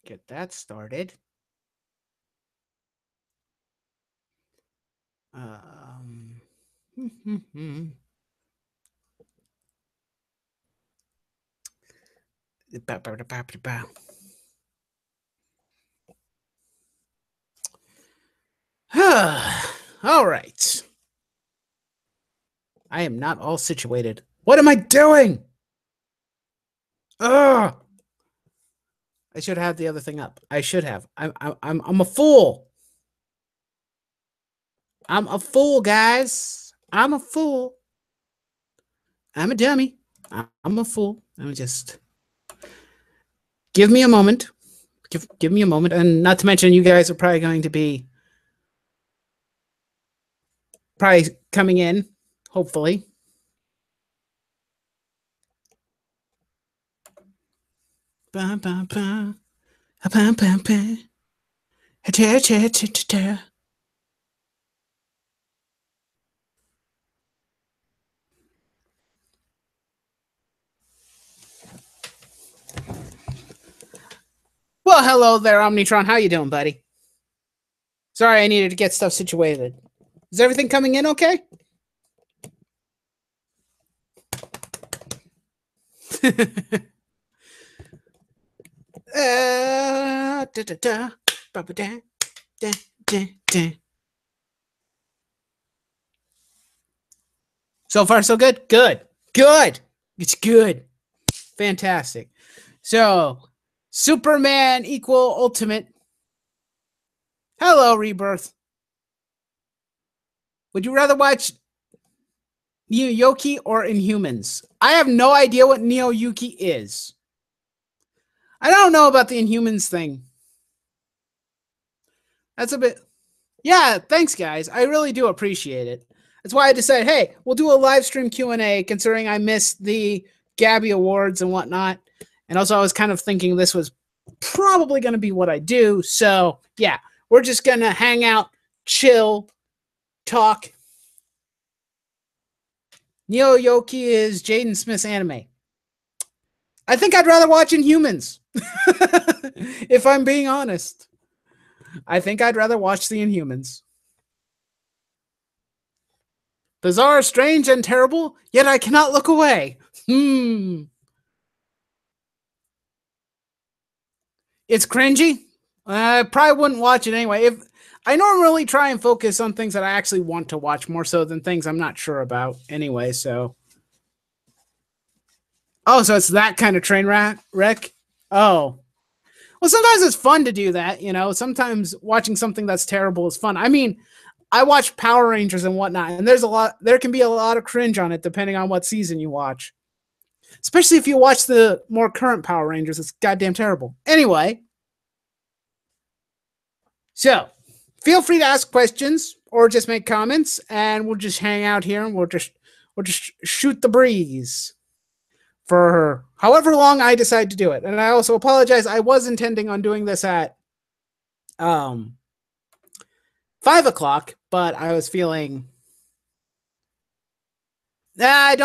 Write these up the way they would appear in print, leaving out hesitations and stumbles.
Get that started. Um, all right. I am not all situated. What am I doing? Ugh. I should have the other thing up. I should have. I'm a fool. I'm a fool, guys. I'm a fool. I'm a dummy. I'm a fool. I'm just give me a moment. Give me a moment, and not to mention, you guys are probably going to be coming in, hopefully. Ba, ba, ba. Ba, ba, ba. Ta, ta, ta, ta, ta. Well, hello there, Omnitron. How you doing, buddy? Sorry, I needed to get stuff situated. Is everything coming in okay? Da, da, da, ba, ba, da, da, da, da. So far, so good? Good. Good. It's good. Fantastic. So, Superman equal Ultimate. Hello, Rebirth. Would you rather watch Neo Yoki or Inhumans? I have no idea what Neo Yuki is. I don't know about the Inhumans thing. That's a bit... Yeah, thanks, guys. I really do appreciate it. That's why I decided, hey, we'll do a live stream Q&A, considering I missed the Gabby Awards and whatnot. And also, I was kind of thinking this was probably going to be what I do. So, yeah, we're just going to hang out, chill, talk. Neo Yoki is Jaden Smith's anime. I think I'd rather watch Inhumans. If I'm being honest. I think I'd rather watch the Inhumans. Bizarre, strange, and terrible, yet I cannot look away. It's cringy. I probably wouldn't watch it anyway. If I normally try and focus on things that I actually want to watch more so than things I'm not sure about anyway, so. Oh, so it's that kind of train wreck? Oh. Well, sometimes it's fun to do that, you know. Sometimes watching something that's terrible is fun. I mean, I watch Power Rangers and whatnot, and there can be a lot of cringe on it depending on what season you watch. Especially if you watch the more current Power Rangers, it's goddamn terrible. Anyway, so feel free to ask questions or just make comments, and we'll just hang out here and we'll just shoot the breeze for however long I decide to do it. And I also apologize. I was intending on doing this at 5 o'clock, but I was feeling I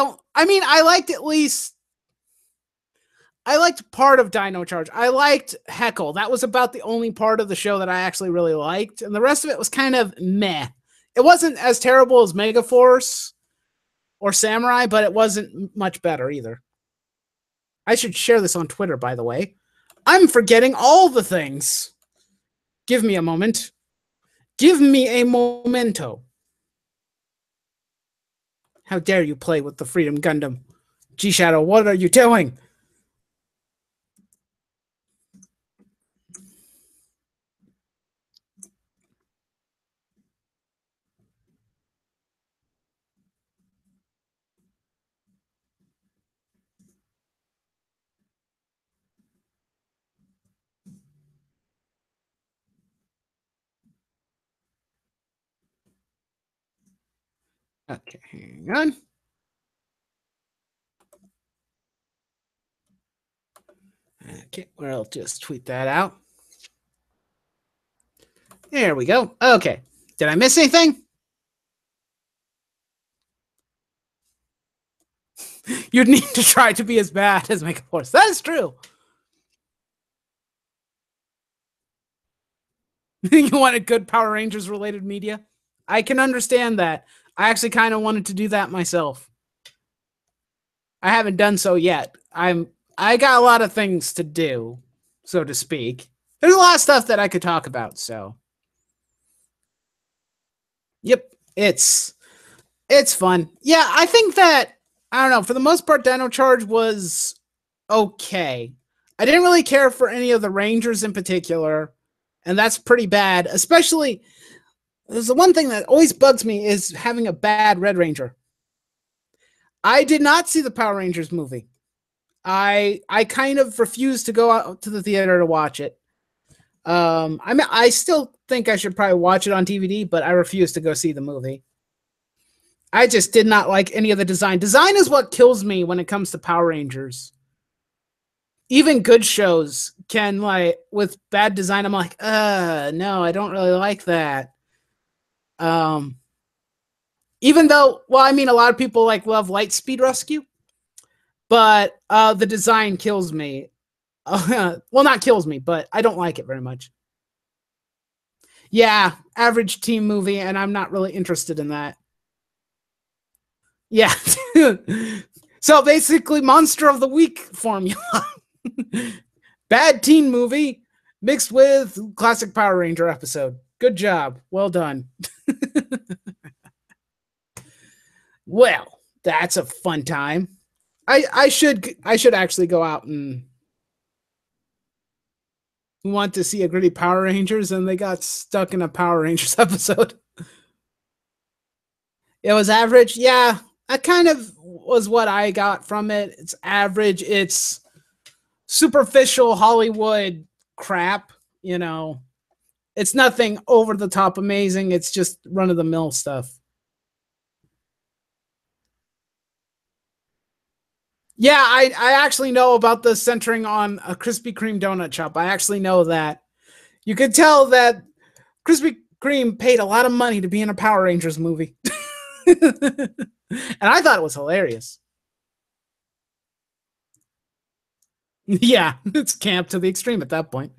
liked part of Dino Charge. I liked Heckle. That was about the only part of the show that I actually really liked. And the rest of it was kind of meh. It wasn't as terrible as Megaforce or Samurai, but it wasn't much better either. I should share this on Twitter, by the way. I'm forgetting all the things. Give me a moment. Give me a momento. How dare you play with the Freedom Gundam? G-Shadow, what are you doing? Okay, hang on. Okay, well, I'll just tweet that out. There we go. Okay. Did I miss anything? You'd need to try to be as bad as Megaforce. That is true. You wanted good Power Rangers related media? I can understand that. I actually kind of wanted to do that myself. I haven't done so yet. I got a lot of things to do, so to speak. There's a lot of stuff that I could talk about, so. Yep, it's fun. Yeah, I think that I don't know, for the most part Dino Charge was okay. I didn't really care for any of the Rangers in particular, and that's pretty bad, especially there's the one thing that always bugs me is having a bad Red Ranger. I did not see the Power Rangers movie. I kind of refused to go out to the theater to watch it. I mean, I still think I should probably watch it on DVD, but I refuse to go see the movie. I just did not like any of the design. Design is what kills me when it comes to Power Rangers. Even good shows can, like, with bad design, I'm like, no, I don't really like that. Even though, well, I mean, a lot of people like love Lightspeed Rescue, but the design kills me. Well, not kills me, but I don't like it very much. Yeah, average team movie, and I'm not really interested in that. Yeah. So basically, Monster of the Week formula. Bad teen movie mixed with classic Power Ranger episode. Good job. Well done. Well, that's a fun time. I should actually go out and want to see a gritty Power Rangers, and they got stuck in a Power Rangers episode. It was average. Yeah, that kind of was what I got from it. It's average. It's superficial Hollywood crap, you know. It's nothing over the top amazing. It's just run of the mill stuff. Yeah, I actually know about the centering on a Krispy Kreme donut shop. I actually know that. You could tell that Krispy Kreme paid a lot of money to be in a Power Rangers movie. And I thought it was hilarious. Yeah, it's camp to the extreme at that point.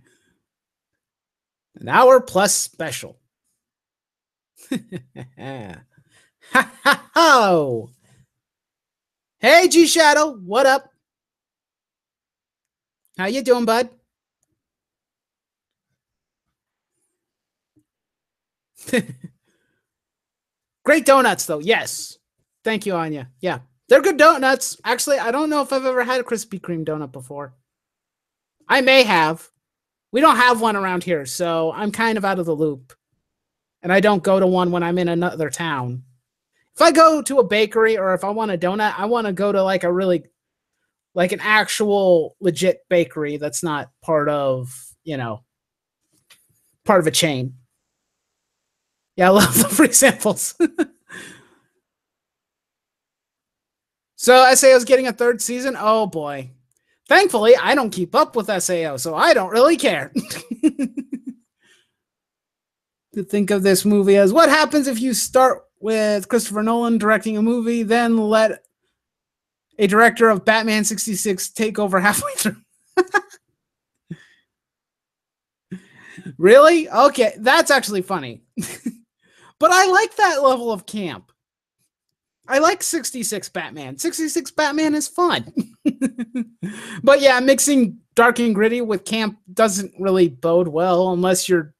An hour plus special. Oh. Hey, G Shadow, what up? How you doing, bud? Great donuts, though. Yes. Thank you, Anya. Yeah, they're good donuts. Actually, I don't know if I've ever had a Krispy Kreme donut before. I may have. We don't have one around here, so I'm kind of out of the loop. And I don't go to one when I'm in another town. If I go to a bakery or if I want a donut, I want to go to like a really, like an actual legit bakery that's not part of, you know, part of a chain. Yeah, I love the free samples. So SAO's getting a third season? Oh boy. Thankfully, I don't keep up with SAO, so I don't really care. To think of this movie as what happens if you start with Christopher Nolan directing a movie, then let a director of Batman 66 take over halfway through. Really? Okay, that's actually funny. But I like that level of camp. I like 66 Batman. 66 Batman is fun. But yeah, mixing dark and gritty with camp doesn't really bode well unless you're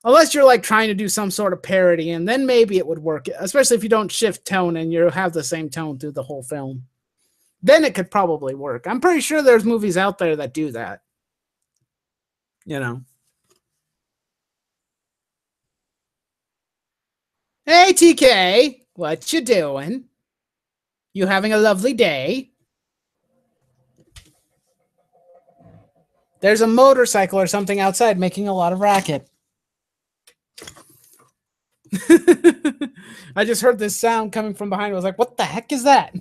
like trying to do some sort of parody, and then maybe it would work, especially if you don't shift tone and you have the same tone through the whole film. Then it could probably work. I'm pretty sure there's movies out there that do that. You know. Hey TK, what you doing? You having a lovely day? There's a motorcycle or something outside making a lot of racket. I just heard this sound coming from behind. I was like, what the heck is that?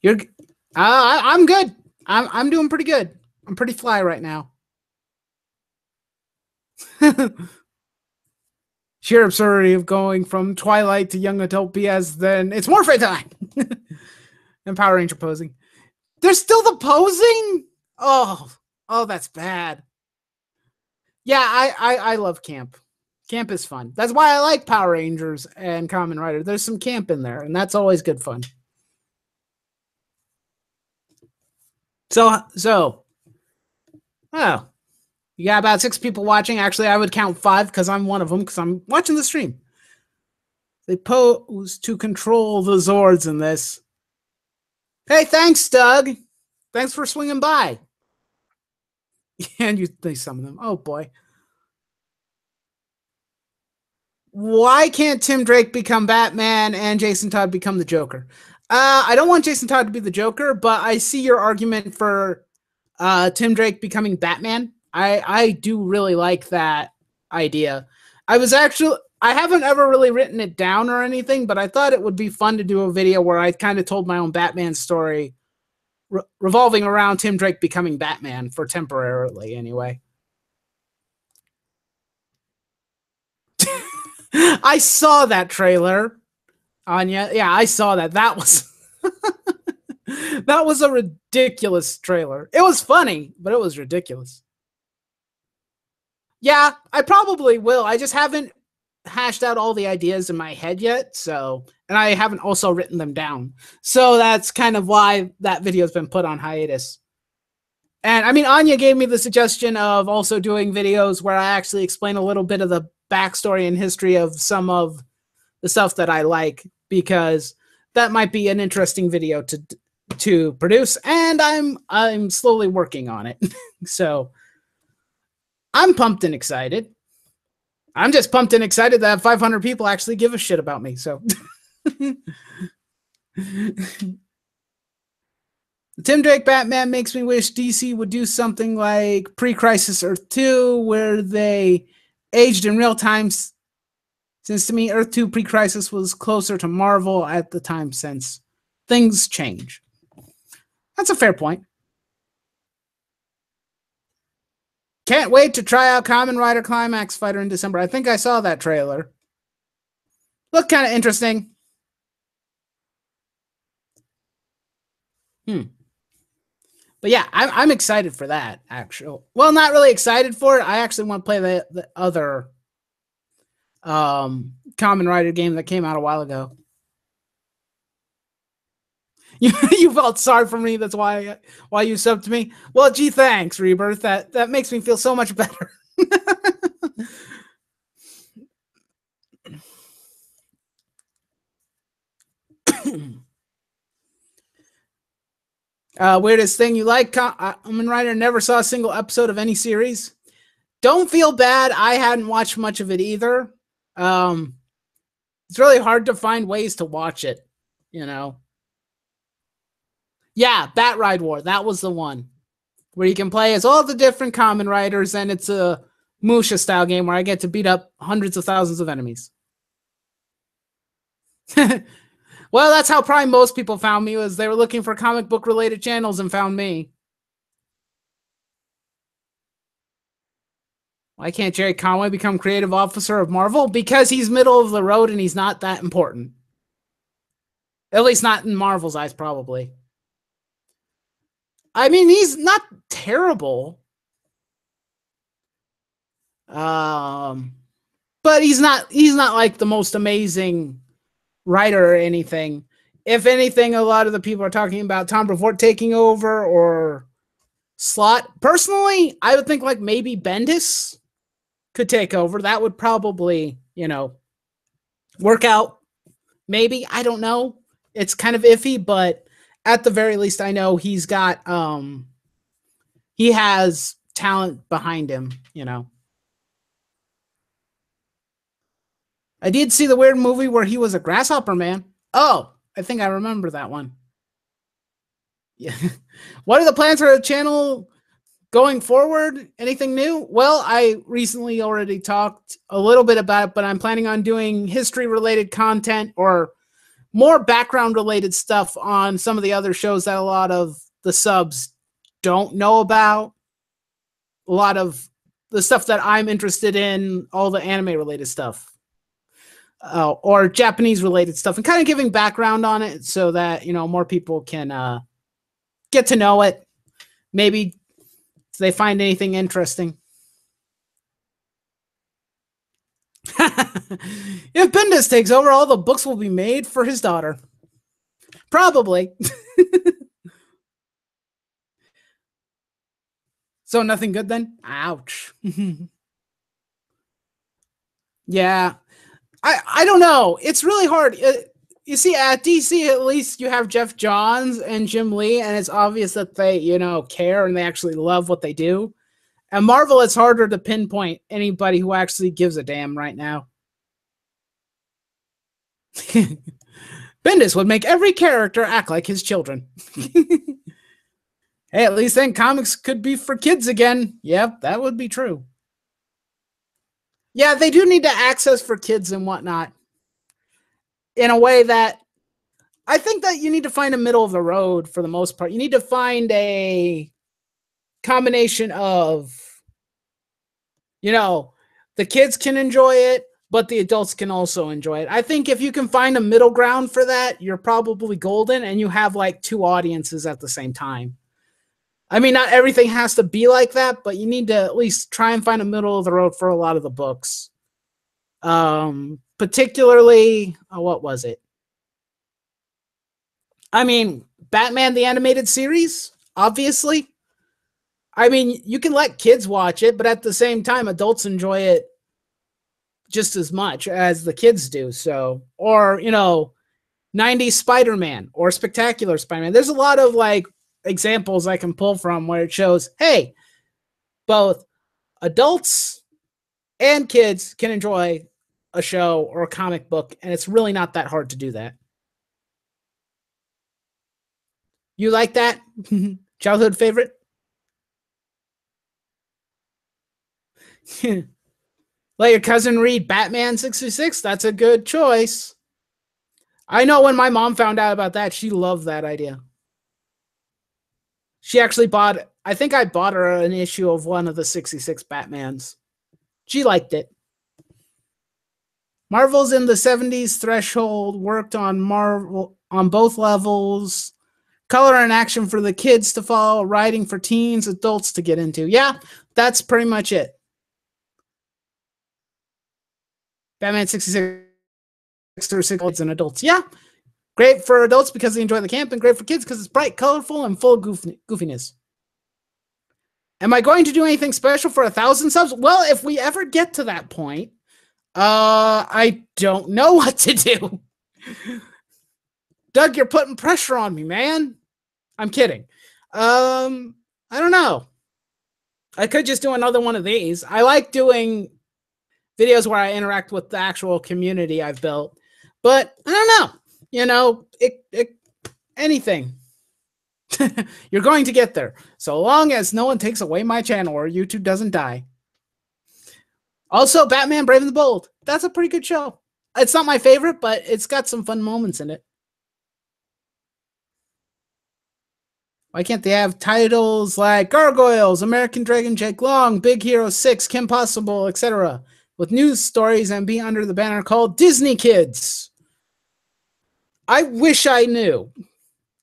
You're I'm good. I'm doing pretty good. I'm pretty fly right now. sheer absurdity of going from Twilight to young adult BS, then it's Morphin time. And Power Ranger posing. There's still the posing? Oh, that's bad. Yeah, I love camp. Camp is fun. That's why I like Power Rangers and Kamen Rider. There's some camp in there, and that's always good fun. So, oh, you got about 6 people watching. Actually, I would count 5 because I'm one of them because I'm watching the stream. They pose to control the Zords in this. Hey, thanks, Doug. Thanks for swinging by. And they summon them. Oh, boy. Why can't Tim Drake become Batman and Jason Todd become the Joker? I don't want Jason Todd to be the Joker, but I see your argument for Tim Drake becoming Batman. I do really like that idea. I haven't ever really written it down or anything, but I thought it would be fun to do a video where I kind of told my own Batman story revolving around Tim Drake becoming Batman for temporarily anyway. I saw that trailer, Anya. Yeah, I saw that. That was that was a ridiculous trailer. It was funny, but it was ridiculous. Yeah, I probably will. I just haven't hashed out all the ideas in my head yet, and I haven't also written them down. So that's kind of why that video has been put on hiatus. And I mean, Anya gave me the suggestion of also doing videos where I actually explain a little bit of the backstory and history of some of the stuff that I like, because that might be an interesting video to produce, and I'm slowly working on it. So I'm pumped and excited. I'm just pumped and excited that 500 people actually give a shit about me. So Tim Drake Batman makes me wish DC would do something like pre-Crisis Earth 2, where they aged in real time, since to me Earth 2 pre-Crisis was closer to Marvel at the time, since things change. That's a fair point. Can't wait to try out Kamen Rider Climax Fighter in December. I think I saw that trailer. Looked kind of interesting. But yeah, I'm excited for that, actually. Well, not really excited for it. I actually want to play the other Kamen Rider game that came out a while ago. You felt sorry for me. That's why you subbed to me. Well, gee, thanks, Rebirth. That makes me feel so much better. Weirdest thing you like? Kamen Rider never saw a single episode of any series. Don't feel bad. I hadn't watched much of it either. It's really hard to find ways to watch it, you know. Yeah, Bat Ride War. That was the one where you can play as all the different Kamen Riders, and it's a Musha style game where I get to beat up hundreds of thousands of enemies. Well, that's how probably most people found me, was they were looking for comic book related channels and found me. Why can't Jerry Conway become creative officer of Marvel? Because he's middle of the road and he's not that important. At least not in Marvel's eyes, probably. I mean, he's not terrible. But he's not like the most amazing writer or anything. If anything, a lot of the people are talking about Tom Brevoort taking over or Slott. Personally, I would think like maybe Bendis could take over. That would probably, work out. Maybe. I don't know. It's kind of iffy, but at the very least, I know he's got, he has talent behind him, I did see the weird movie where he was a grasshopper man. Oh, I think I remember that one. Yeah. What are the plans for the channel going forward? Anything new? Well, I recently already talked a little bit about it, but I'm planning on doing history-related content or more background-related stuff on some of the other shows that a lot of the subs don't know about. A lot of the stuff that I'm interested in, all the anime-related stuff. or Japanese related stuff, and kind of giving background on it so that more people can get to know it. Maybe if they find anything interesting. If Bendis takes over, all the books will be made for his daughter. Probably. So nothing good then? Ouch. Yeah. I don't know. It's really hard. You see, at DC, at least you have Jeff Johns and Jim Lee, and it's obvious that they, care and they actually love what they do. At Marvel, it's harder to pinpoint anybody who actually gives a damn right now. Bendis would make every character act like his children. Hey, at least then comics could be for kids again. Yep, that would be true. Yeah, they do need to access for kids and whatnot in a way that I think that you need to find a middle of the road for the most part. You need to find a combination of, the kids can enjoy it, but the adults can also enjoy it. I think if you can find a middle ground for that, you're probably golden, and you have like two audiences at the same time. I mean, not everything has to be like that, but you need to at least try and find a middle of the road for a lot of the books. Particularly, what was it? I mean, Batman the Animated Series, obviously. I mean, you can let kids watch it, but at the same time, adults enjoy it just as much as the kids do. So, or, 90s Spider-Man or Spectacular Spider-Man. There's a lot of examples I can pull from where it shows, hey, both adults and kids can enjoy a show or a comic book, and it's really not that hard to do that. You like that? Childhood favorite? Let your cousin read Batman 66. That's a good choice. I know when my mom found out about that, she loved that idea. She actually I think I bought her an issue of one of the 66 Batmans. She liked it. Marvel's in the 70s threshold, worked on Marvel on both levels. Color and action for the kids to follow, writing for teens, adults to get into. Yeah, that's pretty much it. Batman 66 for kids and adults. Yeah, great for adults because they enjoy the camp, and great for kids because it's bright, colorful, and full of goofiness. Am I going to do anything special for 1,000 subs? Well, if we ever get to that point, I don't know what to do. Doug, you're putting pressure on me, man. I'm kidding. I don't know. I could just do another one of these. I like doing videos where I interact with the actual community I've built, but I don't know. Anything. You're going to get there, so long as no one takes away my channel or YouTube doesn't die. Also, Batman Brave and the Bold. That's a pretty good show. It's not my favorite, but it's got some fun moments in it. Why can't they have titles like Gargoyles, American Dragon Jake Long, Big Hero 6, Kim Possible, etc., with news stories and be under the banner called Disney Kids? I wish I knew.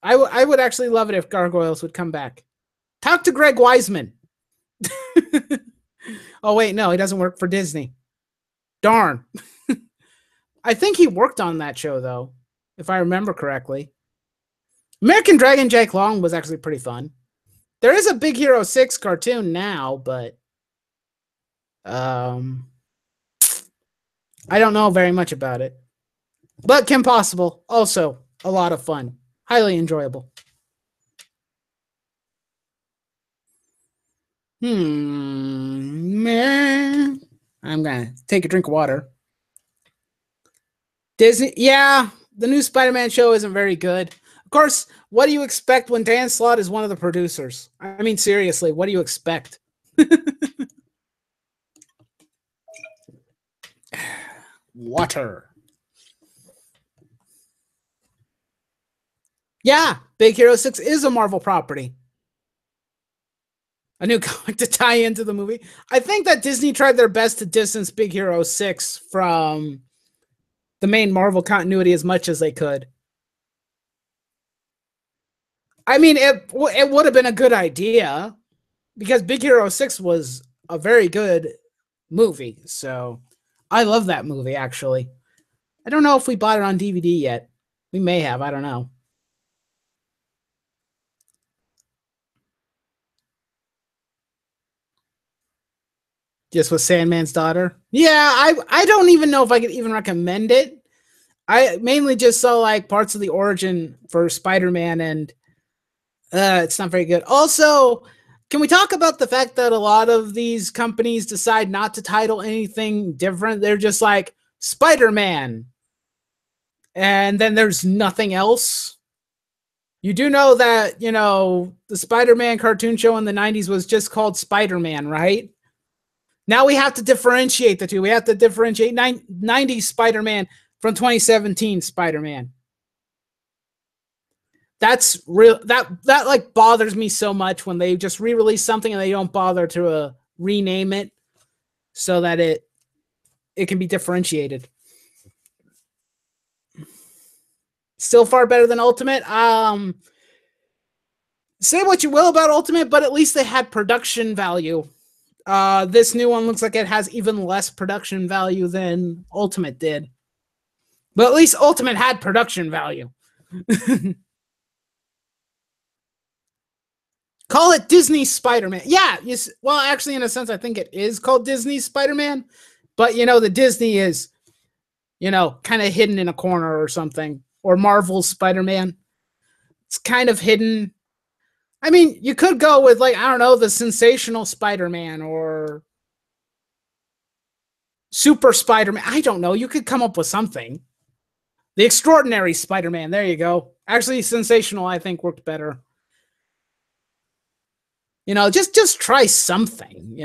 I would actually love it if Gargoyles would come back. Talk to Greg Weisman. Oh, wait, no, he doesn't work for Disney. Darn. I think he worked on that show, though, if I remember correctly. American Dragon Jake Long was actually pretty fun. There is a Big Hero 6 cartoon now, but I don't know very much about it. But Kim Possible, also a lot of fun. Highly enjoyable. Man. I'm going to take a drink of water. Disney, yeah, the new Spider-Man show isn't very good. Of course, what do you expect when Dan Slott is one of the producers? I mean, seriously, what do you expect? Water. Yeah, Big Hero 6 is a Marvel property. A new comic to tie into the movie. I think that Disney tried their best to distance Big Hero 6 from the main Marvel continuity as much as they could. I mean, it would have been a good idea because Big Hero 6 was a very good movie. So I love that movie, actually. I don't know if we bought it on DVD yet. We may have. I don't know. Just with Sandman's daughter. Yeah, I don't even know if I could even recommend it. I mainly just saw like parts of the origin for Spider-Man, and it's not very good. Also, can we talk about the fact that a lot of these companies decide not to title anything different? They're just like Spider-Man, and then there's nothing else. You do know that, the Spider-Man cartoon show in the 90s was just called Spider-Man, right? Now we have to differentiate the two. We have to differentiate 90s Spider-Man from 2017 Spider-Man. That's real. That like bothers me so much when they just re-release something and they don't bother to rename it so that it can be differentiated. Still far better than Ultimate. Say what you will about Ultimate, but at least they had production value. This new one looks like it has even less production value than Ultimate did. But at least Ultimate had production value. Call it Disney Spider-Man. Yeah, well, actually, in a sense, I think it is called Disney Spider-Man. But, the Disney is, kind of hidden in a corner or something. Or Marvel's Spider-Man. It's kind of hidden. I mean, you could go with, like, I don't know, the Sensational Spider-Man or Super Spider-Man. I don't know. You could come up with something. The Extraordinary Spider-Man. There you go. Actually, Sensational, I think, worked better. Just try something,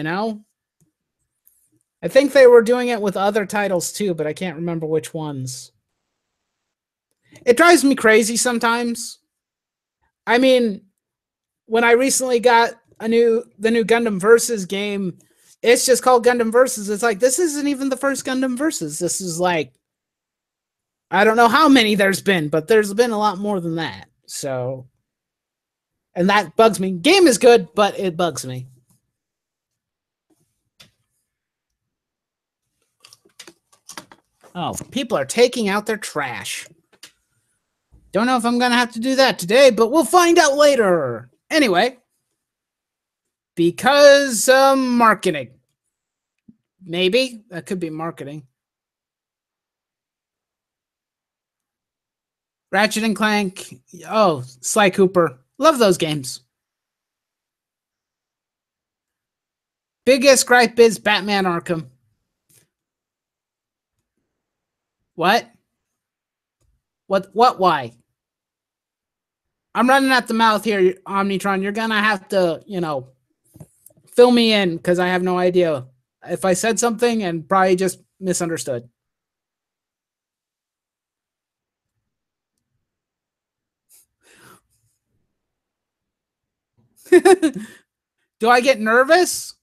I think they were doing it with other titles too, but I can't remember which ones. It drives me crazy sometimes. I mean, when I recently got the new Gundam Versus game, it's just called Gundam Versus. It's like, this isn't even the first Gundam Versus. This is like, I don't know how many there's been, but there's been a lot more than that. So, and that bugs me. Game is good, but it bugs me. Oh, people are taking out their trash. Don't know if I'm going to have to do that today, but we'll find out later. Anyway, because marketing. Maybe that could be marketing. Ratchet and Clank. Oh, Sly Cooper. Love those games. Biggest gripe is Batman Arkham. What? What, why? I'm running at the mouth here, Omnitron. You're going to have to, fill me in because I have no idea if I said something and probably just misunderstood. Do I get nervous?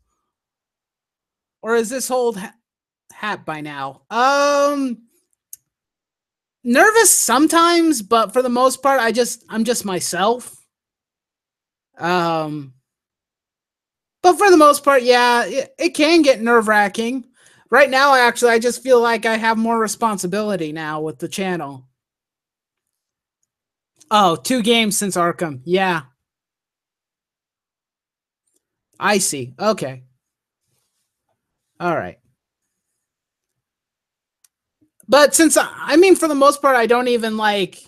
Or is this old hat by now? Nervous sometimes, but for the most part, I'm just myself. But for the most part, yeah, it can get nerve-wracking. Right now, I just feel like I have more responsibility now with the channel. Oh, 2 games since Arkham. Yeah. I see. Okay. All right. But since I mean, for the most part, I don't even like,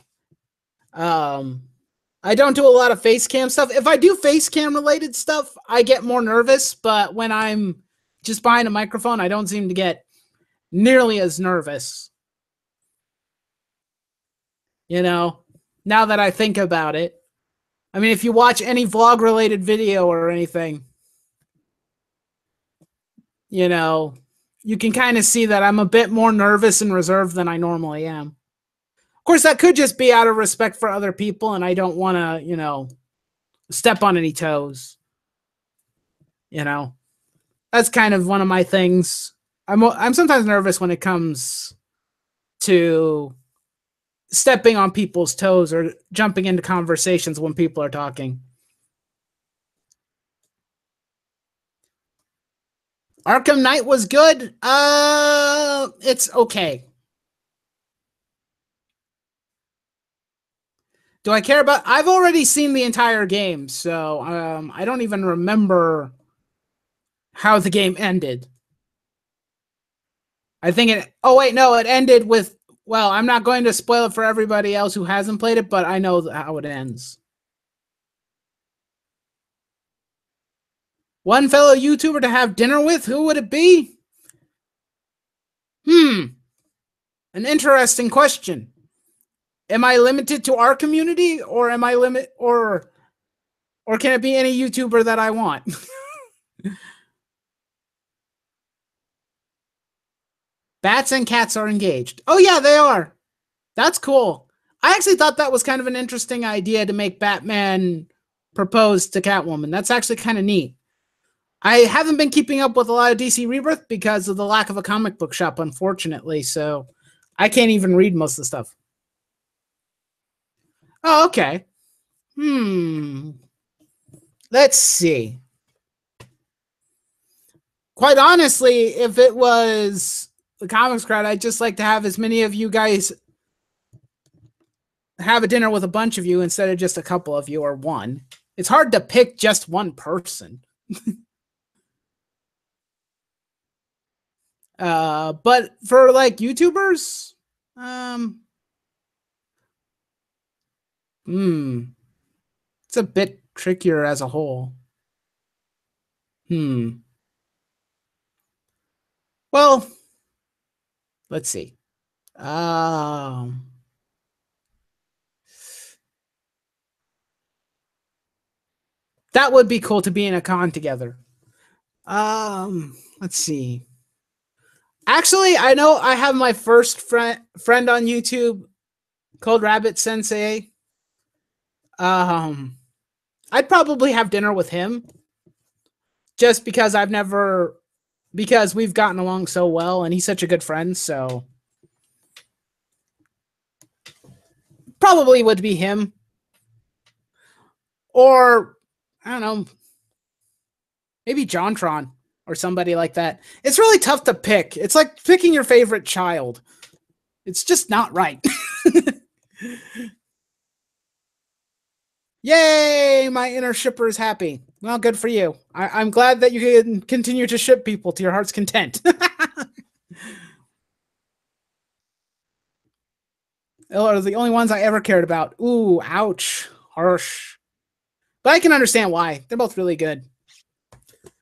I don't do a lot of face cam stuff. If I do face cam related stuff, I get more nervous. But when I'm just behind a microphone, I don't seem to get nearly as nervous. Now that I think about it. I mean, if you watch any vlog related video or anything, you can kind of see that I'm a bit more nervous and reserved than I normally am. Of course, that could just be out of respect for other people, and I don't want to, step on any toes. That's kind of one of my things. I'm sometimes nervous when it comes to stepping on people's toes or jumping into conversations when people are talking. Arkham Knight was good. It's okay. Do I care about? I've already seen the entire game, so I don't even remember how the game ended. I think it. Oh wait, no, it ended with. Well, I'm not going to spoil it for everybody else who hasn't played it, but I know how it ends. One fellow YouTuber to have dinner with, who would it be? An interesting question. Am I limited to our community, or am I or can it be any YouTuber that I want? Bats and cats are engaged. Oh yeah, they are. That's cool. I actually thought that was kind of an interesting idea to make Batman propose to Catwoman. That's actually kind of neat. I haven't been keeping up with a lot of DC Rebirth because of the lack of a comic book shop, unfortunately. So I can't even read most of the stuff. Oh, okay. Let's see. Quite honestly, if it was the comics crowd, I'd just like to have as many of you guys have a dinner with a bunch of you instead of just a couple of you or one. It's hard to pick just one person. But for like YouTubers, it's a bit trickier as a whole. Well, let's see. That would be cool to be in a con together. Let's see. Actually, I know I have my first friend on YouTube called Rabbit Sensei. I'd probably have dinner with him just because because we've gotten along so well and he's such a good friend, so probably would be him. Or I don't know, maybe JonTron or somebody like that. It's really tough to pick. It's like picking your favorite child. It's just not right. Yay! My inner shipper is happy. Well, good for you. I'm glad that you can continue to ship people to your heart's content. Are the only ones I ever cared about. Ooh, ouch. Harsh. But I can understand why. They're both really good.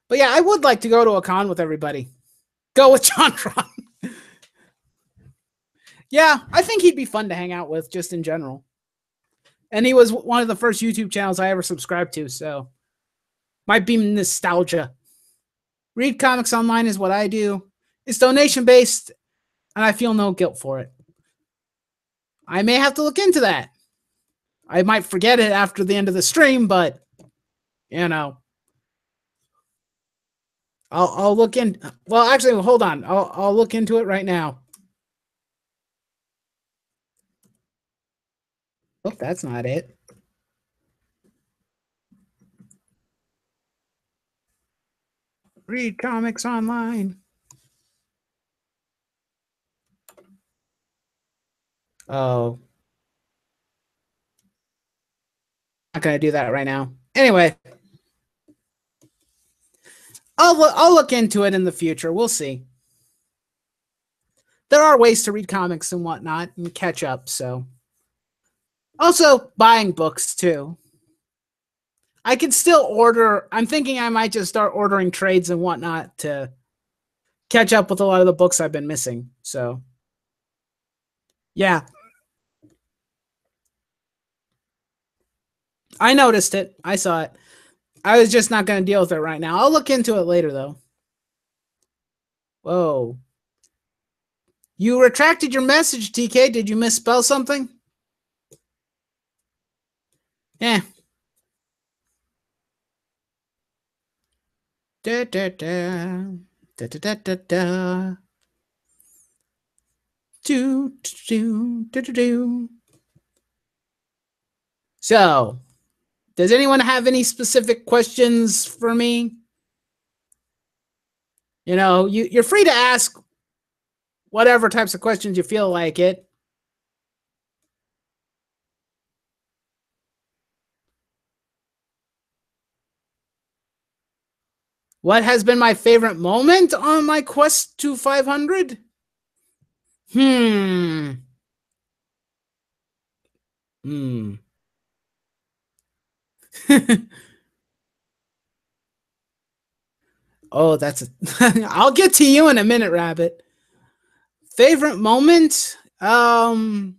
But yeah, I would like to go to a con with everybody. Go with JonTron. Yeah, I think he'd be fun to hang out with just in general. And he was one of the first YouTube channels I ever subscribed to, so might be nostalgia. Read comics online is what I do. It's donation based, and I feel no guilt for it. I may have to look into that. I might forget it after the end of the stream, but you know, I'll look in. Well, actually, hold on. I'll look into it right now. Oh, that's not it. Read comics online. Oh, not gonna do that right now. Anyway, I'll look into it in the future. We'll see. There are ways to read comics and whatnot and catch up. So, also buying books too. I can still order. I'm thinking I might just start ordering trades and whatnot to catch up with a lot of the books I've been missing. So, yeah, I noticed it. I saw it. I was just not going to deal with it right now. I'll look into it later, though. Whoa. You retracted your message, TK. Did you misspell something? Yeah. Da, da, da. Da, da, da, da, da. So, does anyone have any specific questions for me? You know, you're free to ask whatever types of questions you feel like it. What has been my favorite moment on my quest to 500? Hmm. Hmm. Oh, that's a I'll get to you in a minute, Rabbit. Favorite moment? I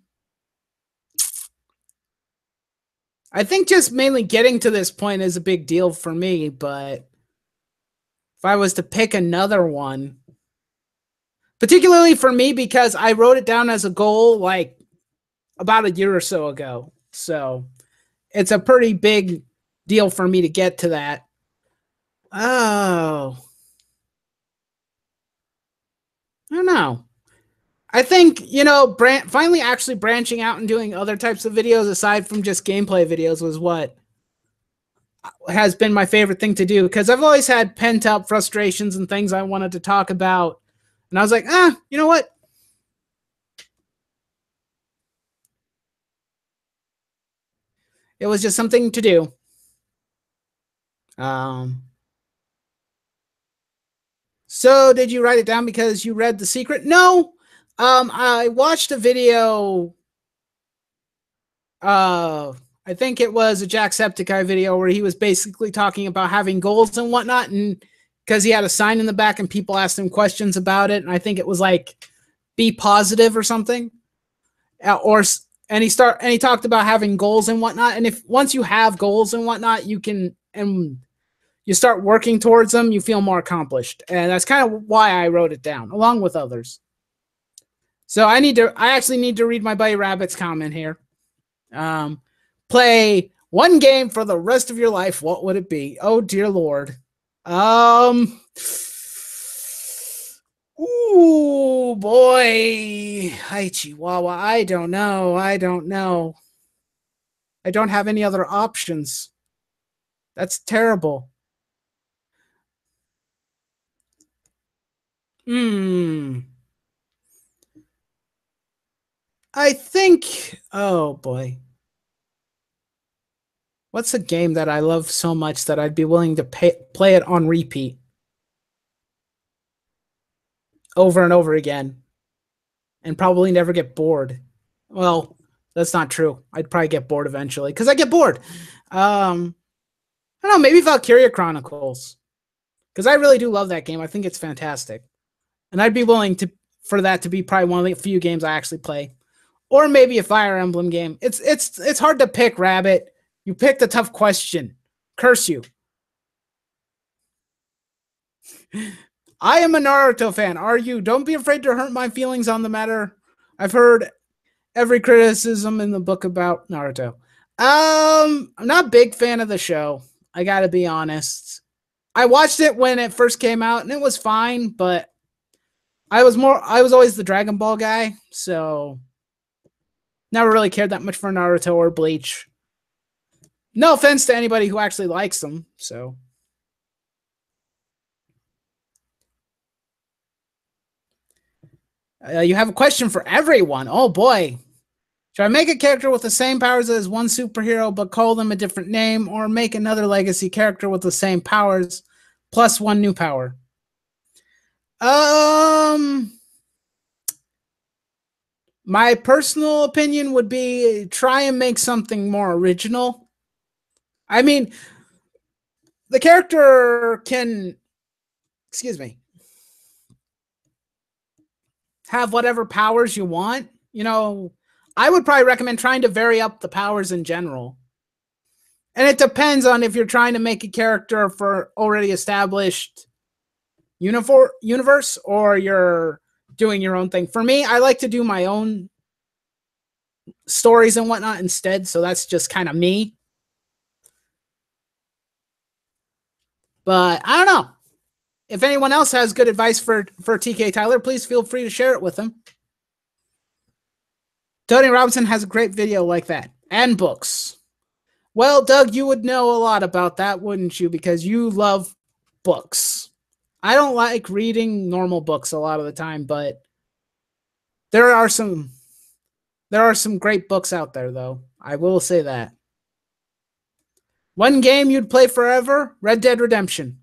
think just mainly getting to this point is a big deal for me, but if I was to pick another one, particularly for me because I wrote it down as a goal like about a year or so ago. So, it's a pretty big deal for me to get to that. Oh, I don't know. I think, finally actually branching out and doing other types of videos aside from just gameplay videos was what has been my favorite thing to do because I've always had pent up frustrations and things I wanted to talk about. And I was like, you know what? It was just something to do. Um, so did you write it down because you read The Secret? No. I watched a video. Uh, I think it was a Jacksepticeye video where he was basically talking about having goals and whatnot, and because he had a sign in the back and people asked him questions about it, and I think it was like be positive or something, or and he talked about having goals and whatnot, and if once you have goals and whatnot, you can and you start working towards them, you feel more accomplished, and that's kind of why I wrote it down along with others. So I actually need to read my buddy Rabbit's comment here. Play one game for the rest of your life. What would it be? Oh dear Lord. Ooh boy. Hi Chihuahua. I don't know. I don't know. I don't have any other options. That's terrible. Hmm. I think. Oh boy. What's a game that I love so much that I'd be willing to play it on repeat over and over again and probably never get bored? Well, that's not true. I'd probably get bored eventually because I get bored. I don't know, maybe Valkyria Chronicles because I really do love that game. I think it's fantastic, and I'd be willing to for that to be probably one of the few games I actually play, or maybe a Fire Emblem game. It's hard to pick, Rabbit. You picked a tough question. Curse you. I am a Naruto fan. Are you? Don't be afraid to hurt my feelings on the matter. I've heard every criticism in the book about Naruto. I'm not a big fan of the show. I gotta be honest. I watched it when it first came out and it was fine, but I was always the Dragon Ball guy, so never really cared that much for Naruto or Bleach. No offense to anybody who actually likes them, so. You have a question for everyone. Oh boy. Should I make a character with the same powers as one superhero but call them a different name, or make another legacy character with the same powers plus one new power? My personal opinion would be try and make something more original. I mean, the character can, excuse me, have whatever powers you want. I would probably recommend trying to vary up the powers in general. And it depends on if you're trying to make a character for already established universe or you're doing your own thing. For me, I like to do my own stories and whatnot instead. So that's just kind of me. But I don't know. If anyone else has good advice for TK Tyler, please feel free to share it with him. Tony Robinson has a great video like that. And books. Well, Doug, you would know a lot about that, wouldn't you? Because you love books. I don't like reading normal books a lot of the time, but there are some great books out there, though. I will say that. One game you'd play forever? Red Dead Redemption.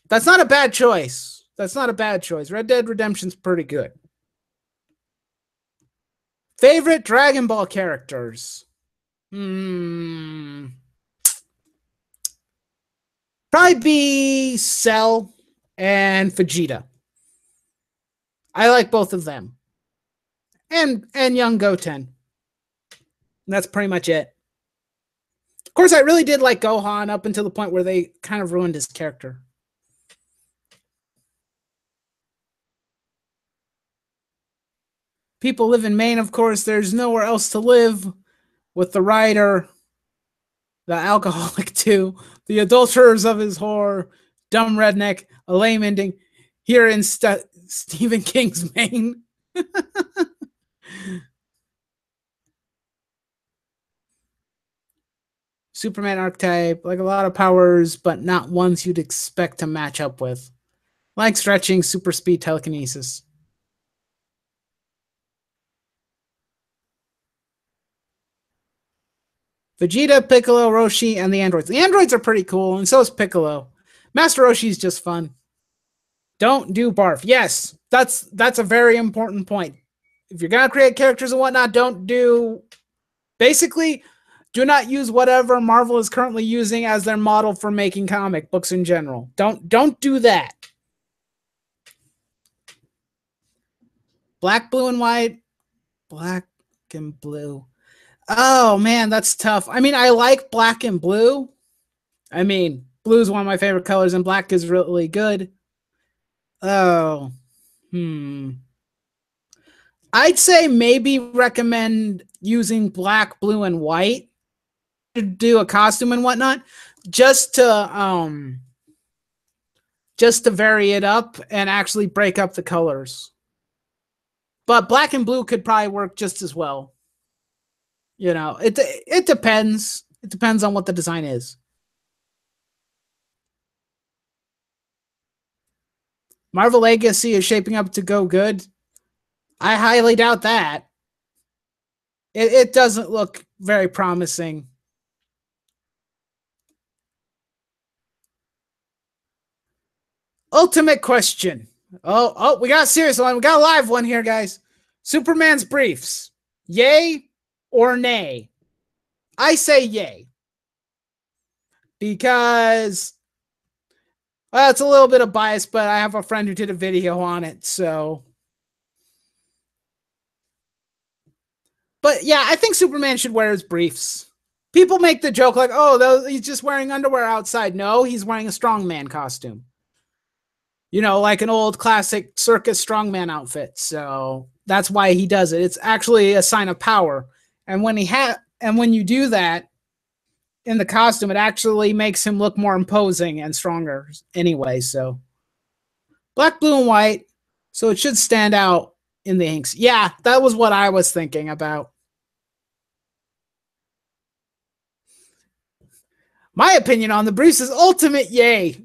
That's not a bad choice. That's not a bad choice. Red Dead Redemption's pretty good. Favorite Dragon Ball characters? Probably be Cell and Vegeta. I like both of them. And young Goten. That's pretty much it. Of course, I really did like Gohan up until the point where they kind of ruined his character. People live in Maine, of course. There's nowhere else to live. With the writer, the alcoholic too, the adulterers of his whore, dumb redneck, a lame ending, here in Stephen King's Maine. Superman archetype, like a lot of powers, but not ones you'd expect to match up with. Like stretching, super speed, telekinesis. Vegeta, Piccolo, Roshi, and the androids. The androids are pretty cool, and so is Piccolo. Master Roshi's just fun. Don't do barf. Yes, that's a very important point. If you're gonna create characters and whatnot, don't do. Basically, do not use whatever Marvel is currently using as their model for making comic books in general. Don't do that. Black, blue, and white. Black and blue. Oh man, that's tough. I mean, I like black and blue. I mean, blue is one of my favorite colors, and black is really good. Oh, I'd say maybe recommend using black, blue, and white to do a costume and whatnot, just to vary it up and actually break up the colors. But black and blue could probably work just as well. You know, it depends. It depends on what the design is. Marvel Legacy is shaping up to go good. I highly doubt that. It doesn't look very promising. Ultimate question. Oh, we got a serious one. We got a live one here, guys. Superman's briefs. Yay or nay? I say yay. Because well, it's a little bit of bias, but I have a friend who did a video on it, so. But yeah, I think Superman should wear his briefs. People make the joke like, oh, he's just wearing underwear outside. No, he's wearing a strongman costume. You know, like an old classic circus strongman outfit. So that's why he does it. It's actually a sign of power. And when you do that in the costume, it actually makes him look more imposing and stronger anyway. So black, blue, and white. So it should stand out in the inks. Yeah, that was what I was thinking about. My opinion on the briefs is ultimate yay.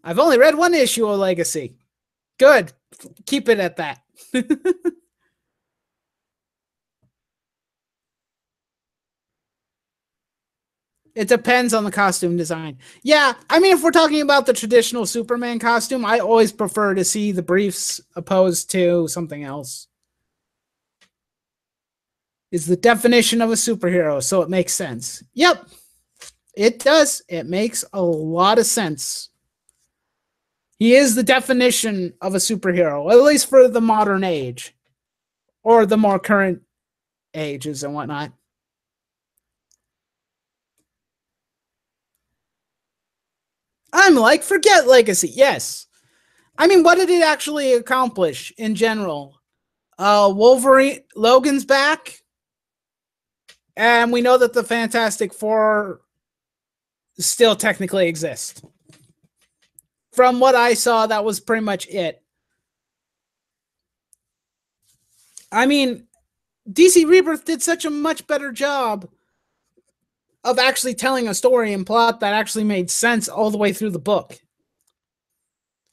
I've only read one issue of Legacy. Good. Keep it at that. It depends on the costume design. Yeah, I mean, if we're talking about the traditional Superman costume, I always prefer to see the briefs opposed to something else. Is the definition of a superhero, so it makes sense. Yep, it does. It makes a lot of sense. He is the definition of a superhero, at least for the modern age, or the more current ages and whatnot. I'm like, forget Legacy. Yes. I mean, what did it actually accomplish in general? Wolverine, Logan's back. And we know that the Fantastic Four still technically exist. From what I saw, that was pretty much it. I mean, DC Rebirth did such a much better job of actually telling a story and plot that actually made sense all the way through the book.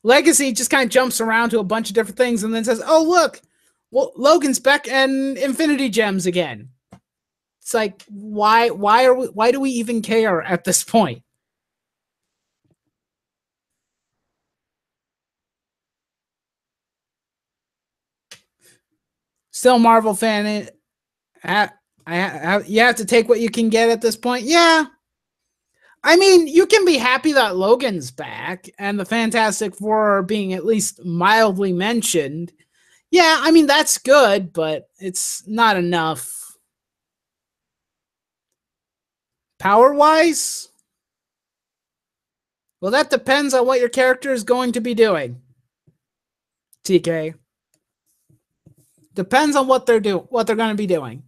Legacy just kind of jumps around to a bunch of different things and then says, "Oh, look, well, Logan's back and Infinity Gems again." It's like, why do we even care at this point? Still Marvel fan. You have to take what you can get at this point. Yeah, I mean, you can be happy that Logan's back and the Fantastic Four are being at least mildly mentioned. Yeah, I mean, that's good, but it's not enough. Power wise, well, that depends on what your character is going to be doing. TK depends on what they're going to be doing.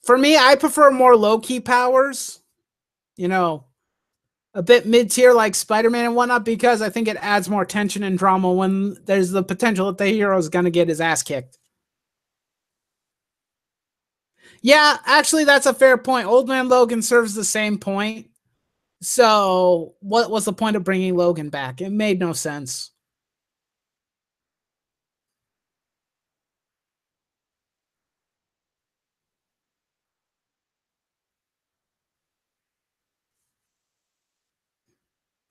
For me, I prefer more low key powers. You know, a bit mid tier like Spider Man and whatnot, because I think it adds more tension and drama when there's the potential that the hero is going to get his ass kicked. Yeah, actually, that's a fair point. Old Man Logan serves the same point. So, what was the point of bringing Logan back? It made no sense.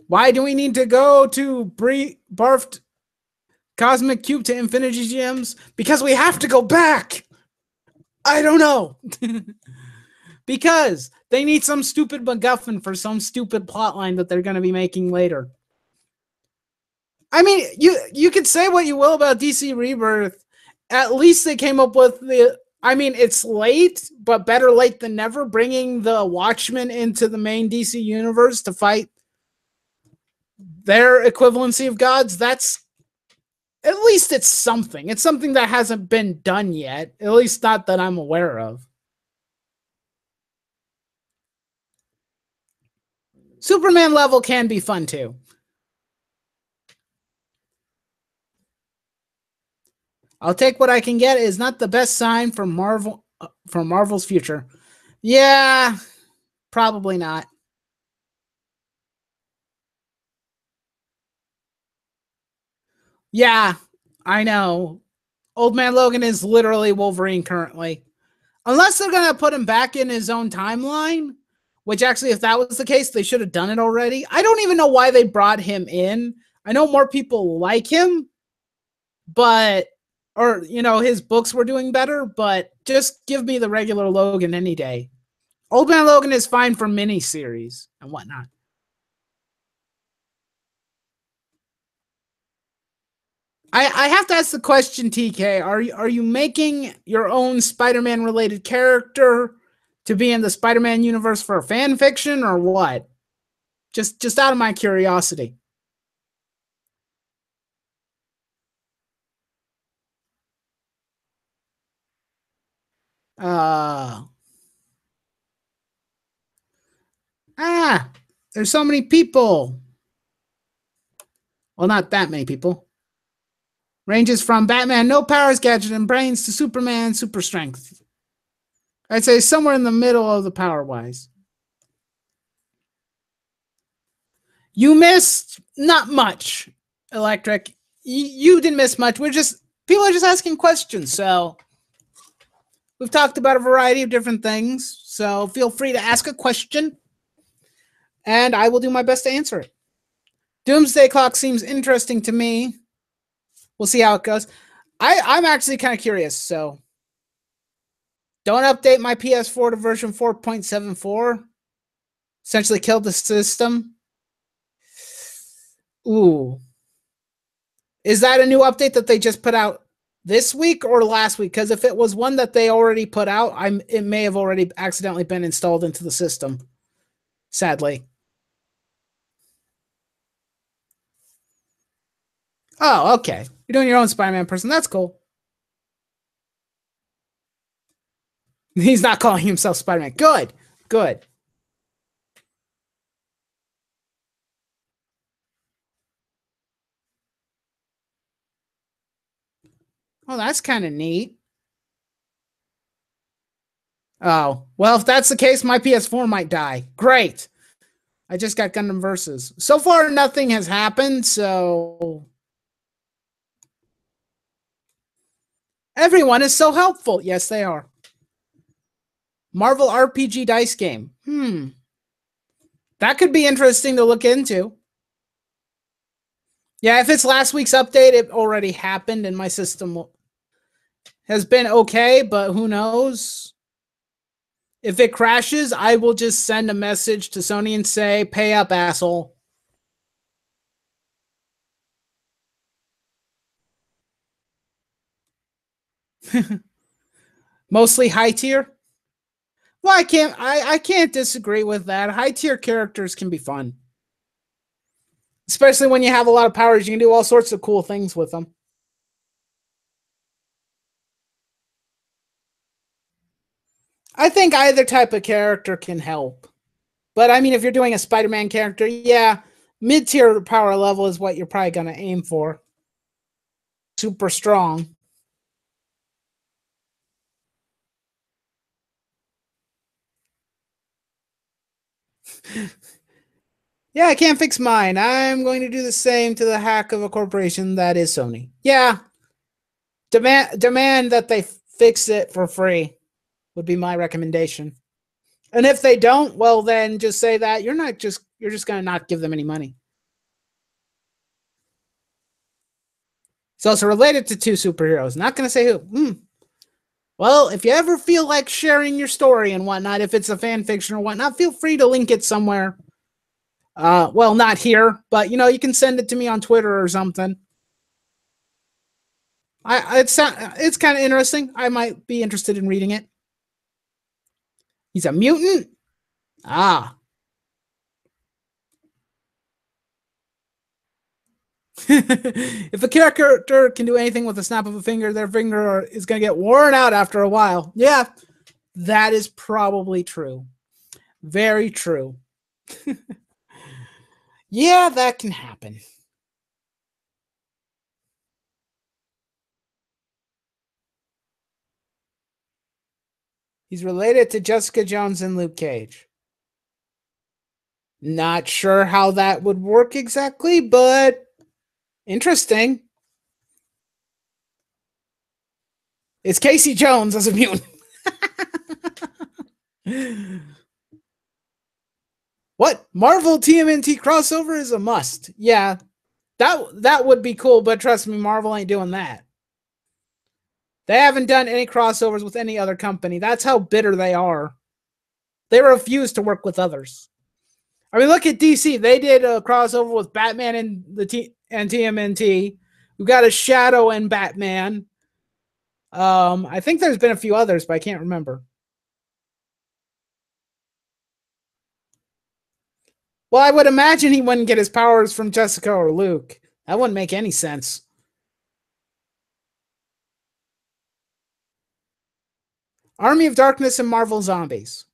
Why do we need to go to Barfed Cosmic Cube to Infinity Gems? Because we have to go back. I don't know. Because they need some stupid MacGuffin for some stupid plotline that they're going to be making later. I mean, you could say what you will about DC Rebirth. At least they came up with the. I mean, it's late, but better late than never. Bringing the Watchmen into the main DC universe to fight their equivalency of gods. That's at least it's something. It's something that hasn't been done yet. At least not that I'm aware of. Superman level can be fun too. I'll take what I can get is not the best sign for Marvel's future. Yeah, probably not. Yeah, I know. Old Man Logan is literally Wolverine currently. Unless they're going to put him back in his own timeline, which actually, if that was the case, they should have done it already. I don't even know why they brought him in. I know more people like him, but, or, his books were doing better, but just give me the regular Logan any day. Old Man Logan is fine for miniseries and whatnot. I have to ask the question, TK. Are you making your own Spider-Man related character to be in the Spider-Man universe for fan fiction or what? Just out of my curiosity. Uh ah, there's so many people. Well, not that many people. Ranges from Batman, no powers, gadget, and brains to Superman, super strength. I'd say somewhere in the middle of the power wise. You missed not much, Electric. You didn't miss much. People are just asking questions. So we've talked about a variety of different things. So feel free to ask a question, and I will do my best to answer it. Doomsday Clock seems interesting to me. We'll see how it goes. I'm actually kind of curious. So don't update my PS4 to version 4.74. Essentially killed the system. Ooh. Is that a new update that they just put out this week or last week? Because if it was one that they already put out, it may have already accidentally been installed into the system. Sadly. Oh, okay. You're doing your own Spider-Man person. That's cool. He's not calling himself Spider-Man. Good. Good. Oh, that's kind of neat. Oh, well, if that's the case, my PS4 might die. Great. I just got Gundam Versus. So far, nothing has happened, so everyone is so helpful. Yes, they are. Marvel RPG dice game. That could be interesting to look into. Yeah, if it's last week's update, it already happened and my system has been okay, but who knows? If it crashes, I will just send a message to Sony and say, pay up, asshole. Mostly high tier. Well, I can't disagree with that. High tier characters can be fun. Especially when you have a lot of powers, you can do all sorts of cool things with them. I think either type of character can help. But I mean, if you're doing a Spider-Man character, yeah, mid-tier power level is what you're probably going to aim for. Super strong. Yeah, I can't fix mine. I'm going to do the same to the hack of a corporation that is Sony. Yeah, demand that they fix it for free would be my recommendation. And if they don't, well, then just say that you're just going to not give them any money. It's also related to two superheroes. Not going to say who. Well, if you ever feel like sharing your story and whatnot, if it's a fan fiction or whatnot, feel free to link it somewhere. Well, not here, but you can send it to me on Twitter or something. It's kind of interesting. I might be interested in reading it. He's a mutant. Ah. If a character can do anything with a snap of a finger, their finger is going to get worn out after a while. Yeah, that is probably true. Very true. Yeah, that can happen. He's related to Jessica Jones and Luke Cage. Not sure how that would work exactly, but interesting. It's Casey Jones as a mutant. What? Marvel TMNT crossover is a must. Yeah, that would be cool, but trust me, Marvel ain't doing that. They haven't done any crossovers with any other company. That's how bitter they are. They refuse to work with others. I mean, look at DC. They did a crossover with Batman and and TMNT. We got a Shadow and Batman. I think there's been a few others, but I can't remember. Well, I would imagine he wouldn't get his powers from Jessica or Luke. That wouldn't make any sense. Army of Darkness and Marvel Zombies.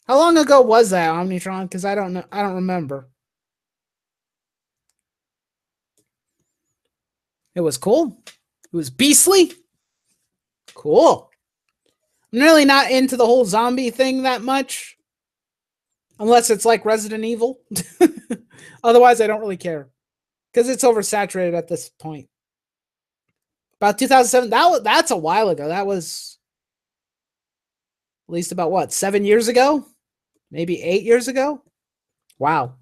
How long ago was that, Omnitron? Because I don't know. I don't remember. It was cool. It was beastly. Cool. I'm really not into the whole zombie thing that much. Unless it's like Resident Evil. Otherwise, I don't really care. Because it's oversaturated at this point. About 2007. That's a while ago. That was at least about what, 7 years ago? Maybe 8 years ago? Wow.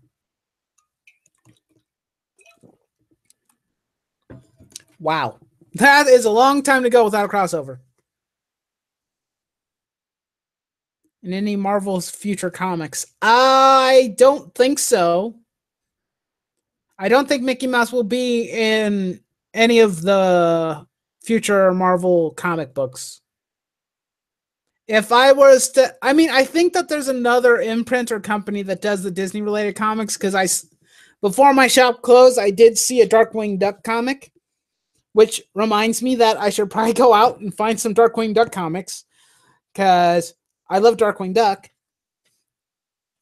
Wow. That is a long time to go without a crossover. In any Marvel's future comics? I don't think so. I don't think Mickey Mouse will be in any of the future Marvel comic books. If I was to, I mean, I think that there's another imprint or company that does the Disney related comics because before my shop closed, I did see a Darkwing Duck comic, which reminds me that I should probably go out and find some Darkwing Duck comics because I love Darkwing Duck.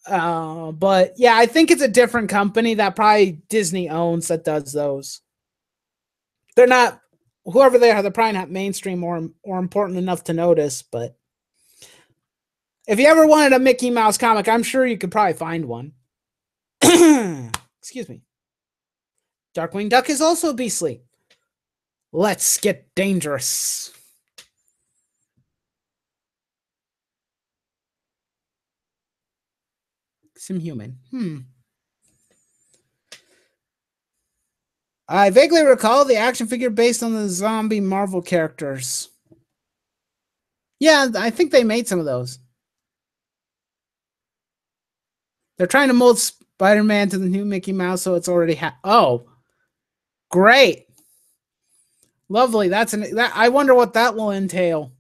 But yeah, I think it's a different company that probably Disney owns that does those. They're not. whoever they are, they're probably not mainstream or important enough to notice. But if you ever wanted a Mickey Mouse comic, I'm sure you could probably find one. Excuse me. Darkwing Duck is also beastly. Let's get dangerous. Some human. I vaguely recall the action figure based on the zombie Marvel characters. Yeah, I think they made some of those. They're trying to mold Spider-Man to the new Mickey Mouse, so it's already oh, great, lovely. I wonder what that will entail.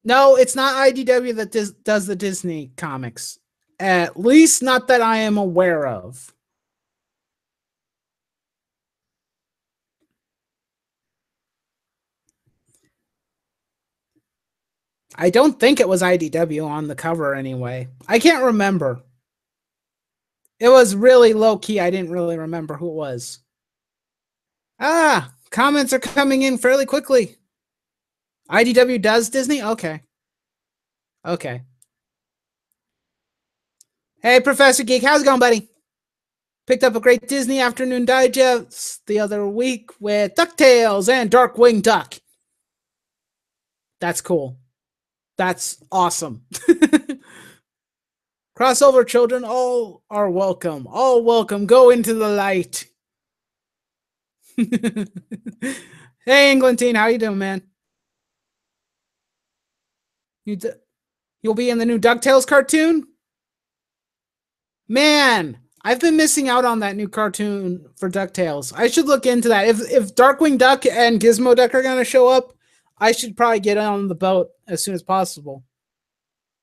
No, it's not IDW that does the Disney comics. At least not that I am aware of. I don't think it was IDW on the cover anyway. I can't remember. It was really low key. I didn't really remember who it was. Ah, comments are coming in fairly quickly. IDW does Disney? Okay. Okay. Hey, Professor Geek, how's it going, buddy? Picked up a great Disney Afternoon Digest the other week with DuckTales and Darkwing Duck. That's cool. That's awesome. Crossover children, all are welcome. All welcome. Go into the light. Hey, Englantine, how you doing, man? You'll be in the new DuckTales cartoon? Man, I've been missing out on that new cartoon for DuckTales. I should look into that. If Darkwing Duck and Gizmo Duck are going to show up, I should probably get on the boat as soon as possible.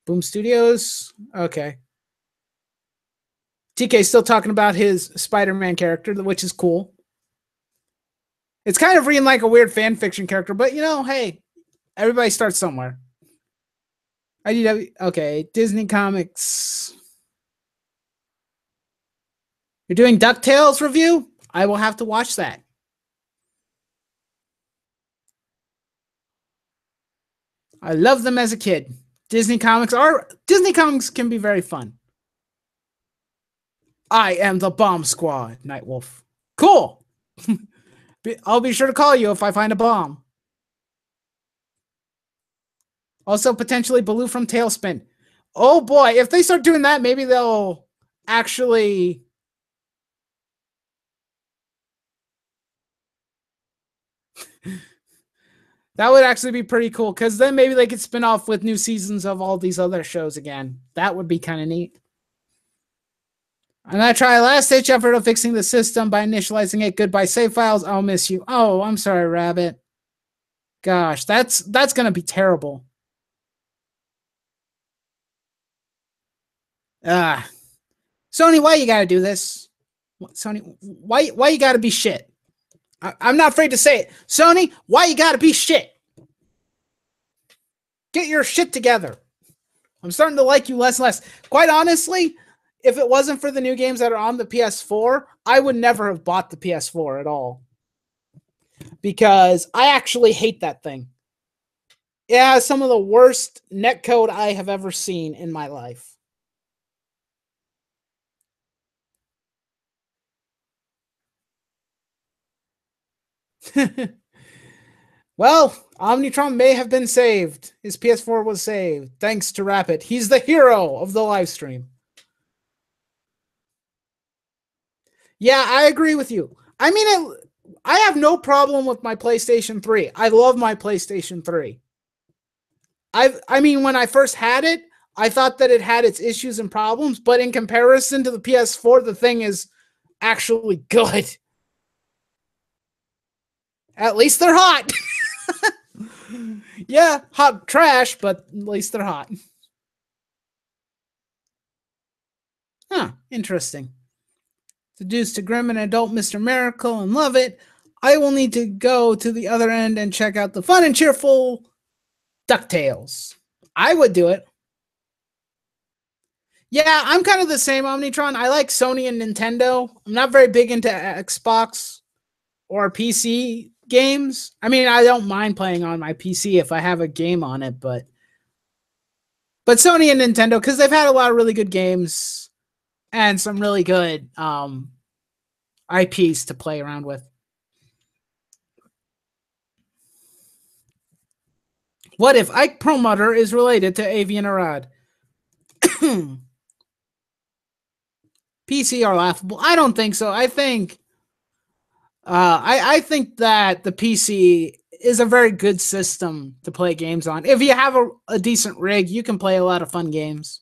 Boom Studios? Okay. TK's still talking about his Spider-Man character, which is cool. It's kind of reading like a weird fan fiction character, but you know, hey, everybody starts somewhere. IDW, okay, Disney Comics. You're doing DuckTales review? I will have to watch that. I love them as a kid. Disney Comics can be very fun. I am the Bomb Squad, Nightwolf. Cool. I'll be sure to call you if I find a bomb. Also, potentially Baloo from Tailspin. Oh boy, if they start doing that, maybe they'll actually... That would actually be pretty cool, because then maybe they could spin off with new seasons of all these other shows again. That would be kind of neat. I'm going to try a last-ditch effort of fixing the system by initializing it. Goodbye, save files. I'll miss you. Oh, I'm sorry, Rabbit. Gosh, that's going to be terrible. Sony, why you got to do this? Sony, why you got to be shit? I'm not afraid to say it. Sony, why you got to be shit? Get your shit together. I'm starting to like you less and less. Quite honestly, if it wasn't for the new games that are on the PS4, I would never have bought the PS4 at all. Because I actually hate that thing. It has some of the worst netcode I have ever seen in my life. Well, Omnitron may have been saved. His PS4 was saved. Thanks to Rapid. He's the hero of the live stream. Yeah, I agree with you. I mean, I have no problem with my PlayStation 3. I love my PlayStation 3. I mean, when I first had it, I thought that it had its issues and problems, but in comparison to the PS4, the thing is actually good. At least they're hot. Yeah, hot trash, but at least they're hot. Huh, interesting. Seduced to Grim and Adult Mr. Miracle and love it. I will need to go to the other end and check out the fun and cheerful DuckTales. I would do it. Yeah, I'm kind of the same, Omnitron. I like Sony and Nintendo. I'm not very big into Xbox. or PC games. I mean, I don't mind playing on my PC if I have a game on it, but Sony and Nintendo, because they've had a lot of really good games and some really good IPs to play around with. What if Ike Perlmutter is related to Avian Arad? PC are laughable. I don't think so. I think I think that the PC is a very good system to play games on. If you have a decent rig, you can play a lot of fun games.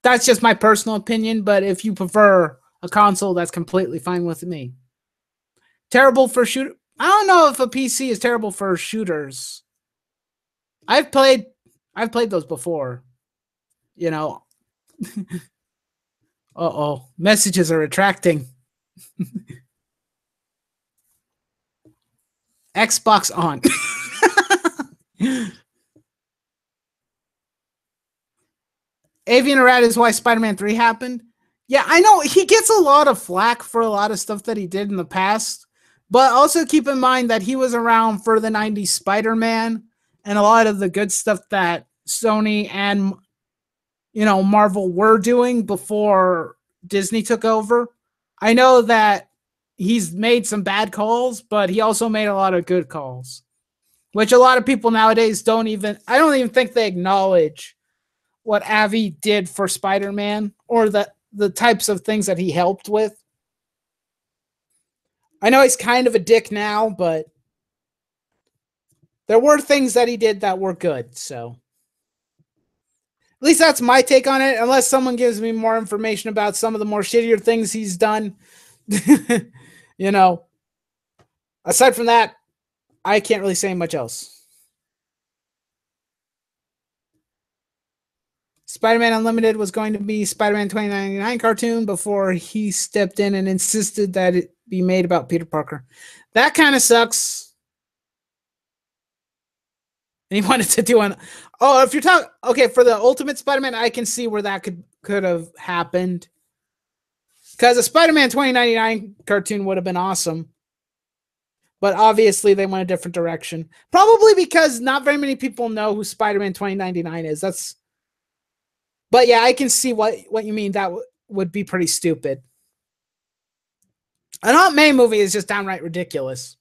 That's just my personal opinion, but if you prefer a console, that's completely fine with me. Terrible for shoot. I don't know if a PC is terrible for shooters. I've played those before. You know. Uh-oh. Messages are retracting. Xbox on. Avian Arad is why Spider-Man 3 happened. Yeah, I know he gets a lot of flack for a lot of stuff that he did in the past, but also keep in mind that he was around for the 90s Spider-Man and a lot of the good stuff that Sony and Marvel were doing before Disney took over. I know that he's made some bad calls, but he also made a lot of good calls, which a lot of people nowadays I don't even think they acknowledge what Avi did for Spider-Man or the types of things that he helped with. I know he's kind of a dick now, but there were things that he did that were good, so at least that's my take on it, unless someone gives me more information about some of the more shittier things he's done. Aside from that, I can't really say much else. Spider-Man Unlimited was going to be Spider-Man 2099 cartoon before he stepped in and insisted that it be made about Peter Parker. That kind of sucks. And he wanted to do if you're talking, okay, for the Ultimate Spider-Man, I can see where that could have happened. Because a Spider-Man 2099 cartoon would have been awesome. But obviously they went a different direction. Probably because not very many people know who Spider-Man 2099 is. But yeah, I can see what you mean. That would be pretty stupid. An Aunt May movie is just downright ridiculous.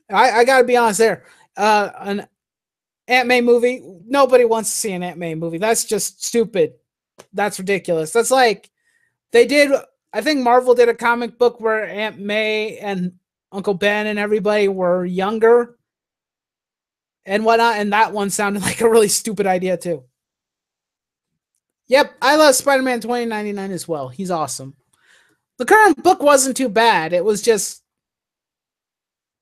I got to be honest there. An Aunt May movie, nobody wants to see an Aunt May movie. That's just stupid. That's ridiculous. That's like I think Marvel did a comic book where Aunt May and Uncle Ben and everybody were younger and whatnot, and that one sounded like a really stupid idea too. Yep, I love Spider-Man 2099 as well. He's awesome. The current book wasn't too bad. It was just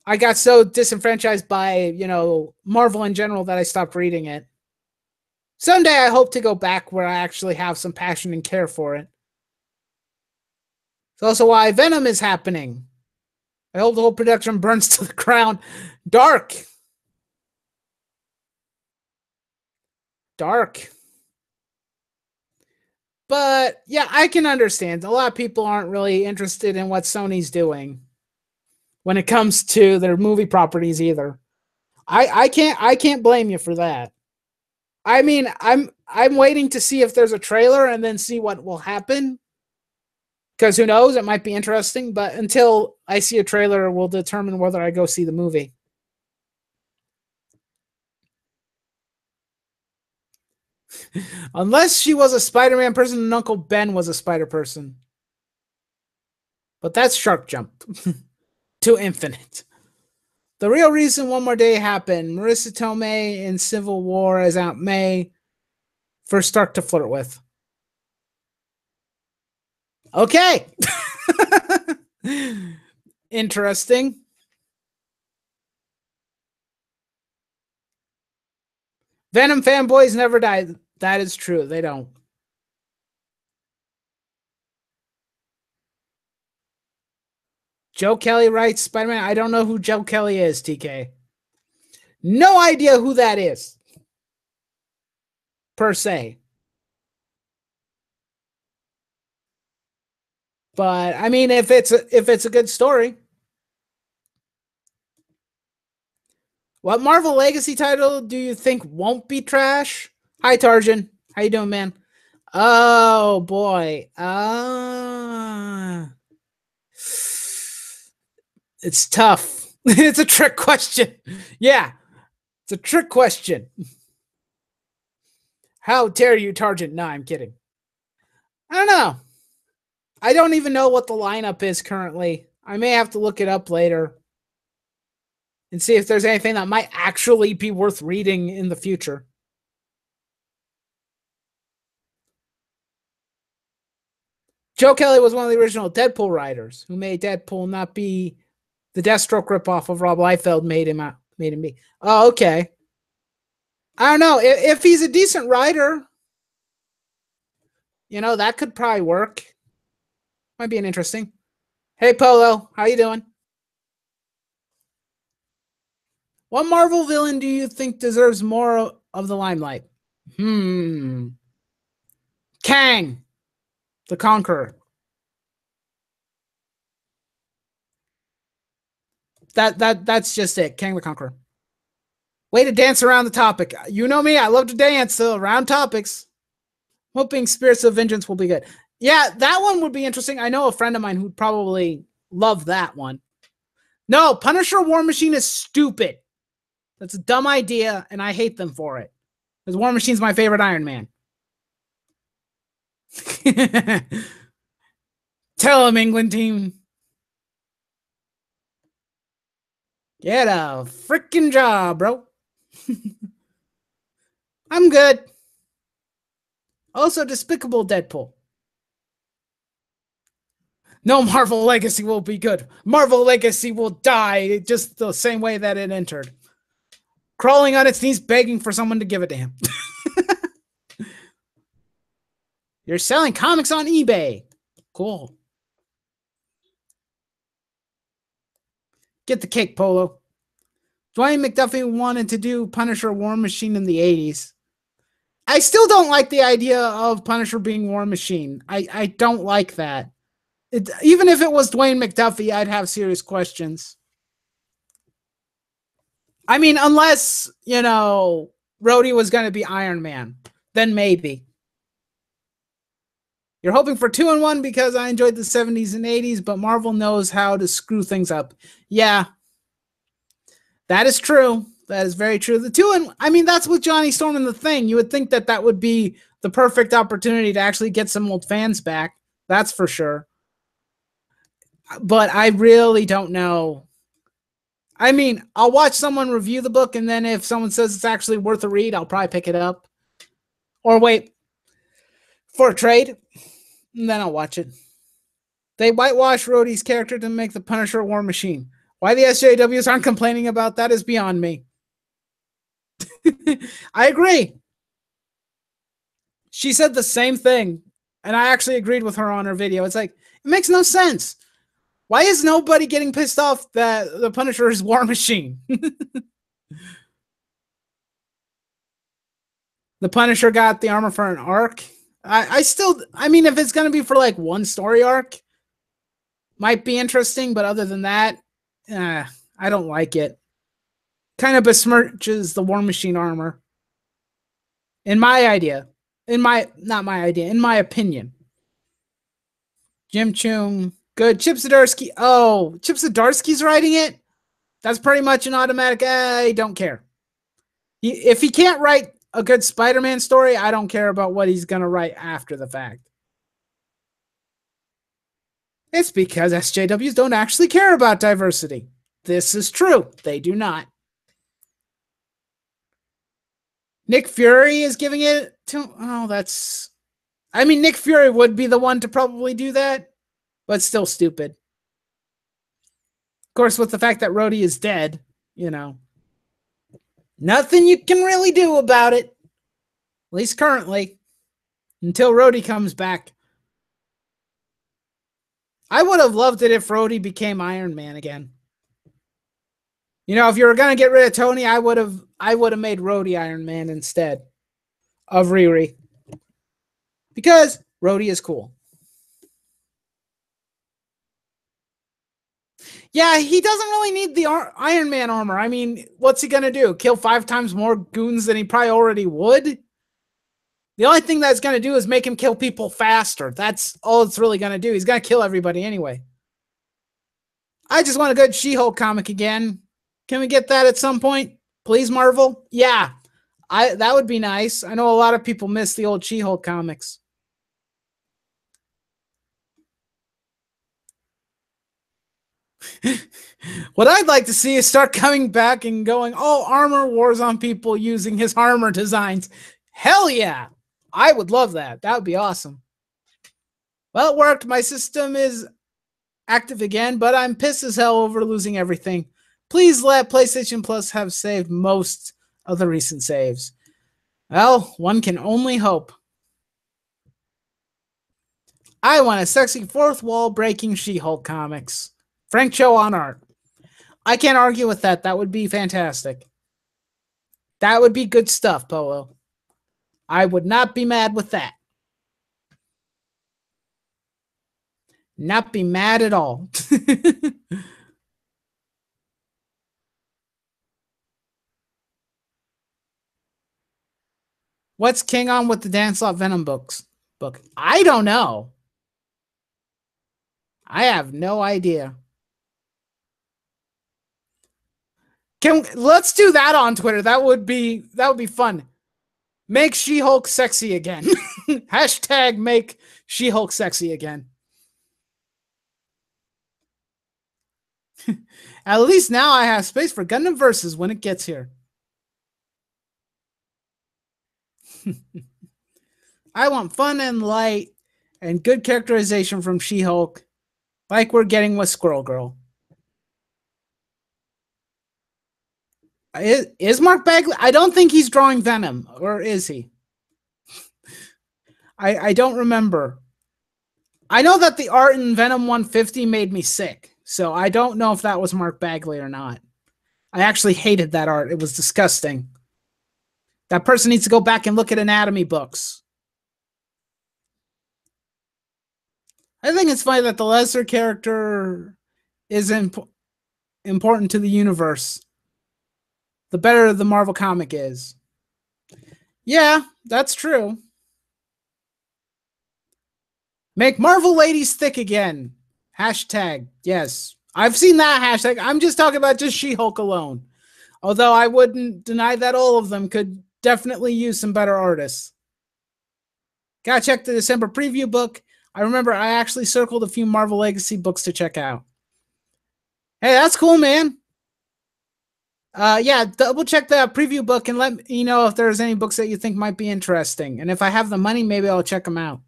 I got so disenfranchised by, Marvel in general that I stopped reading it. Someday I hope to go back where I actually have some passion and care for it. It's also why Venom is happening. I hope the whole production burns to the ground. Dark. But yeah, I can understand. A lot of people aren't really interested in what Sony's doing when it comes to their movie properties either. I can't blame you for that. I mean, I'm waiting to see if there's a trailer and then see what will happen. Because who knows, it might be interesting, but until I see a trailer, we'll determine whether I go see the movie. Unless she was a Spider-Man person and Uncle Ben was a Spider person. But that's Shark Jump to infinite. The real reason One More Day happened, Marissa Tomei in Civil War as Aunt May for Stark to flirt with. Okay. Interesting. Venom fanboys never die. That is true. They don't. Joe Kelly writes Spider-Man. I don't know who Joe Kelly is, TK. No idea who that is. Per se. But I mean, if it's a good story, What Marvel Legacy title do you think won't be trash? Hi, Tarjan. How you doing, man? Oh, boy. It's tough. It's a trick question. Yeah, it's a trick question. How dare you, Tarjan? No, I'm kidding. I don't know. I don't even know what the lineup is currently. I may have to look it up later and see if there's anything that might actually be worth reading in the future. Joe Kelly was one of the original Deadpool writers who made Deadpool not be the Deathstroke ripoff of Rob Liefeld made him be. Oh, okay. I don't know. If he's a decent writer, you know, that could probably work. Might be an interesting. Hey, Polo. How you doing? What Marvel villain do you think deserves more of the limelight? Kang, the Conqueror. That's just it. Kang the Conqueror. Way to dance around the topic. You know me. I love to dance around topics. Hoping Spirits of Vengeance will be good. Yeah, that one would be interesting. I know a friend of mine who'd probably love that one. No, Punisher War Machine is stupid. That's a dumb idea, and I hate them for it. Because War Machine's my favorite Iron Man. Tell him, England team. Get a freaking job, bro. I'm good. Also, Despicable Deadpool. No, Marvel Legacy will be good. Marvel Legacy will die just the same way that it entered. Crawling on its knees, begging for someone to give it to him. You're selling comics on eBay. Cool. Get the cake, Polo. Dwayne McDuffie wanted to do Punisher War Machine in the 80s. I still don't like the idea of Punisher being War Machine. I don't like that. Even if it was Dwayne McDuffie, I'd have serious questions. I mean, unless, you know, Rhodey was going to be Iron Man, then maybe. You're hoping for 2-in-1 because I enjoyed the 70s and 80s, but Marvel knows how to screw things up. Yeah, that is true. That is very true. The 2-in, I mean, that's with Johnny Storm and the Thing. You would think that that would be the perfect opportunity to actually get some old fans back. That's for sure. But I really don't know. I mean, I'll watch someone review the book, and then if someone says it's actually worth a read, I'll probably pick it up. Or wait for a trade, and then I'll watch it. They whitewash Rhodey's character to make the Punisher a War Machine. Why the SJWs aren't complaining about that is beyond me. I agree. She said the same thing, and I actually agreed with her on her video. It's like, it makes no sense. Why is nobody getting pissed off that the Punisher is War Machine? The Punisher got the armor for an arc. I mean, if it's going to be for like one story arc, might be interesting, but other than that, I don't like it. Kind of besmirches the War Machine armor. In my idea. Not my idea, in my opinion. Jim Choom, good. Chip Zdarsky. Oh, Chip Zdarsky's writing it? That's pretty much an automatic, I don't care. If he can't write a good Spider-Man story, I don't care about what he's going to write after the fact. It's because SJWs don't actually care about diversity. This is true. They do not. Nick Fury is giving it to... Oh, that's... I mean, Nick Fury would be the one to probably do that, but still stupid. Of course, with the fact that Rhodey is dead, you know, nothing you can really do about it. At least currently. Until Rhodey comes back. I would have loved it if Rhodey became Iron Man again. You know, if you were going to get rid of Tony, I would have made Rhodey Iron Man instead of Riri. Because Rhodey is cool. Yeah, he doesn't really need the Iron Man armor. I mean, what's he gonna do? Kill 5 times more goons than he probably already would? The only thing that's gonna do is make him kill people faster. That's all it's really gonna do. He's gonna kill everybody anyway. I just want a good She-Hulk comic again. Can we get that at some point? Please, Marvel? Yeah. That would be nice. I know a lot of people miss the old She-Hulk comics. What I'd like to see is start coming back and going, oh, Armor Wars on people using his armor designs. Hell yeah. I would love that. That would be awesome. Well, it worked. My system is active again, but I'm pissed as hell over losing everything. Please let PlayStation Plus have saved most of the recent saves. Well, one can only hope. I want a sexy fourth wall breaking She-Hulk comics. Frank Cho on art. I can't argue with that. That would be fantastic. That would be good stuff, Polo. I would not be mad with that. Not be mad at all. What's King on with the Dan Slott Venom book? I don't know. I have no idea. Let's do that on Twitter. That would be fun. Make She-Hulk sexy again. Hashtag make She-Hulk sexy again. At least now I have space for Gundam Versus when it gets here. I want fun and light and good characterization from She-Hulk, like we're getting with Squirrel Girl. Is Mark Bagley? I don't think he's drawing Venom, or is he? I don't remember. I know that the art in Venom 150 made me sick, so I don't know if that was Mark Bagley or not. I actually hated that art. It was disgusting. That person needs to go back and look at anatomy books. I think it's funny that the lesser character is important to the universe. The better the Marvel comic is. Yeah, that's true. Make Marvel ladies thick again. Hashtag, yes. I've seen that hashtag. I'm just talking about just She-Hulk alone. Although I wouldn't deny that all of them could definitely use some better artists. Gotta check the December preview book. I remember I actually circled a few Marvel Legacy books to check out. Hey, that's cool, man. Yeah, double check the preview book and let me know if there's any books that you think might be interesting. And if I have the money, maybe I'll check them out.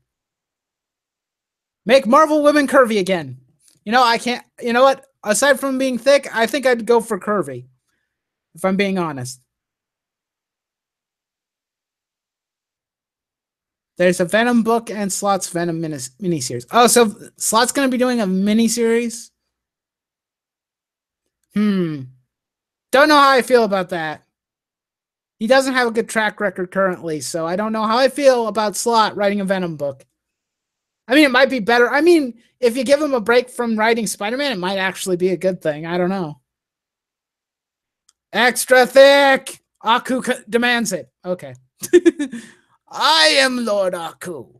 Make Marvel women curvy again. You know, I can't, you know what? Aside from being thick, I think I'd go for curvy. If I'm being honest. There's a Venom book and Slott's Venom miniseries. Oh, so Slott's going to be doing a miniseries? Don't know how I feel about that. He doesn't have a good track record currently, so I don't know how I feel about Slott writing a Venom book. I mean, it might be better. I mean, if you give him a break from writing Spider-Man, it might actually be a good thing. I don't know. Extra thick! Aku demands it. Okay. I am Lord Aku.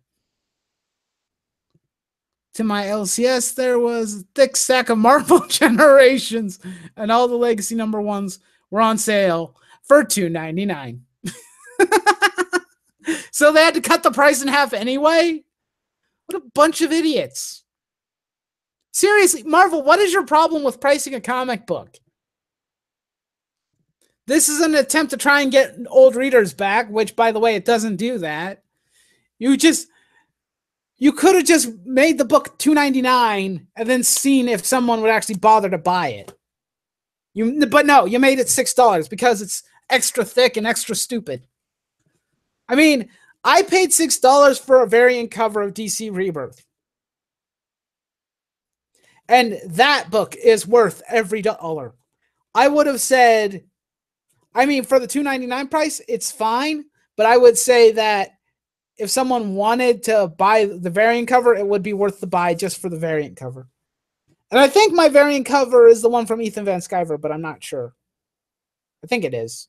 To my LCS, there was a thick stack of Marvel Generations, and all the Legacy #1s were on sale for $2.99. So they had to cut the price in half anyway? What a bunch of idiots. Seriously, Marvel, what is your problem with pricing a comic book? This is an attempt to try and get old readers back, which, by the way, it doesn't do that. You could have just made the book $2.99 and then seen if someone would actually bother to buy it. But no, you made it $6 because it's extra thick and extra stupid. I mean, I paid $6 for a variant cover of DC Rebirth. And that book is worth every dollar. I would have said, I mean, for the $2.99 price, it's fine. But I would say that if someone wanted to buy the variant cover, it would be worth the buy just for the variant cover. And I think my variant cover is the one from Ethan Van Sciver, but I'm not sure. I think it is.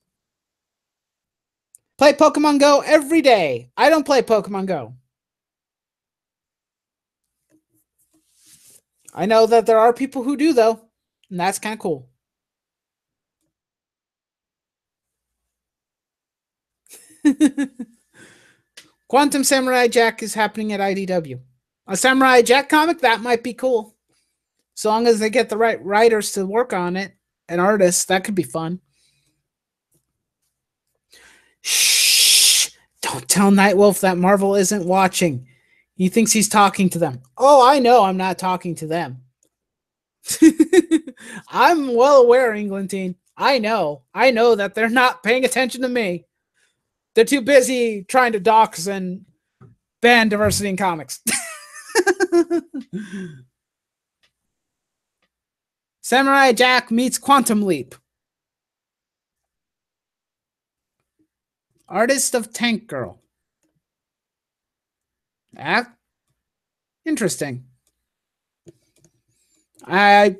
Play Pokemon Go every day. I don't play Pokemon Go. I know that there are people who do, though, and that's kind of cool. Quantum Samurai Jack is happening at IDW. A Samurai Jack comic? That might be cool. So long as they get the right writers to work on it and artists, that could be fun. Shh! Don't tell Nightwolf that Marvel isn't watching. He thinks he's talking to them. Oh, I know I'm not talking to them. I'm well aware, Englentine. I know that they're not paying attention to me. They're too busy trying to dox and ban diversity in comics. Samurai Jack meets Quantum Leap. Artist of Tank Girl. Interesting. I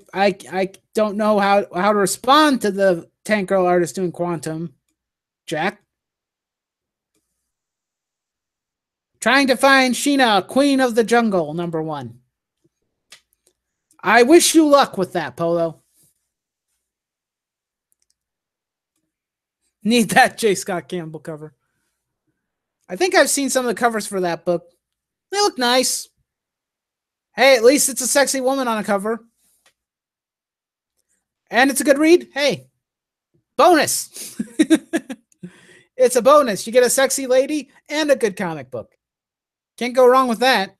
don't know how to respond to the Tank Girl artist doing Quantum Jack. Trying to find Sheena, Queen of the Jungle, #1. I wish you luck with that, Polo. Need that J. Scott Campbell cover. I think I've seen some of the covers for that book. They look nice. Hey, at least it's a sexy woman on a cover. And it's a good read. Hey, bonus. It's a bonus. You get a sexy lady and a good comic book. Can't go wrong with that.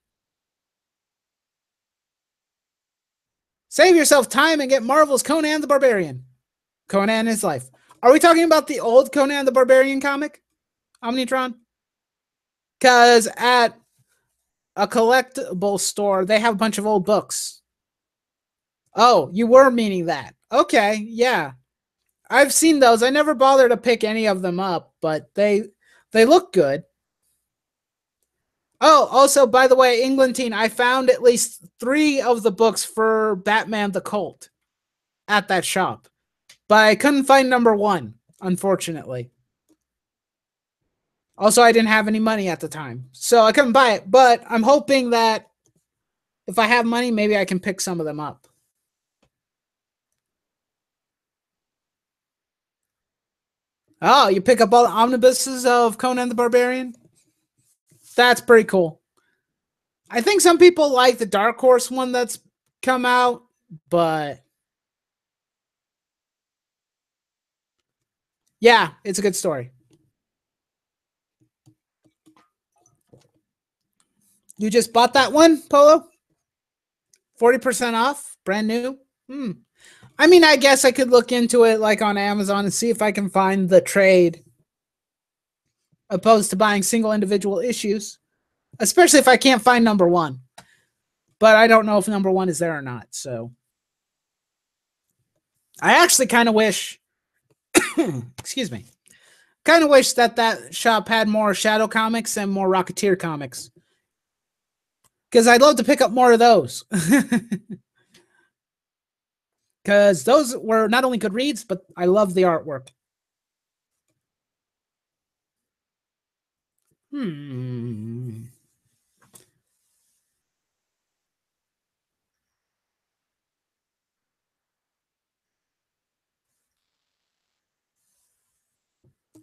Save yourself time and get Marvel's Conan the Barbarian. Conan is life. Are we talking about the old Conan the Barbarian comic? Omnitron? Because at a collectible store, they have a bunch of old books. Oh, you were meaning that. Okay, yeah. I've seen those. I never bothered to pick any of them up, but they look good. Oh, also, by the way, Englentine, I found at least 3 of the books for Batman the Cult at that shop. But I couldn't find #1, unfortunately. Also, I didn't have any money at the time, so I couldn't buy it. But I'm hoping that if I have money, maybe I can pick some of them up. Oh, you pick up all the omnibuses of Conan the Barbarian? That's pretty cool. I think some people like the Dark Horse one that's come out, but yeah, it's a good story. You just bought that one, Polo? 40% off? Brand new? I mean, I guess I could look into it like on Amazon and see if I can find the trade opposed to buying single individual issues, especially if I can't find #1. But I don't know if #1 is there or not, so I actually kind of wish excuse me. Kind of wish that shop had more Shadow comics and more Rocketeer comics. Because I'd love to pick up more of those. Because those were not only good reads, but I love the artwork.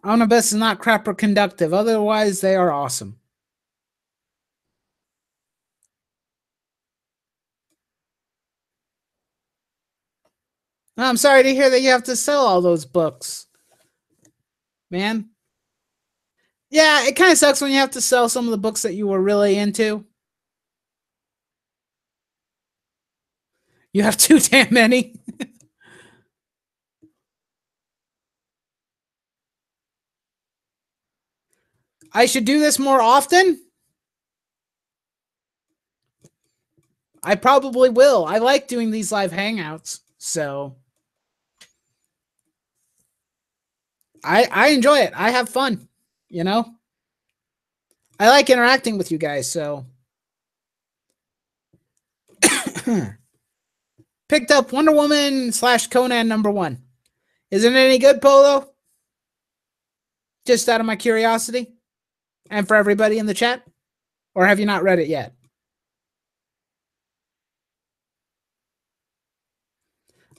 Omnibus is not crap or conductive. Otherwise, they are awesome. I'm sorry to hear that you have to sell all those books, man. Yeah, it kind of sucks when you have to sell some of the books that you were really into. You have too damn many. I should do this more often. I probably will. I like doing these live hangouts, so I enjoy it. I have fun, you know? I like interacting with you guys, so Picked up Wonder Woman / Conan #1. Isn't it any good, Polo? Just out of my curiosity. And for everybody in the chat? Or have you not read it yet?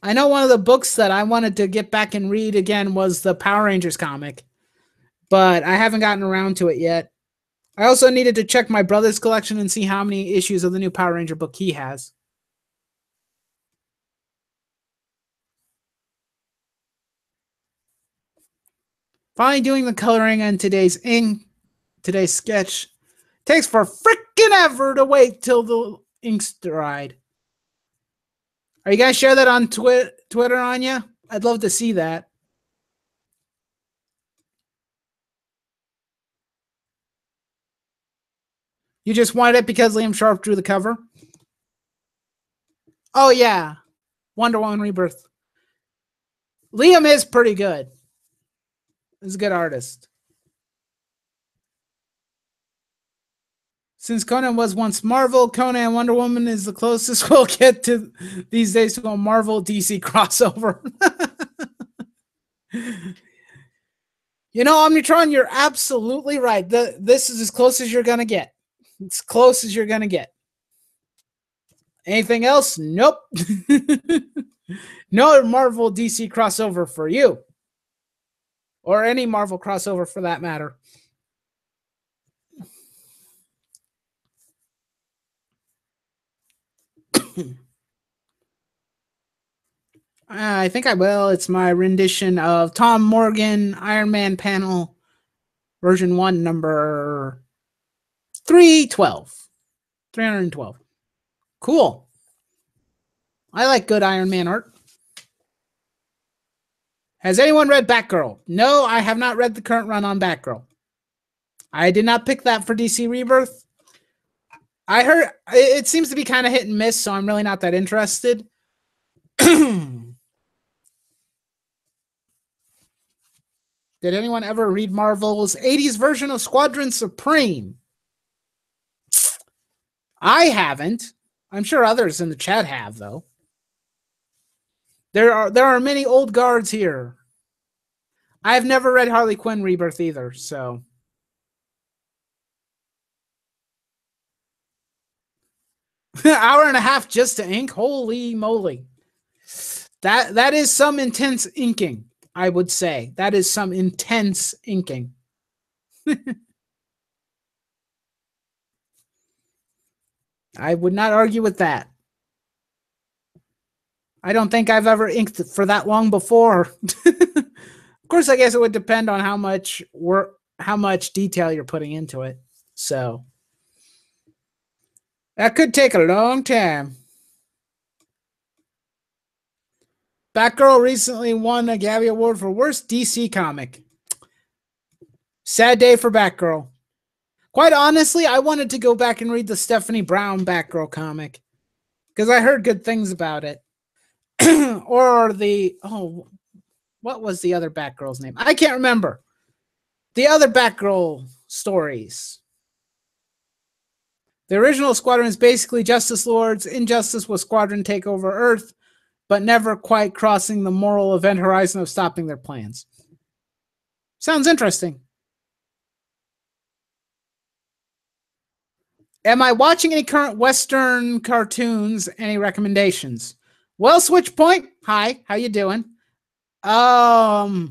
I know one of the books that I wanted to get back and read again was the Power Rangers comic, but I haven't gotten around to it yet. I also needed to check my brother's collection and see how many issues of the new Power Ranger book he has. Finally doing the coloring on today's sketch. Takes for freaking ever to wait till the ink's dried. Are you guys share that on Twitter, Anya? I'd love to see that. You just wanted it because Liam Sharp drew the cover? Oh, yeah. Wonder Woman Rebirth. Liam is pretty good. He's a good artist. Since Conan was once Marvel, Conan and Wonder Woman is the closest we'll get to these days to a Marvel DC crossover. You know, Omnitron, you're absolutely right. This is as close as you're going to get. It's close as you're going to get. Anything else? Nope. No Marvel DC crossover for you. Or any Marvel crossover for that matter. I think I will. It's my rendition of Tom Morgan Iron Man panel version 1 number 312. Cool. I like good Iron Man art. Has anyone read Batgirl? No, I have not read the current run on Batgirl. I did not pick that for DC Rebirth. I heard it seems to be kind of hit and miss, so I'm really not that interested. Did anyone ever read Marvel's 80s version of Squadron Supreme? I haven't. I'm sure others in the chat have, though. There are many old guards here. I've never read Harley Quinn Rebirth either, so. Hour and a half just to ink? Holy moly. That is some intense inking, I would say. That is some intense inking. I would not argue with that. I don't think I've ever inked for that long before. Of course, I guess it would depend on how much work, how much detail you're putting into it. So that could take a long time. Batgirl recently won a Gabby Award for Worst DC Comic. Sad day for Batgirl. Quite honestly, I wanted to go back and read the Stephanie Brown Batgirl comic because I heard good things about it. Or what was the other Batgirl's name? I can't remember. The other Batgirl stories. The original Squadron is basically Justice Lords. Injustice was Squadron take over Earth, but never quite crossing the moral event horizon of stopping their plans. Sounds interesting. Am I watching any current Western cartoons? Any recommendations? Well, Switchpoint, hi, how you doing? I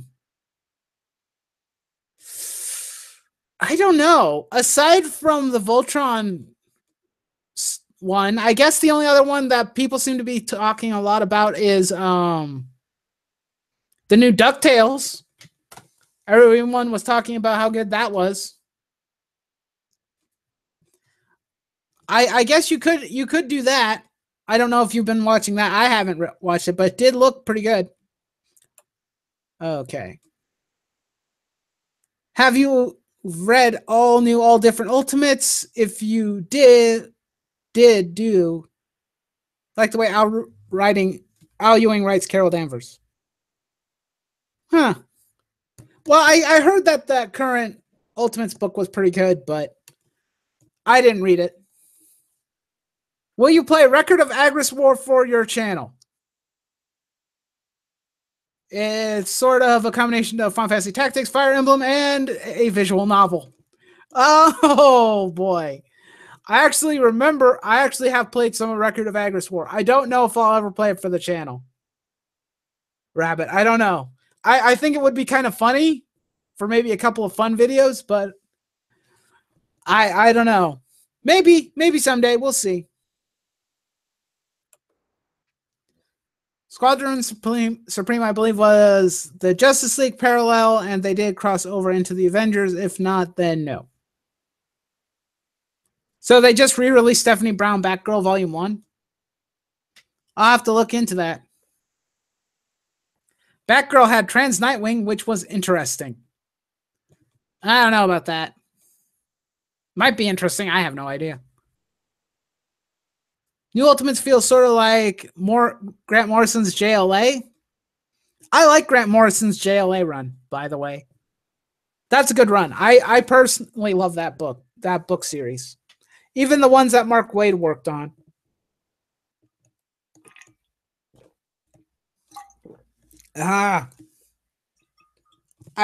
don't know. Aside from the Voltron one, I guess the only other one that people seem to be talking a lot about is the new DuckTales. Everyone was talking about how good that was. I guess you could do that. I don't know if you've been watching that. I haven't watched it, but it did look pretty good. Okay. Have you read all new, all different Ultimates? If you did do like the way Al Ewing writes Carol Danvers. Huh. Well, I heard that current Ultimates book was pretty good, but I didn't read it. Will you play Record of Agris War for your channel? It's sort of a combination of Final Fantasy Tactics, Fire Emblem, and a visual novel. Oh boy. I actually remember I actually have played some of Record of Agris War. I don't know if I'll ever play it for the channel. Rabbit. I don't know. I think it would be kind of funny for maybe a couple of fun videos, but I don't know. Maybe someday. We'll see. Squadron Supreme, I believe, was the Justice League parallel, and they did cross over into the Avengers. If not, then no. So they just re-released Stephanie Brown Batgirl Volume 1. I'll have to look into that. Batgirl had trans Nightwing, which was interesting. I don't know about that. Might be interesting. I have no idea. New Ultimates feels sort of like more Grant Morrison's JLA. I like Grant Morrison's JLA run, by the way. That's a good run. I personally love that book series. Even the ones that Mark Waid worked on. I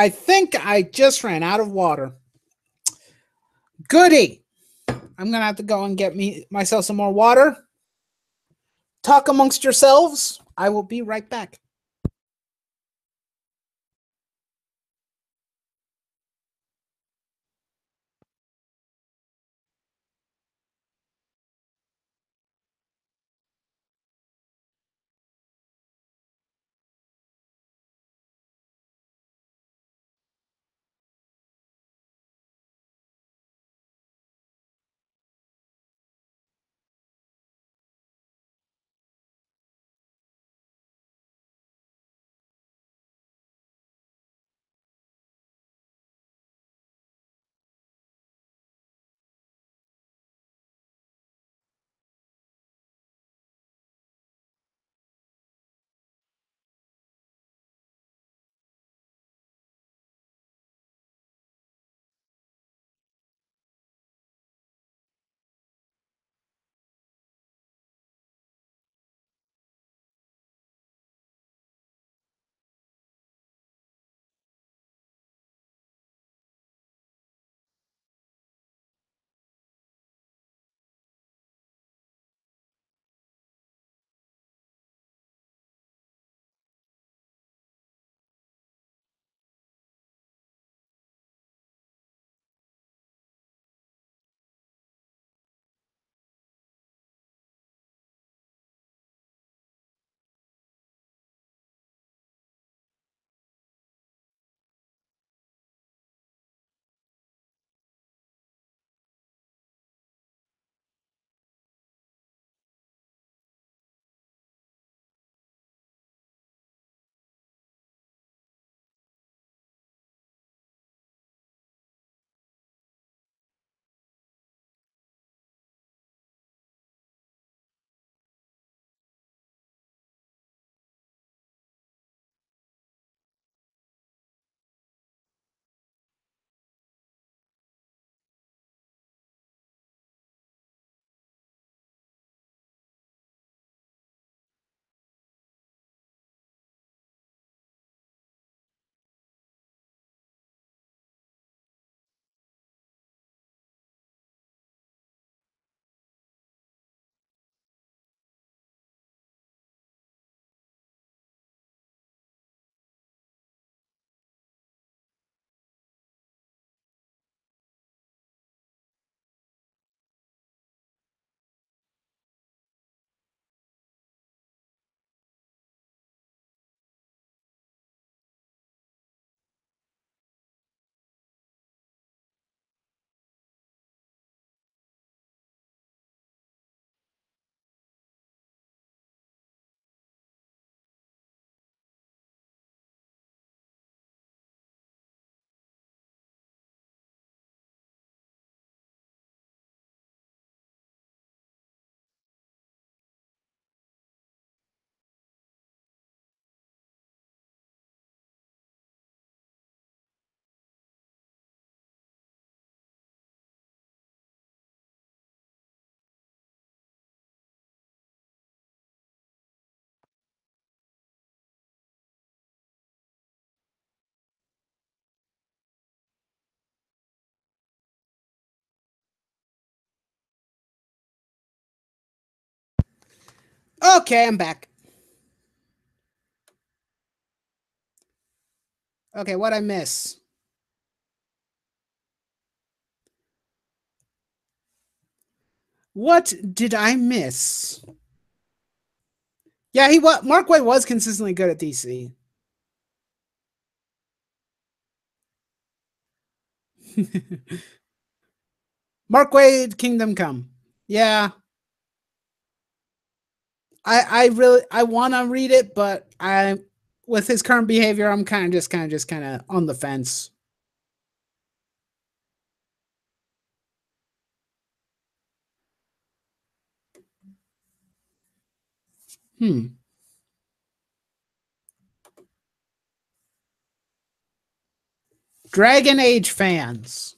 think I just ran out of water. Goody. I'm going to have to go and get myself some more water. Talk amongst yourselves. I will be right back. Okay, I'm back. Okay, what'd I miss? What did I miss? Yeah, Mark Waid was consistently good at DC. Mark Waid, Kingdom Come. Yeah, I really I want to read it, but I with his current behavior, I'm kind of on the fence. Hmm. Dragon Age fans.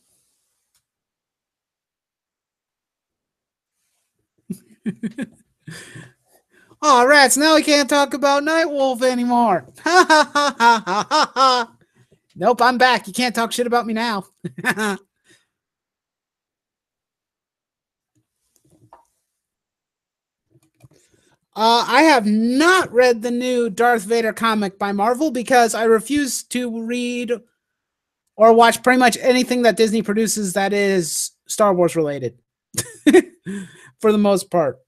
Oh, rats! Now we can't talk about Nightwolf anymore. Ha ha ha ha ha ha ha. Nope, I'm back. You can't talk shit about me now. I have not read the new Darth Vader comic by Marvel because I refuse to read or watch pretty much anything that Disney produces that is Star Wars related. For the most part,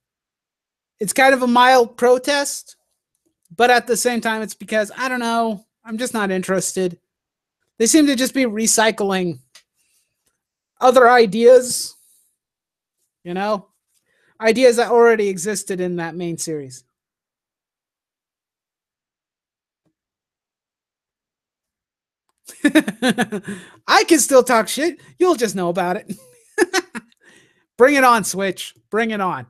it's kind of a mild protest, but at the same time, it's because I don't know. I'm just not interested. They seem to just be recycling other ideas, you know, ideas that already existed in that main series. I can still talk shit. You'll just know about it. Bring it on, Switch. Bring it on.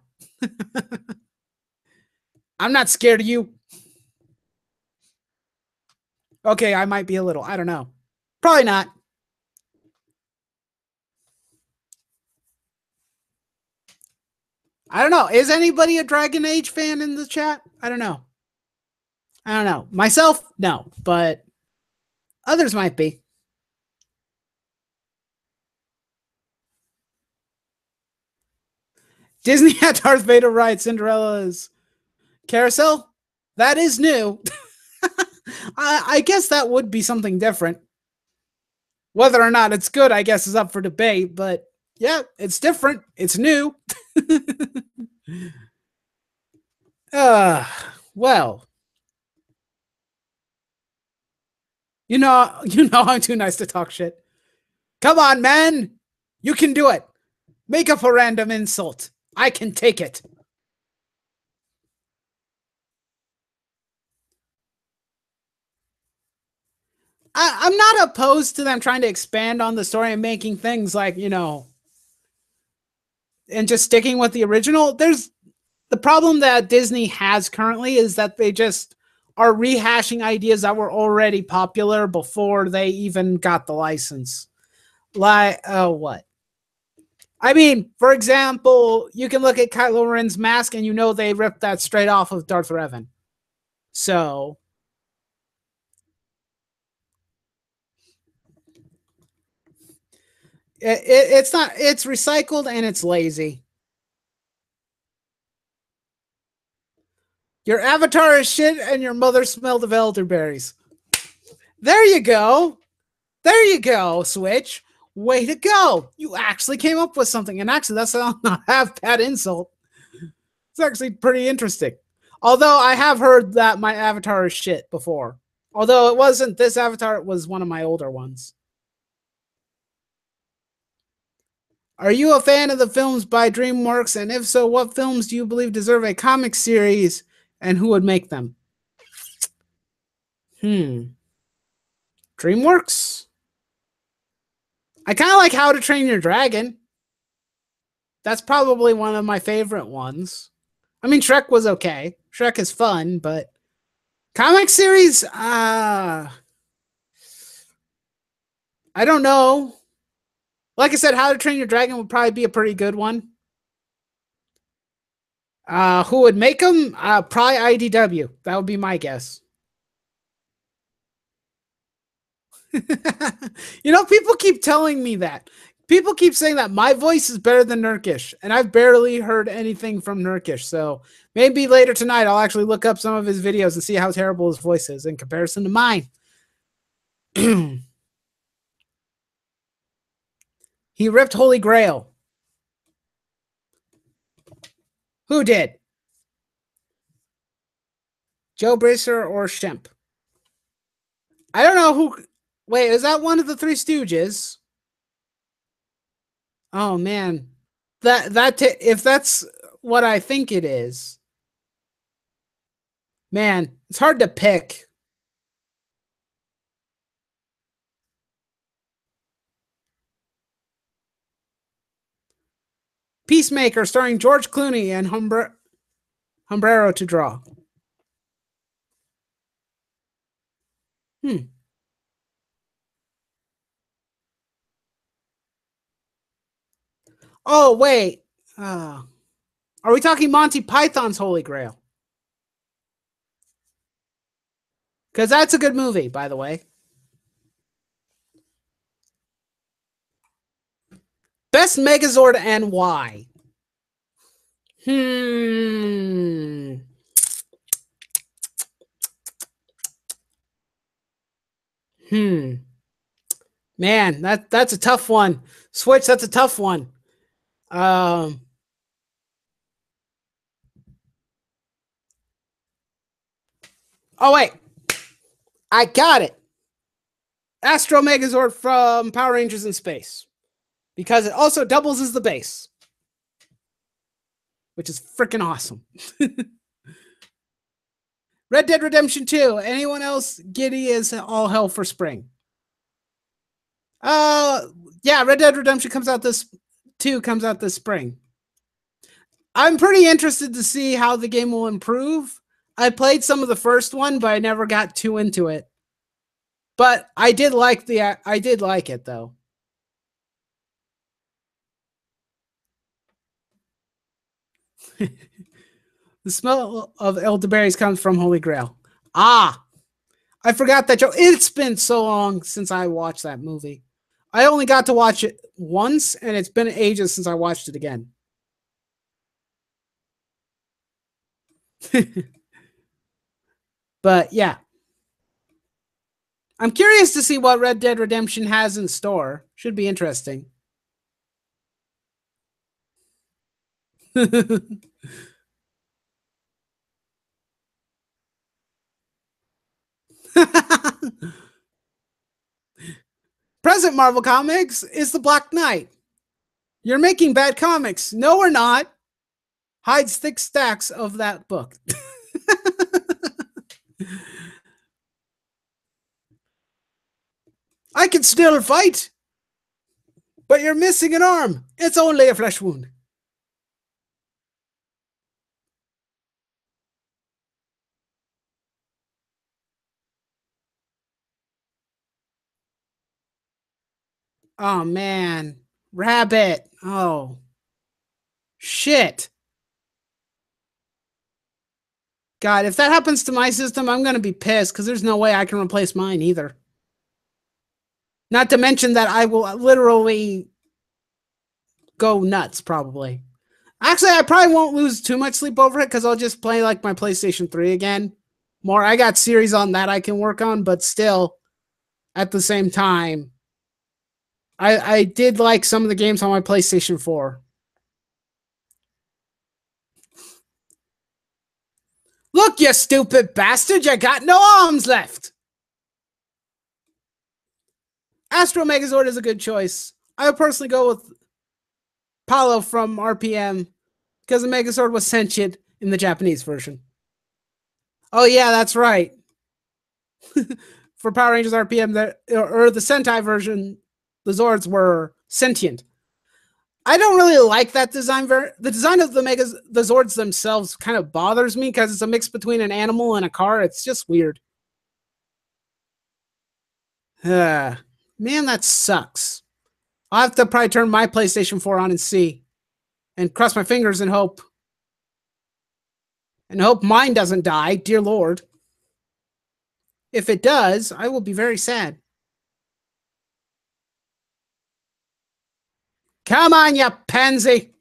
I'm not scared of you. Okay, I might be a little. I don't know. Probably not. I don't know. Is anybody a Dragon Age fan in the chat? I don't know. I don't know. Myself, no, but others might be. Disney had Darth Vader ride Cinderella's carousel. That is new. I guess that would be something different. Whether or not it's good, I guess, is up for debate. But yeah, it's different. It's new. uh, well, I'm too nice to talk shit. Come on, man. You can do it. Make up a random insult. I can take it. I'm not opposed to them trying to expand on the story and making things like, and just sticking with the original. There's the problem that Disney has currently is that they just are rehashing ideas that were already popular before they even got the license. Like, oh, what? I mean, for example, you can look at Kylo Ren's mask and they ripped that straight off of Darth Revan. So it's not, it's recycled and it's lazy. Your avatar is shit and your mother smelled of elderberries. There you go. There you go, Switch. Way to go. You actually came up with something. And actually, that's not a half bad insult. It's actually pretty interesting. Although I have heard that my avatar is shit before. Although it wasn't this avatar, it was one of my older ones. Are you a fan of the films by DreamWorks? And if so, what films do you believe deserve a comic series and who would make them? DreamWorks? I kind of like How to Train Your Dragon. That's probably one of my favorite ones. I mean, Shrek was okay. Shrek is fun, but comic series, I don't know. Like I said, How to Train Your Dragon would probably be a pretty good one. Who would make them? Probably IDW. That would be my guess. People keep telling me that. People keep saying that my voice is better than Nurkish, and I've barely heard anything from Nurkish. So maybe later tonight I'll actually look up some of his videos and see how terrible his voice is in comparison to mine. He ripped Holy Grail. Who did? Joe Bracer or Shemp? I don't know who. Wait, is that one of the Three Stooges? Oh man, if that's what I think it is, man, it's hard to pick. Peacemaker, starring George Clooney and Humbrero to draw. Oh wait, are we talking Monty Python's Holy Grail? Because that's a good movie, by the way. Best Megazord and why? Man, that's a tough one. Switch, that's a tough one. Oh wait, I got it. Astro Megazord from Power Rangers in Space, because it also doubles as the base, which is freaking awesome. Red Dead Redemption 2. Anyone else giddy as all hell for spring? Yeah, Red Dead Redemption comes out this spring. I'm pretty interested to see how the game will improve. I played some of the first one, but I never got too into it. But I did like it though. The smell of elderberries comes from Holy Grail. Ah, I forgot that joke. It's been so long since I watched that movie. I only got to watch it once, and it's been ages since I watched it again. But yeah. I'm curious to see what Red Dead Redemption has in store. Should be interesting. Present Marvel Comics is the Black Knight. You're making bad comics. No, we're not. Hides thick stacks of that book. I can still fight, but you're missing an arm. It's only a flesh wound. Oh man, Rabbit. Oh shit. God, if that happens to my system, I'm gonna be pissed because there's no way I can replace mine either. Not to mention that I will literally go nuts, probably. Actually, I probably won't lose too much sleep over it because I'll just play like my PlayStation 3 again. More, I got series on that I can work on, but still, at the same time, I did like some of the games on my PlayStation 4. Look, you stupid bastard, you got no arms left. Astro Megazord is a good choice. I would personally go with Paulo from RPM because the Megazord was sentient in the Japanese version. Oh yeah, that's right. For Power Rangers RPM, or the Sentai version, the Zords were sentient. I don't really like that design. The design of the Zords themselves kind of bothers me because it's a mix between an animal and a car. It's just weird. Man, that sucks. I'll have to probably turn my PlayStation 4 on and see. And cross my fingers and hope. And hope mine doesn't die, dear Lord. If it does, I will be very sad. Come on, you pansy.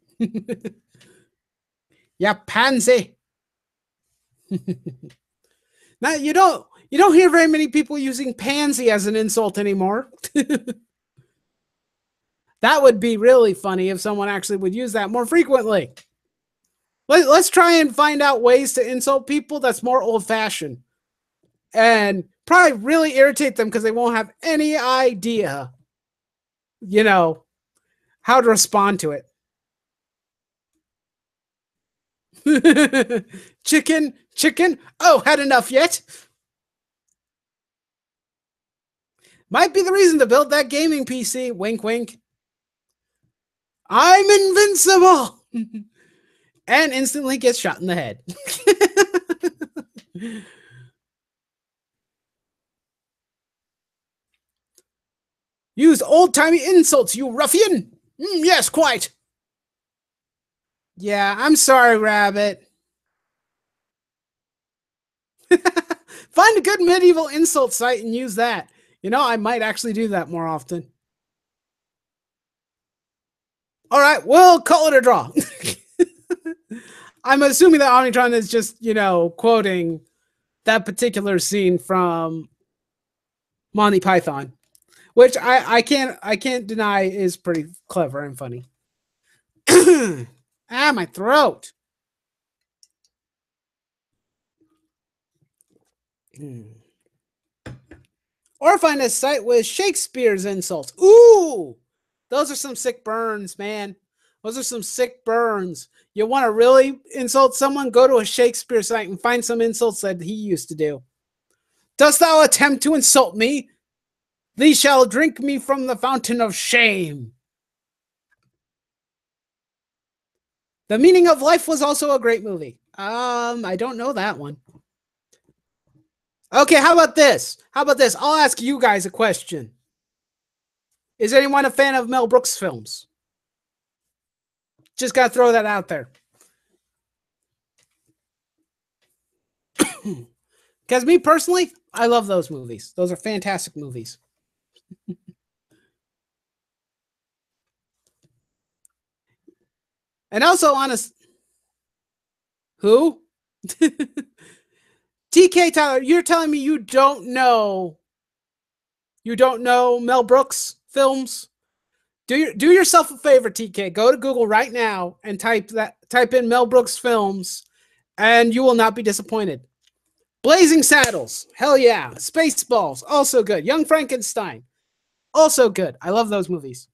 You pansy. Now you don't hear very many people using pansy as an insult anymore. That would be really funny if someone actually would use that more frequently. Let's try and find out ways to insult people that's more old-fashioned. And probably really irritate them because they won't have any idea, how to respond to it. Chicken. Oh, had enough yet? Might be the reason to build that gaming PC. Wink, wink. I'm invincible. And instantly gets shot in the head. Use old-timey insults, you ruffian! Yes, quite. Yeah, I'm sorry, Rabbit. Find a good medieval insult site and use that. I might actually do that more often. All right, we'll call it a draw. I'm assuming that Omnitron is just, quoting that particular scene from Monty Python, which I can't deny is pretty clever and funny. My throat. Or find a site with Shakespeare's insults. Ooh, those are some sick burns, man. Those are some sick burns. You want to really insult someone? Go to a Shakespeare site and find some insults that he used to do. Dost thou attempt to insult me? Thee shall drink me from the fountain of shame. The Meaning of Life was also a great movie. I don't know that one. Okay, how about this? I'll ask you guys a question. Is anyone a fan of Mel Brooks films? Just got to throw that out there. Because me personally, I love those movies. Those are fantastic movies. And also, who? TK Tyler, you're telling me you don't know Mel Brooks films? Do yourself a favor, TK. Go to Google right now and type in Mel Brooks films, and you will not be disappointed. Blazing Saddles, hell yeah. Spaceballs, also good. Young Frankenstein, also good. I love those movies.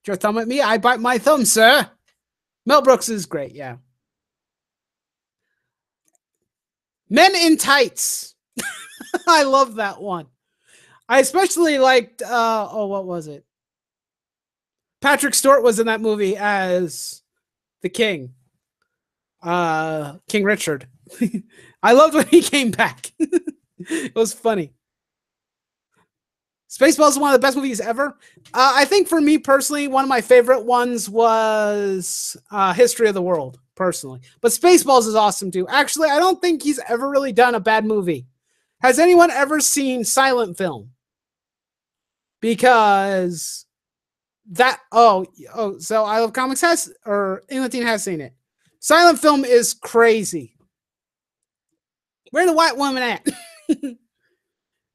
Your thumb at me, I bite my thumb, sir. Mel Brooks is great, yeah. Men in Tights. I love that one. I especially liked, what was it? Patrick Stewart was in that movie as the king. King Richard. I loved when he came back. It was funny. Spaceballs is one of the best movies ever. I think for me personally, one of my favorite ones was History of the World, personally. But Spaceballs is awesome too. Actually, I don't think he's ever really done a bad movie. Has anyone ever seen Silent Film? Because that, so I Love Comics has, or England has seen it. Silent Film is crazy. Where the white woman at?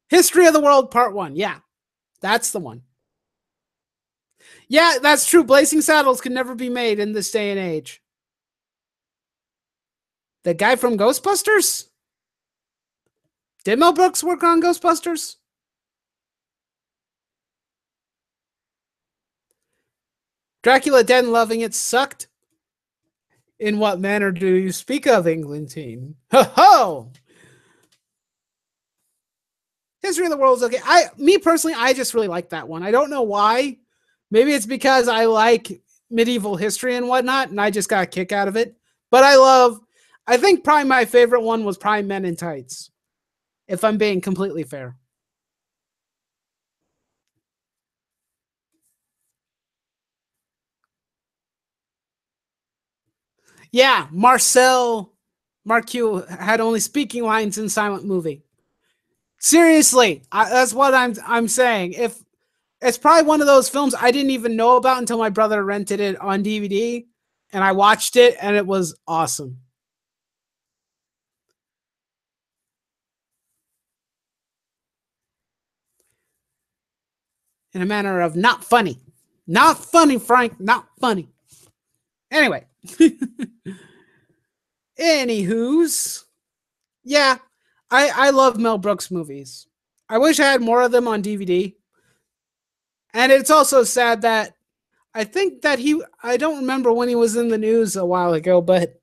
History of the World Part 1. Yeah, that's the one. Yeah, that's true. Blazing Saddles can never be made in this day and age. The guy from Ghostbusters? Did Mel Brooks work on Ghostbusters? Dracula Dead and Loving It sucked. In what manner do you speak of, Englentine? Ho ho! History of the World is okay. Me personally, I just really like that one. I don't know why. Maybe it's because I like medieval history and whatnot, and I just got a kick out of it. But I think probably my favorite one was probably Men in Tights, if I'm being completely fair. Yeah, Marcel Marceau had only speaking lines in Silent Movie. Seriously, that's what I'm saying. It's probably one of those films I didn't even know about until my brother rented it on DVD and I watched it and it was awesome. In a manner of not funny. Not funny, Frank. Not funny. Anyway. Anywho's. Yeah. I love Mel Brooks movies. I wish I had more of them on DVD. And it's also sad that I think that I don't remember when he was in the news a while ago, but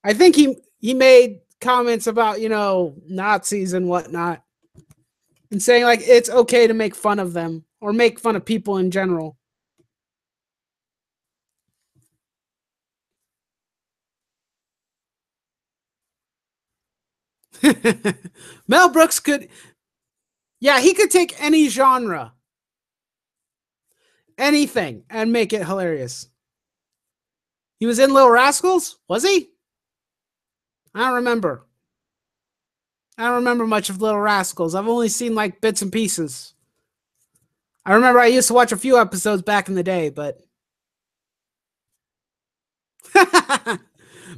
I think he made comments about, Nazis and whatnot and saying like it's okay to make fun of them or make fun of people in general. Mel Brooks could, yeah, he could take any genre, anything, and make it hilarious. He was in Little Rascals, was he? I don't remember. I don't remember much of Little Rascals. I've only seen like bits and pieces. I remember I used to watch a few episodes back in the day, but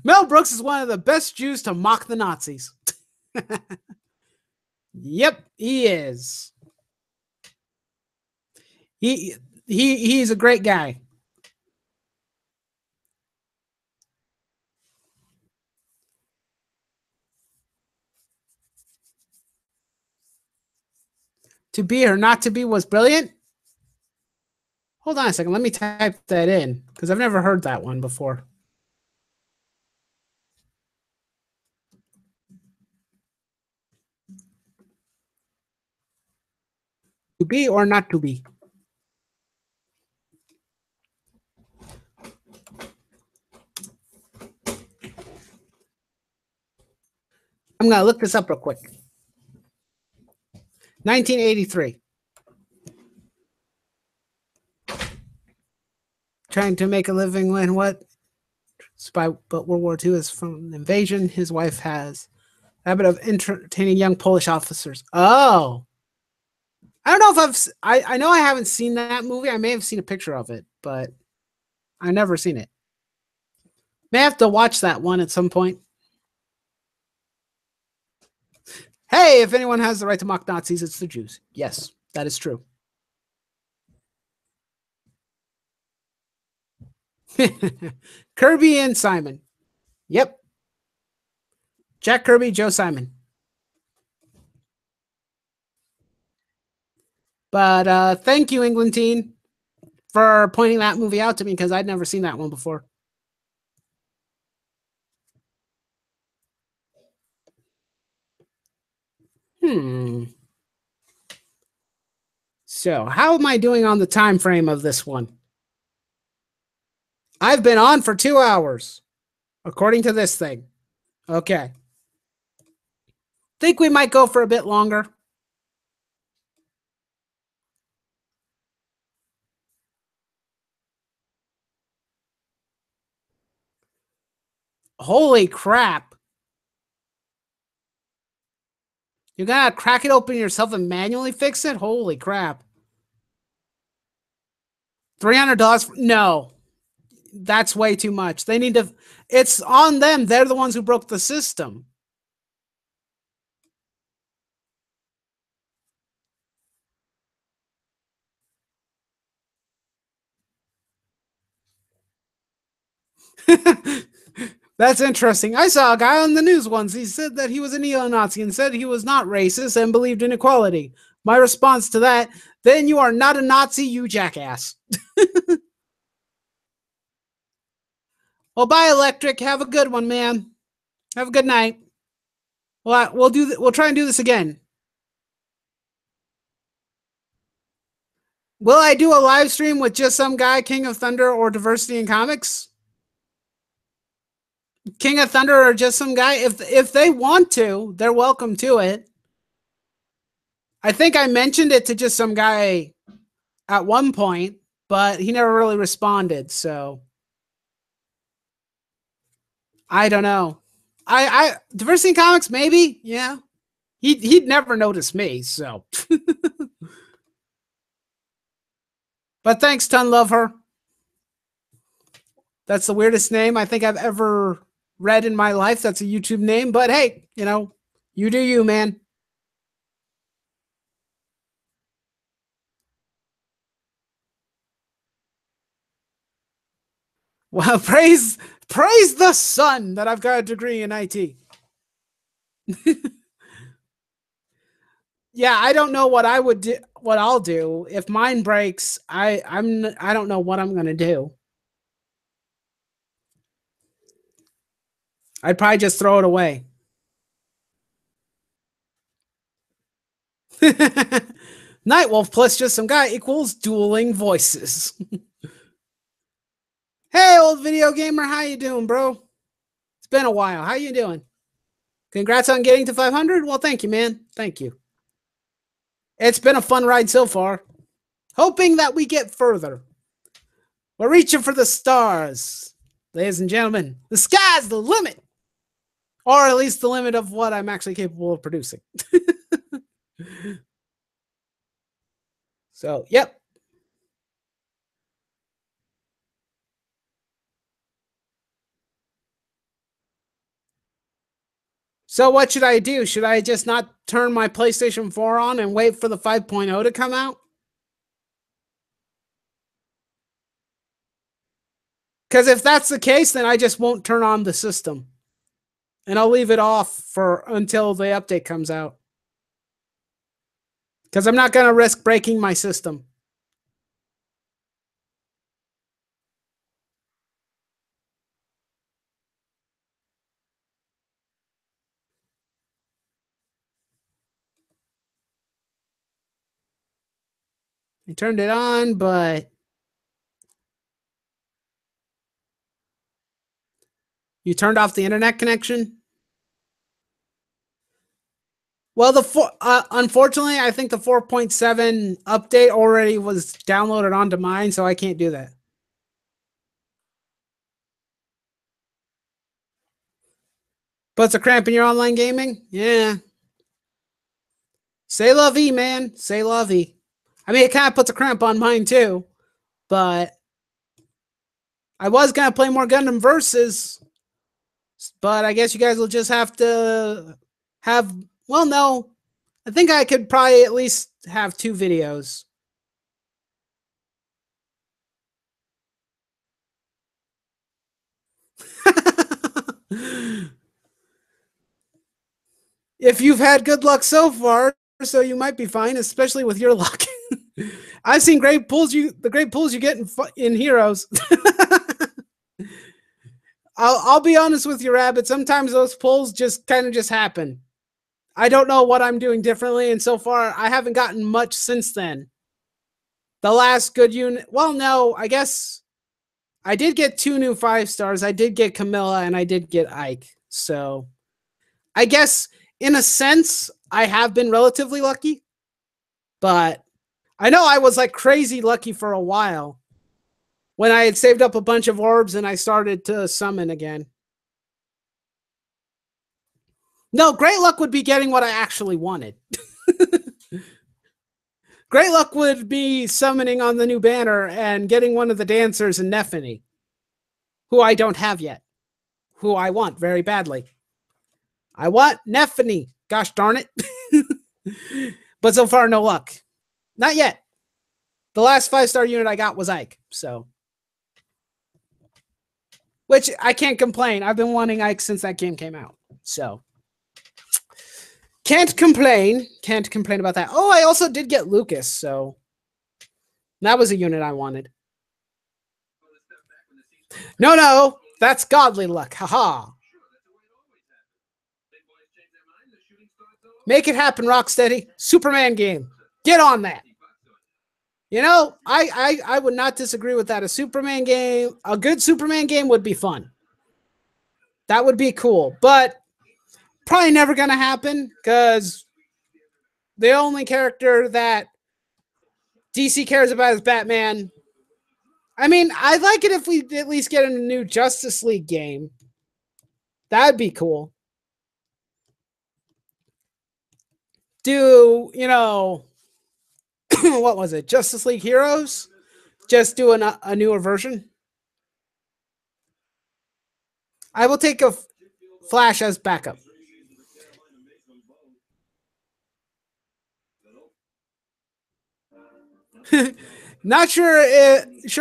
Mel Brooks is one of the best Jews to mock the Nazis. Yep, he is. He's a great guy. To be or not to be was brilliant. Hold on a second. Let me type that in because I've never heard that one before. To be or not to be. I'm going to look this up real quick. 1983. Trying to make a living when what? But World War II is from an invasion. His wife has a habit of entertaining young Polish officers. Oh. I don't know if I know I haven't seen that movie. I may have seen a picture of it, but I've never seen it. May have to watch that one at some point. Hey, if anyone has the right to mock Nazis, it's the Jews. Yes, that is true. Kirby and Simon. Yep. Jack Kirby, Joe Simon. But thank you, Englentine, for pointing that movie out to me because I'd never seen that one before. So, how am I doing on the time frame of this one? I've been on for 2 hours, according to this thing. Okay. Think we might go for a bit longer. Holy crap. You gotta crack it open yourself and manually fix it? Holy crap. $300? No. That's way too much. They need to, it's on them. They're the ones who broke the system. That's interesting. I saw a guy on the news once. He said that he was a neo-Nazi and said he was not racist and believed in equality. My response to that, then you are not a Nazi, you jackass. Well, bye, Electric. Have a good one, man. Have a good night. Well, we'll try and do this again. Will I do a live stream with just some guy, King of Thunder, or Diversity in Comics? King of Thunder or just some guy? If they want to, they're welcome to it. I think I mentioned it to just some guy at one point, but he never really responded, so I don't know. I Diversity in Comics, maybe, yeah. He'd never notice me, so But thanks, Ton Love Her. That's the weirdest name I think I've ever read in my life. That's a YouTube name. But hey, you know, you do you, man. Well, praise the sun that I've got a degree in IT. Yeah, I don't know what I would do, what I'll do if mine breaks. I don't know what I'm gonna do. I'd probably just throw it away. Nightwolf plus just some guy equals dueling voices. Hey, old video gamer, how you doing, bro? It's been a while. How you doing? Congrats on getting to 500. Well, thank you, man. Thank you. It's been a fun ride so far. Hoping that we get further. We're reaching for the stars, ladies and gentlemen. The sky's the limit, or at least the limit of what I'm actually capable of producing. So, yep. So what should I do? Should I just not turn my PlayStation 4 on and wait for the 5.0 to come out? Because if that's the case, then I just won't turn on the system. And I'll leave it off for until the update comes out. Because I'm not going to risk breaking my system. I turned it on, but you turned off the internet connection? Well, unfortunately, I think the 4.7 update already was downloaded onto mine, so I can't do that. Puts a cramp in your online gaming? Yeah. Say la vie, man. Say la vie. I mean, it kind of puts a cramp on mine too, but I was going to play more Gundam Versus, but I guess you guys will just have to have, well, no. I think I could probably at least have 2 videos. If you've had good luck so far, so you might be fine, especially with your luck. I've seen great pulls the great pulls you get in Heroes. I'll be honest with you, Rabbit. Sometimes those pulls just kind of just happen. I don't know what I'm doing differently, and so far I haven't gotten much since then. The last good unit, well, no, I guess I did get 2 new 5 stars. I did get Camilla and I did get Ike. So I guess in a sense, I have been relatively lucky, but I know I was like crazy lucky for a while when I had saved up a bunch of orbs and I started to summon again. No, great luck would be getting what I actually wanted. Great luck would be summoning on the new banner and getting one of the dancers in Nephany, who I don't have yet, who I want very badly. I want Nephany. Gosh darn it. But so far, no luck. Not yet. The last 5-star unit I got was Ike, so. Which I can't complain. I've been wanting Ike since that game came out, so. Can't complain. Can't complain about that. Oh, I also did get Lucas, so. That was a unit I wanted. No. That's godly luck. Haha. Make it happen, Rocksteady. Superman game. Get on that. You know, I would not disagree with that. A Superman game, a good Superman game would be fun. That would be cool, but probably never going to happen because the only character that DC cares about is Batman. I mean, I'd like it if we at least get a new Justice League game. That'd be cool. Do, you know, what was it? Justice League Heroes? Just do a newer version. I will take a Flash as backup. Not sure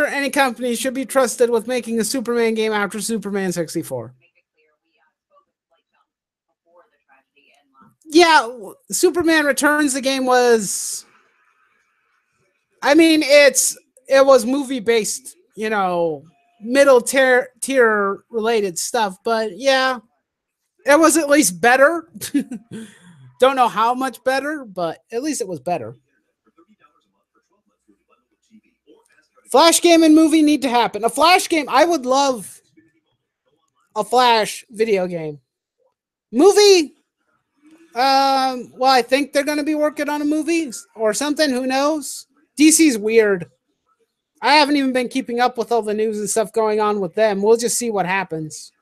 any company should be trusted with making a Superman game after Superman 64. Yeah, Superman Returns, the game was, I mean, it was movie based, middle tier related stuff, but yeah, it was at least better. Don't know how much better, but at least it was better. Flash game and movie need to happen. A Flash game, I would love a Flash video game. Movie, well, I think they're going to be working on a movie or something. Who knows? DC's weird. I haven't even been keeping up with all the news and stuff going on with them. We'll just see what happens.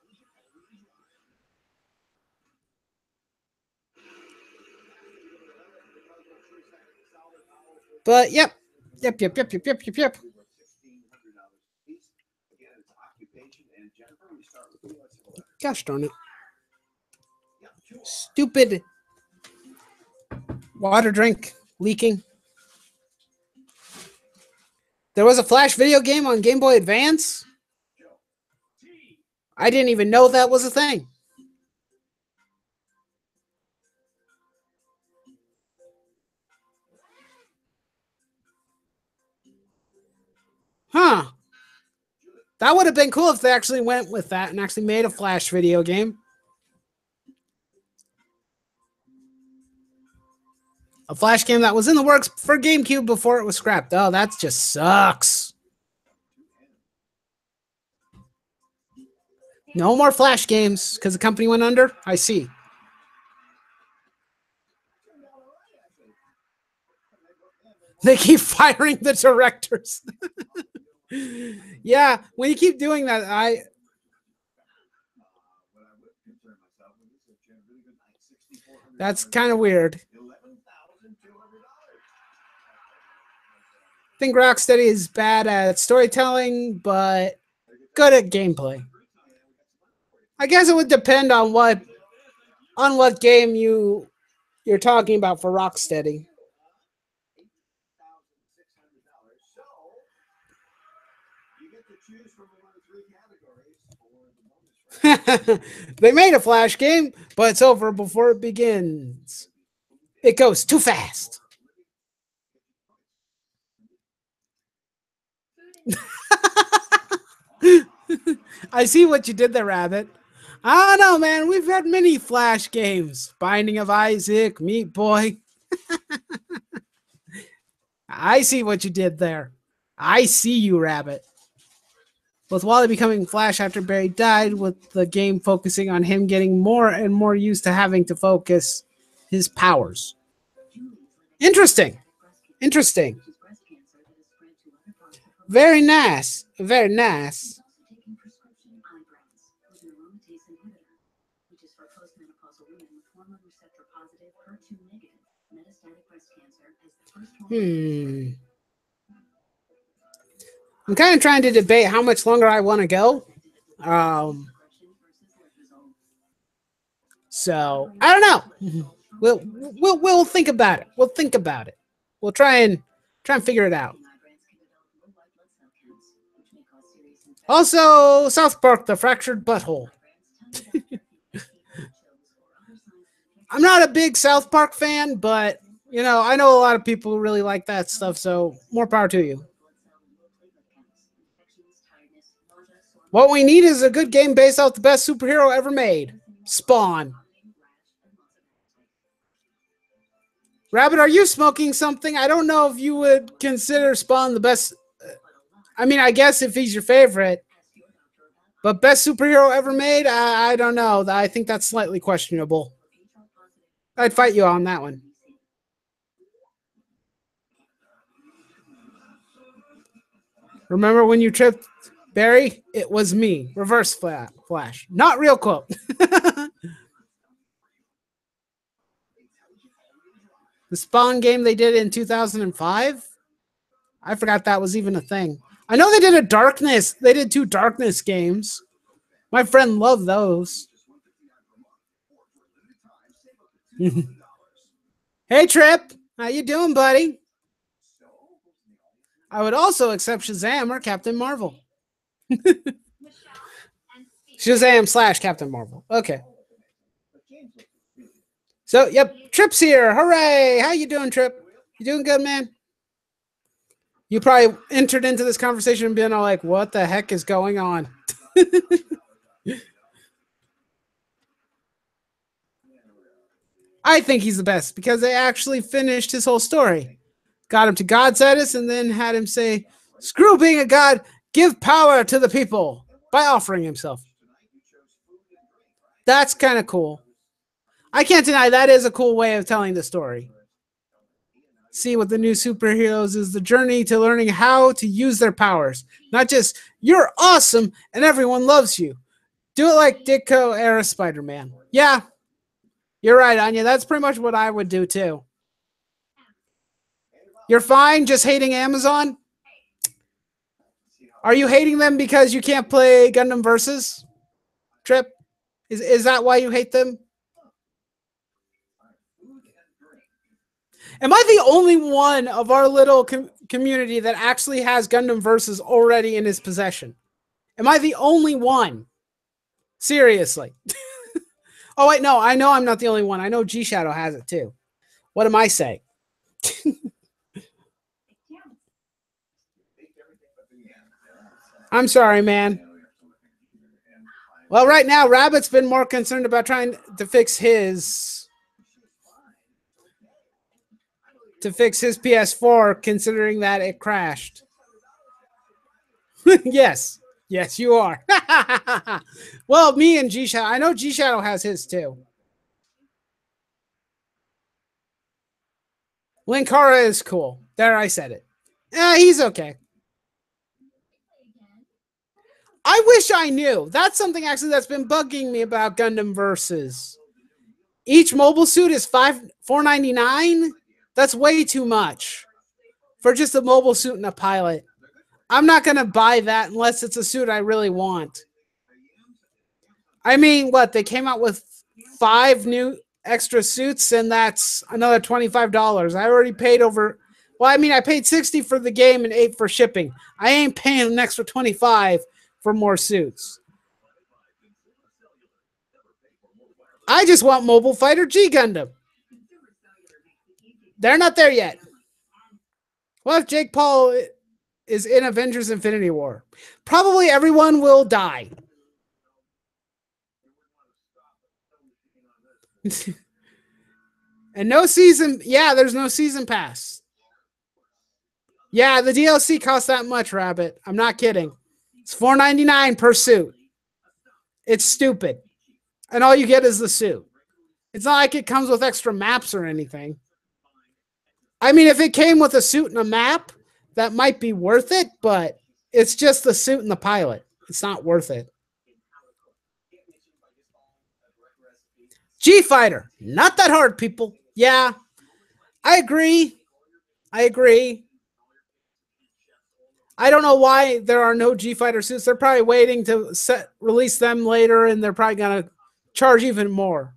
But yep. Gosh darn it. Stupid water drink leaking. There was a Flash video game on Game Boy Advance. I didn't even know that was a thing. Huh. That would have been cool if they actually went with that and actually made a Flash video game. A Flash game that was in the works for GameCube before it was scrapped. Oh, that just sucks. No more Flash games because the company went under? I see. They keep firing the directors. Yeah, when you keep doing that, that's kind of weird. I think Rocksteady is bad at storytelling, but good at gameplay. I guess it would depend on what game you're talking about for Rocksteady. They made a Flash game, but it's over before it begins. It goes too fast. I see what you did there, Rabbit. I don't know, man. We've had many Flash games. Binding of Isaac, Meat Boy. I see what you did there. I see you, Rabbit. With Wally becoming Flash after Barry died, with the game focusing on him getting more and more used to having to focus his powers. Interesting. Interesting. Very nice. Very nice. I'm kind of trying to debate how much longer I want to go. So I don't know. We'll think about it. We'll think about it. We'll try and figure it out. Also, South Park: The Fractured Butthole. I'm not a big South Park fan, but I know a lot of people who really like that stuff. So more power to you. What we need is a good game based off the best superhero ever made, Spawn. Rabbit, are you smoking something? I don't know if you would consider Spawn the best. I mean, I guess if he's your favorite, but best superhero ever made, I don't know. I think that's slightly questionable. I'd fight you on that one. Remember when you tripped Barry? It was me. Reverse Flash. Not real quote. The Spawn game they did in 2005? I forgot that was even a thing. I know they did a Darkness. They did 2 Darkness games. My friend loved those. Hey, Trip. How you doing, buddy? I would also accept Shazam or Captain Marvel. Shazam / Captain Marvel. Okay. So, yep, Trip's here. Hooray! How you doing, Trip? You doing good, man? You probably entered into this conversation and been all like, what the heck is going on? I think he's the best because they actually finished his whole story. Got him to God status and then had him say, screw being a god, give power to the people by offering himself. That's kind of cool. I can't deny that is a cool way of telling the story. See, what the new superheroes is the journey to learning how to use their powers. Not just, you're awesome and everyone loves you. Do it like Ditko era Spider-Man. Yeah, you're right, Anya. That's pretty much what I would do too. You're fine just hating Amazon? Are you hating them because you can't play Gundam Versus? Trip? Is that why you hate them? Am I the only one of our little community that actually has Gundam Versus already in his possession? Am I the only one? Seriously. Oh, wait, no. I know I'm not the only one. I know G Shadow has it too. What am I saying? I'm sorry, man. Well, right now, Rabbit's been more concerned about trying to fix his PS4, considering that it crashed. Yes. Yes, you are. Well, me and G Shadow. I know G Shadow has his too. Linkara is cool. There, I said it. He's okay. I wish I knew. That's something actually that's been bugging me about Gundam Versus. Each mobile suit is $4.99. That's way too much for just a mobile suit and a pilot. I'm not going to buy that unless it's a suit I really want. I mean, what? They came out with 5 new extra suits, and that's another $25. I already paid over... Well, I mean, I paid $60 for the game and $8 for shipping. I ain't paying an extra $25 for more suits. I just want Mobile Fighter G Gundam. They're not there yet. What if Jake Paul is in Avengers Infinity War? Probably everyone will die. And no season. Yeah, there's no season pass. Yeah, the DLC costs that much, Rabbit. I'm not kidding. It's $4.99 per suit. It's stupid. And all you get is the suit. It's not like it comes with extra maps or anything. I mean, if it came with a suit and a map, that might be worth it, but it's just the suit and the pilot. It's not worth it. G-Fighter. Not that hard, people. Yeah, I agree. I don't know why there are no G-Fighter suits. They're probably waiting to release them later, and they're probably going to charge even more.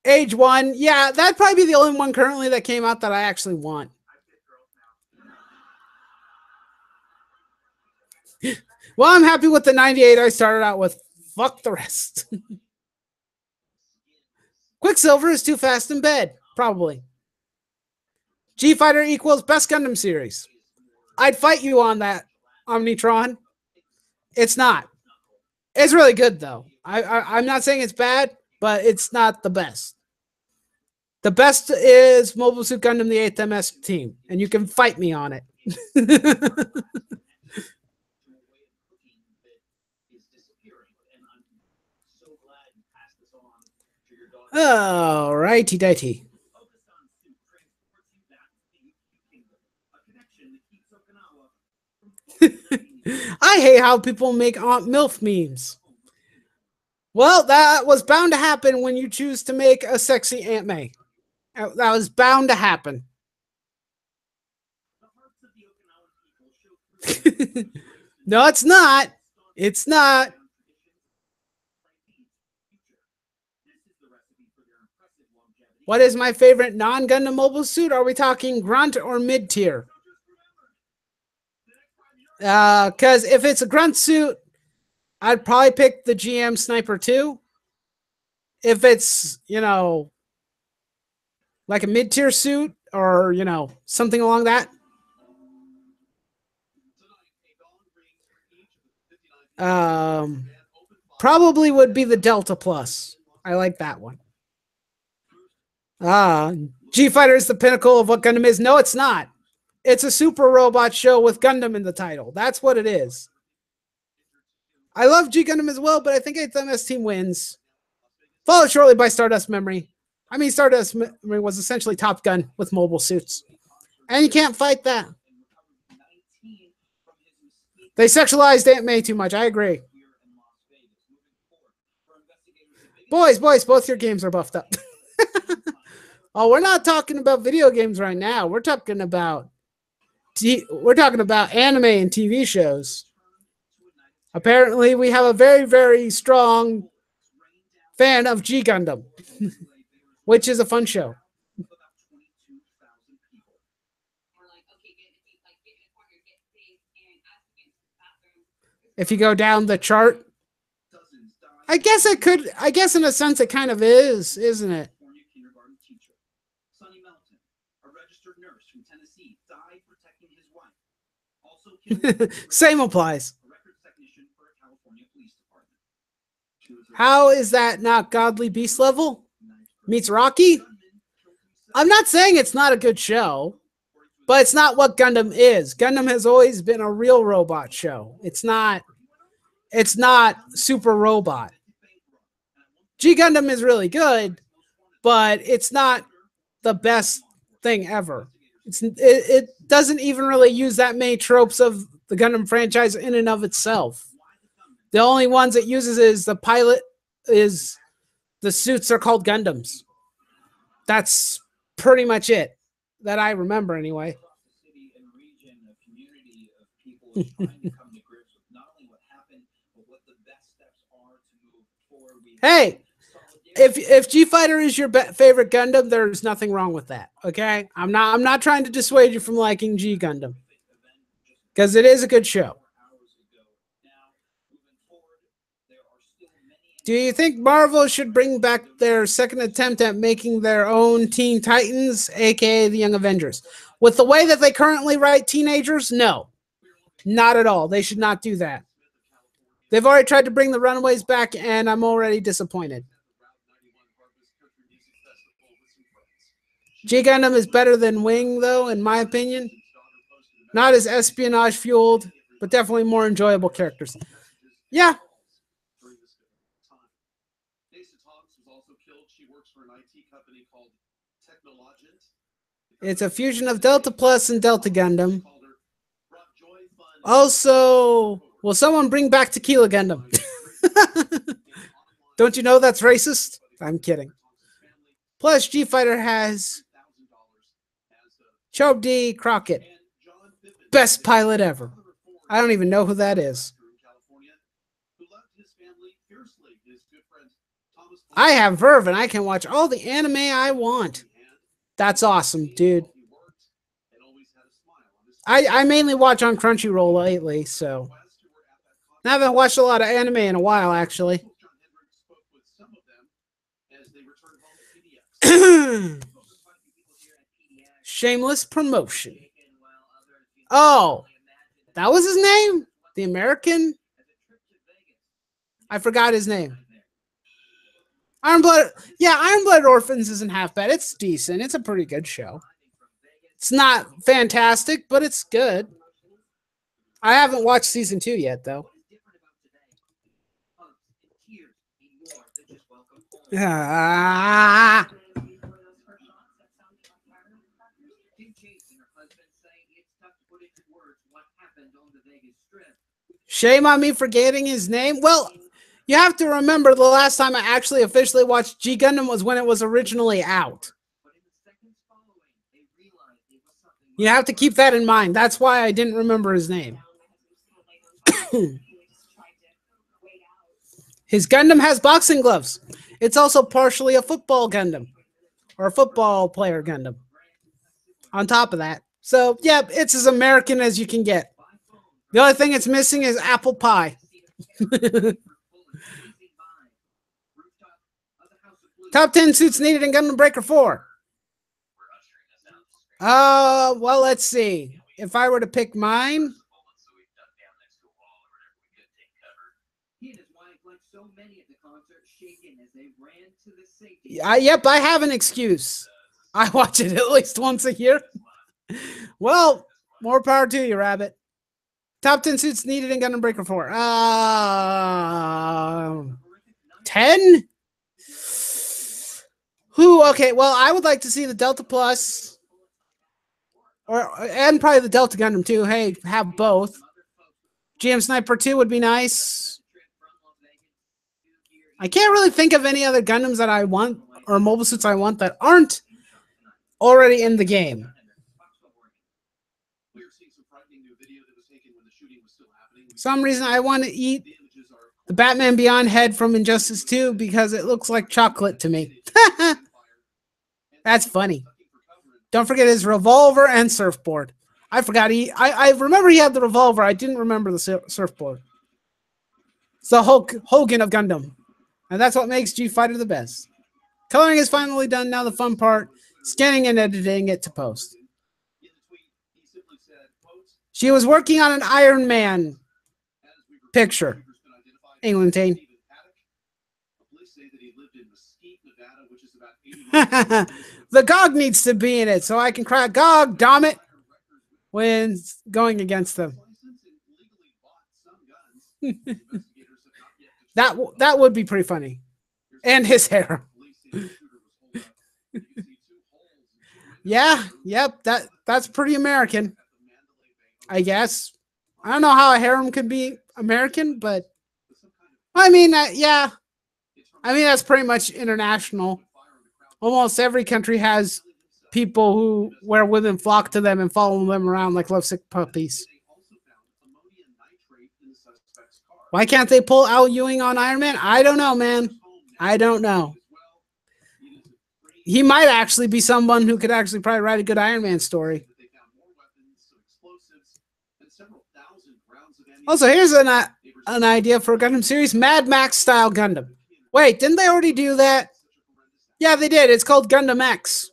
Age 1. Yeah, that'd probably be the only one currently that came out that I actually want. Well, I'm happy with the 98 I started out with. Fuck the rest. Quicksilver is too fast in bed. Probably. G-Fighter equals best Gundam series. I'd fight you on that, Omnitron. It's not. It's really good, though. I'm not saying it's bad, but it's not the best. The best is Mobile Suit Gundam, the 8th MS team, and you can fight me on it. All righty, dighty. I hate how people make Aunt MILF memes. Well, that was bound to happen when you choose to make a sexy Aunt May. That was bound to happen. No, it's not. It's not. What is my favorite non-Gundam mobile suit? Are we talking grunt or mid-tier? Because if it's a grunt suit, I'd probably pick the GM Sniper 2. If it's, you know, like a mid-tier suit or, you know, something along that. Probably would be the Delta Plus. I like that one. G-Fighter is the pinnacle of what Gundam is. No, it's not. It's a super robot show with Gundam in the title. That's what it is. I love G Gundam as well, but I think HMS Team wins. Followed shortly by Stardust Memory. I mean, Stardust Memory was essentially Top Gun with mobile suits. And you can't fight that. They sexualized Aunt May too much. I agree. Boys, both your games are buffed up. Oh, we're not talking about video games right now. We're talking about anime and TV shows. Apparently, we have a very, very strong fan of G Gundam, which is a fun show. If you go down the chart, I guess it could. I guess in a sense, it kind of is, isn't it? Same applies. How is that not Godly Beast level? Meets Rocky? I'm not saying it's not a good show, but it's not what Gundam is. Gundam has always been a real robot show. It's not super robot. G Gundam is really good, but it's not the best thing ever. It doesn't even really use that many tropes of the Gundam franchise in and of itself. The only ones it uses is the pilot, is the suits are called Gundams. That's pretty much it that I remember anyway. Hey, if G-Fighter is your favorite Gundam, there's nothing wrong with that. Okay, I'm not trying to dissuade you from liking G Gundam, because it is a good show. Do you think Marvel should bring back their second attempt at making their own Teen Titans, aka the Young Avengers? With the way that they currently write teenagers, no, not at all. They should not do that. They've already tried to bring the Runaways back, and I'm already disappointed. G Gundam is better than Wing, though, in my opinion. Not as espionage fueled, but definitely more enjoyable characters. Yeah. It's a fusion of Delta Plus and Delta Gundam. Also, will someone bring back Tequila Gundam? Don't you know that's racist? I'm kidding. Plus, G-Fighter has Chobe D. Crockett. Best pilot ever. I don't even know who that is. I have Verve and I can watch all the anime I want. That's awesome, dude. I mainly watch on Crunchyroll lately, so I haven't watched a lot of anime in a while, actually. Shameless promotion. Oh, that was his name? The American? I forgot his name. Iron Blood. Yeah, Iron Blood Orphans isn't half bad. It's decent. It's a pretty good show. It's not fantastic, but it's good. I haven't watched season 2 yet, though. Ah. Shame on me for getting his name. Well, you have to remember the last time I actually officially watched G Gundam was when it was originally out. You have to keep that in mind. That's why I didn't remember his name. His Gundam has boxing gloves. It's also partially a football Gundam. Or a football player Gundam. On top of that. So, yeah, it's as American as you can get. The only thing it's missing is apple pie. Top 10 suits needed in Gundam Breaker 4. Well, let's see. If I were to pick mine. Yep, I have an excuse. I watch it at least once a year. Well, more power to you, Rabbit. Top 10 suits needed in Gundam Breaker 4. 10? Who? Okay, well, I would like to see the Delta Plus. And probably the Delta Gundam, too. Hey, have both. GM Sniper 2 would be nice. I can't really think of any other Gundams that I want, or mobile suits I want, that aren't already in the game. For some reason, I want to eat the Batman Beyond head from Injustice 2 because it looks like chocolate to me. That's funny. Don't forget his revolver and surfboard. I forgot I remember he had the revolver. I didn't remember the surfboard. It's the Hulk Hogan of Gundam. And that's what makes G Fighter the best. Coloring is finally done. Now the fun part, scanning and editing it to post. She was working on an Iron Man picture. England team. The GOG needs to be in it so I can cry GOG, damn it, when going against them. That would be pretty funny. And his hair. Yeah, yep, that's pretty American, I guess. I don't know how a harem could be American, but I mean, yeah. I mean, that's pretty much international. Almost every country has people who where women flock to them and follow them around like lovesick puppies. Why can't they pull Al Ewing on Iron Man? I don't know, man. I don't know. He might actually be someone who could actually probably write a good Iron Man story. Also, here's an idea for a Gundam series. Mad Max style Gundam. Wait, didn't they already do that? Yeah, they did. It's called Gundam X.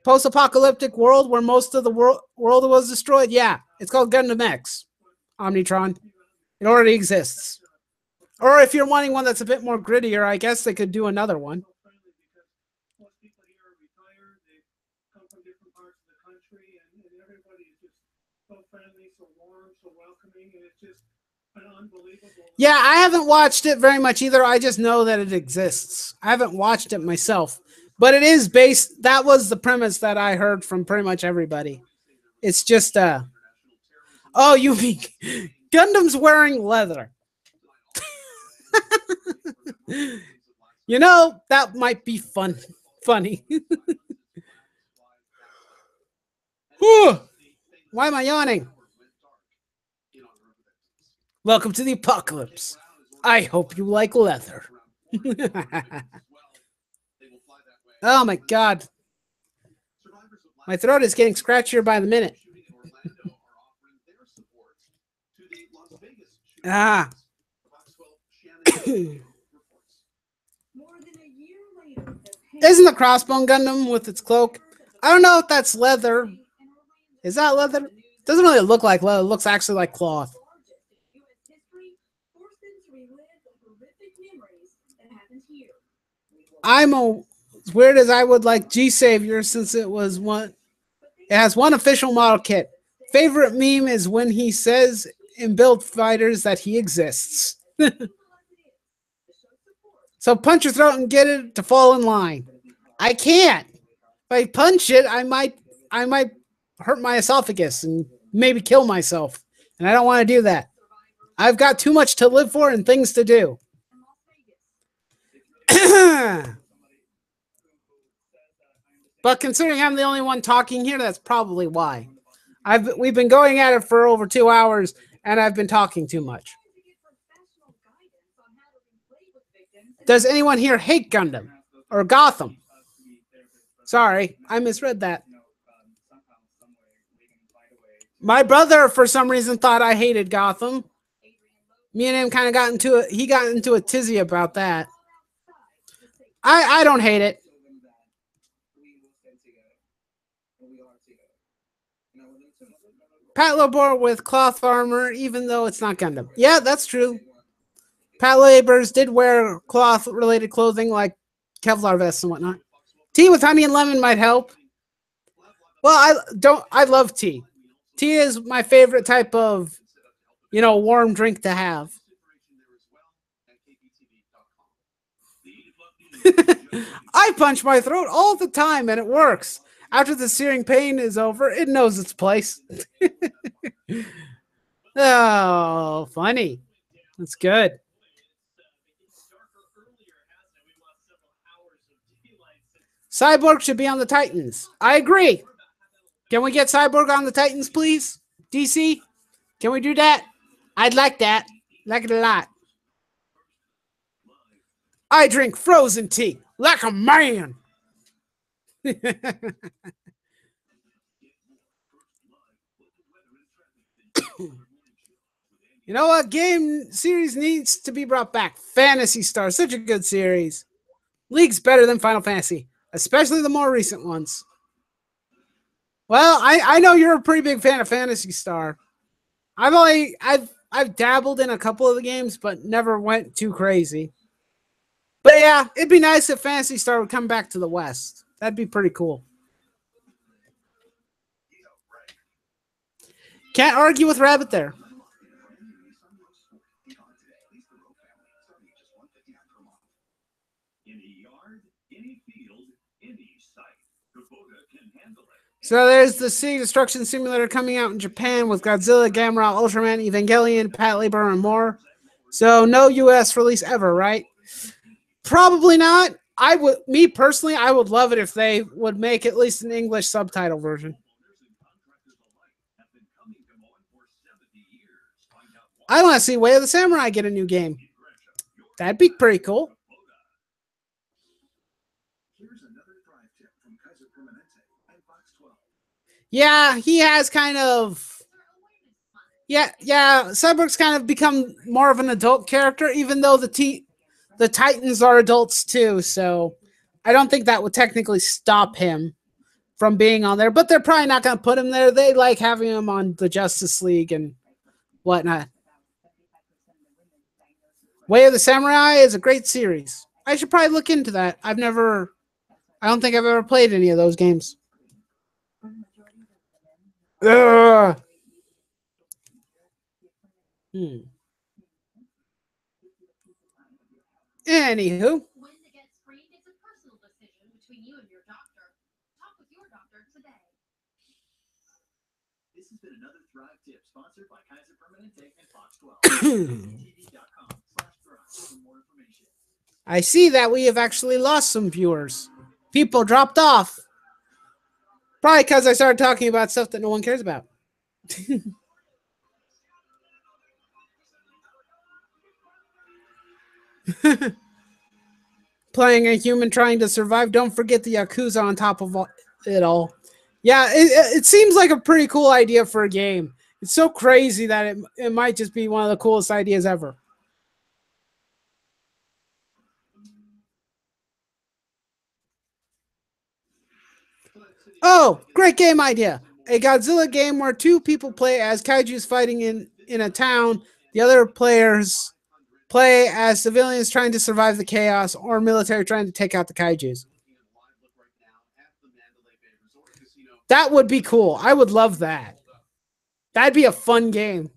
Post-apocalyptic world where most of the world was destroyed. Yeah, it's called Gundam X. Omnitron. It already exists. Or if you're wanting one that's a bit more grittier, I guess they could do another one. Yeah, I haven't watched it very much either. I just know that it exists. I haven't watched it myself. But it is based, that was the premise that I heard from pretty much everybody. It's just, oh, you mean Gundam's wearing leather. You know, that might be funny. Why am I yawning? Welcome to the apocalypse. I hope you like leather. Oh my god. My throat is getting scratchier by the minute. Ah. Isn't the Crossbone Gundam with its cloak? I don't know if that's leather. Is that leather? It doesn't really look like leather. It looks actually like cloth. I'm as weird as I would like G-Savior since it was one. It has one official model kit. Favorite meme is when he says in Build Fighters that he exists. So punch your throat and get it to fall in line. I can't. If I punch it, I might hurt my esophagus and maybe kill myself. And I don't want to do that. I've got too much to live for and things to do. But considering I'm the only one talking here, that's probably why. We've been going at it for over 2 hours, and I've been talking too much. Does anyone here hate Gundam or Gotham? Sorry, I misread that. My brother, for some reason, thought I hated Gotham. Me and him kind of got into a tizzy about that. I don't hate it. Patlabor with cloth armor, even though it's not Gundam. Yeah, that's true. Patlabors did wear cloth-related clothing like Kevlar vests and whatnot. Tea with honey and lemon might help. Well, I love tea. Tea is my favorite type of, warm drink to have. I punch my throat all the time and it works. After the searing pain is over, it knows its place. Oh, funny. That's good. Cyborg should be on the Titans. I agree. Can we get Cyborg on the Titans, please? DC? Can we do that? I'd like that. Like it a lot. I drink frozen tea like a man. You know what? Game series needs to be brought back. Phantasy Star, such a good series. League's better than Final Fantasy, especially the more recent ones. Well, I know you're a pretty big fan of Phantasy Star. I've dabbled in a couple of the games, but never went too crazy. But yeah, it'd be nice if Phantasy Star would come back to the West. That'd be pretty cool. Can't argue with Rabbit there. So there's the City Destruction Simulator coming out in Japan with Godzilla, Gamera, Ultraman, Evangelion, Patlabor, and more. So no US release ever, right? Probably not. Me personally, I would love it if they would make at least an English subtitle version. I want to see Way of the Samurai get a new game. That'd be pretty cool. Yeah, he has kind of... Yeah, Cyborg's kind of become more of an adult character, even though the Titans are adults too, so I don't think that would technically stop him from being on there, but they're probably not going to put him there. They like having him on the Justice League and whatnot. Way of the Samurai is a great series. I should probably look into that. I don't think I've ever played any of those games. Ugh. Anywho. When it gets screened, it's a personal decision between you and your doctor. Talk with your doctor today. This has been another Thrive Tip sponsored by Kaiser Permanente and Fox 12. for more information. I see that we have actually lost some viewers. People dropped off. Probably because I started talking about stuff that no one cares about. Playing a human trying to survive. Don't forget the Yakuza on top of it all. Yeah, it seems like a pretty cool idea for a game. It's so crazy that it might just be one of the coolest ideas ever. Oh, great game idea. A Godzilla game where two people play as kaijus fighting in a town. The other players play as civilians trying to survive the chaos or military trying to take out the kaijus. That would be cool. I would love that. That'd be a fun game.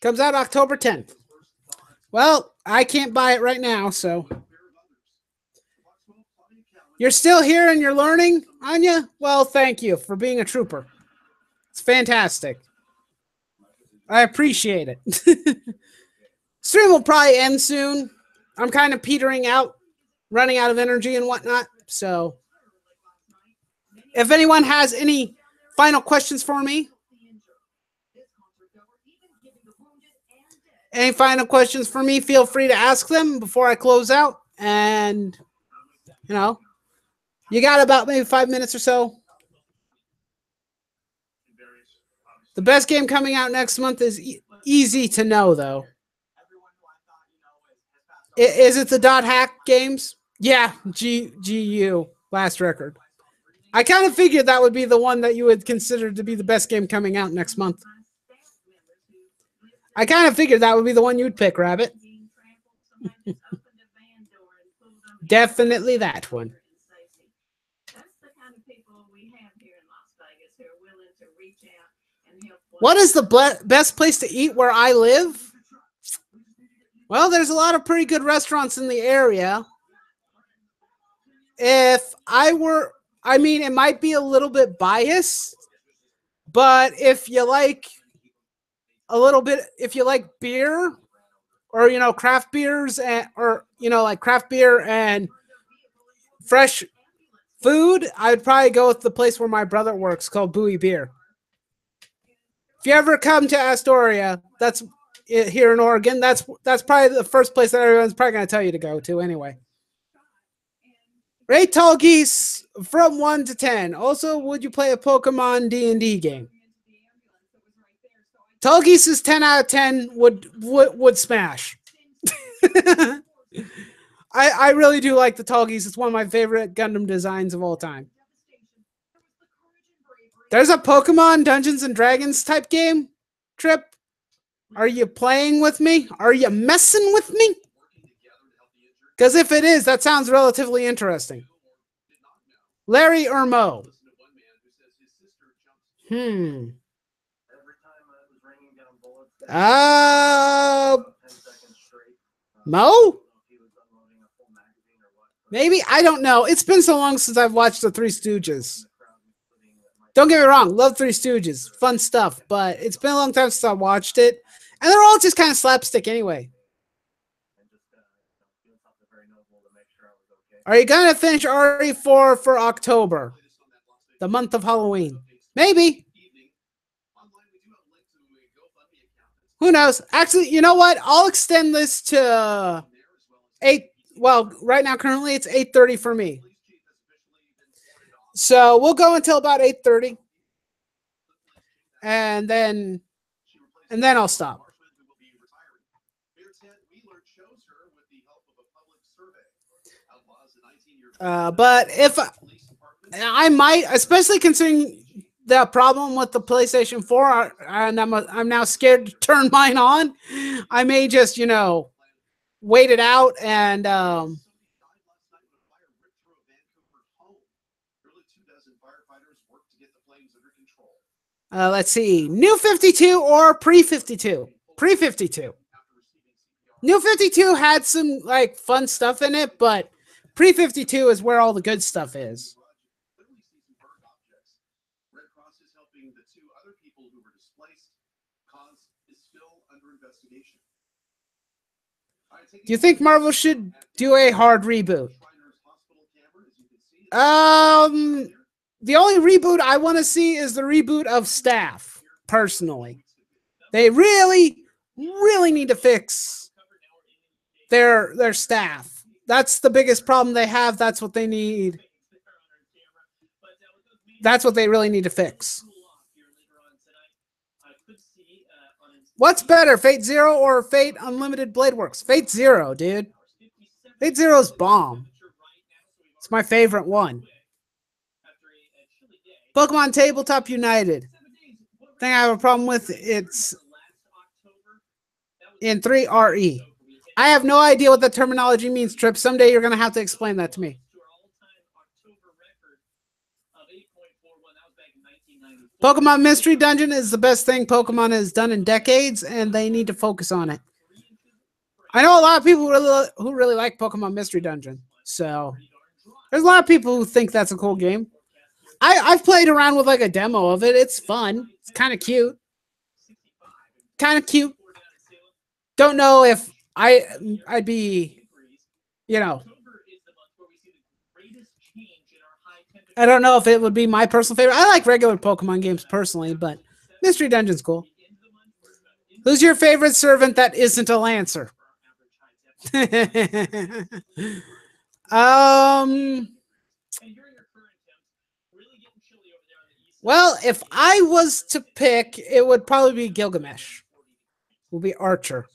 Comes out October 10th. Well, I can't buy it right now, so. You're still here and you're learning, Anya? Well, thank you for being a trooper. It's fantastic. I appreciate it. Stream will probably end soon. I'm kind of petering out, running out of energy and whatnot. So if anyone has any final questions for me, feel free to ask them before I close out. And, you got about maybe 5 minutes or so. The best game coming out next month is easy to know, though. Is it the Dot Hack games? Yeah, GU, last record. I kind of figured that would be the one that you would consider to be the best game coming out next month. I kind of figured that would be the one you'd pick, Rabbit. Definitely that one. What is the best place to eat where I live? Well, there's a lot of pretty good restaurants in the area. If I were, it might be a little bit biased, but if you like beer or, craft beers like craft beer and fresh food, I would probably go with the place where my brother works called Bowie Beer. If you ever come to Astoria, that's here in Oregon, that's probably the first place that everyone's probably going to tell you to go to anyway. Rate Tall Geese from 1 to 10. Also, would you play a Pokemon D&D game? Tall Geese is 10 out of 10 would smash. I really do like the Tall Geese. It's one of my favorite Gundam designs of all time. There's a Pokemon Dungeons and Dragons type game, Trip. Are you playing with me? Are you messing with me? Because if it is, that sounds relatively interesting. Larry or Mo? Mo? Maybe? I don't know. It's been so long since I've watched the Three Stooges. Don't get me wrong. Love Three Stooges. Fun stuff. But it's been a long time since I watched it. And they're all just kind of slapstick anyway. Are you going to finish RE4 for October? The month of Halloween? Maybe. Who knows? Actually, you know what? I'll extend this to 8. Well, right now, currently, it's 8:30 for me. So we'll go until about 8:30. And then I'll stop. But if I might, especially considering the problem with the PlayStation 4, and I'm now scared to turn mine on, I may just, wait it out and let's see, New 52 or Pre-52? Pre-52. New 52 had some fun stuff in it, but Pre-52 is where all the good stuff is. Do you think Marvel should do a hard reboot? The only reboot I want to see is the reboot of Staff, personally. They really, really need to fix their staff. That's the biggest problem they have. That's what they need. That's what they really need to fix. What's better, Fate Zero or Fate Unlimited Blade Works? Fate Zero, dude. Fate Zero's bomb. It's my favorite one. Pokemon Tabletop United. Thing I have a problem with, it's in 3RE. I have no idea what the terminology means, Trip. Someday you're going to have to explain that to me. Pokemon Mystery Dungeon is the best thing Pokemon has done in decades, and they need to focus on it. I know a lot of people who really like Pokemon Mystery Dungeon, so there's a lot of people who think that's a cool game. I've played around with a demo of it. It's fun. It's kind of cute. Kind of cute. Don't know if I'd be you know, I don't know if it would be my personal favorite. I like regular Pokemon games personally, but Mystery Dungeon's cool. Who's your favorite servant that isn't a Lancer? um. Well, if I was to pick, it would probably be Gilgamesh. Will be Archer.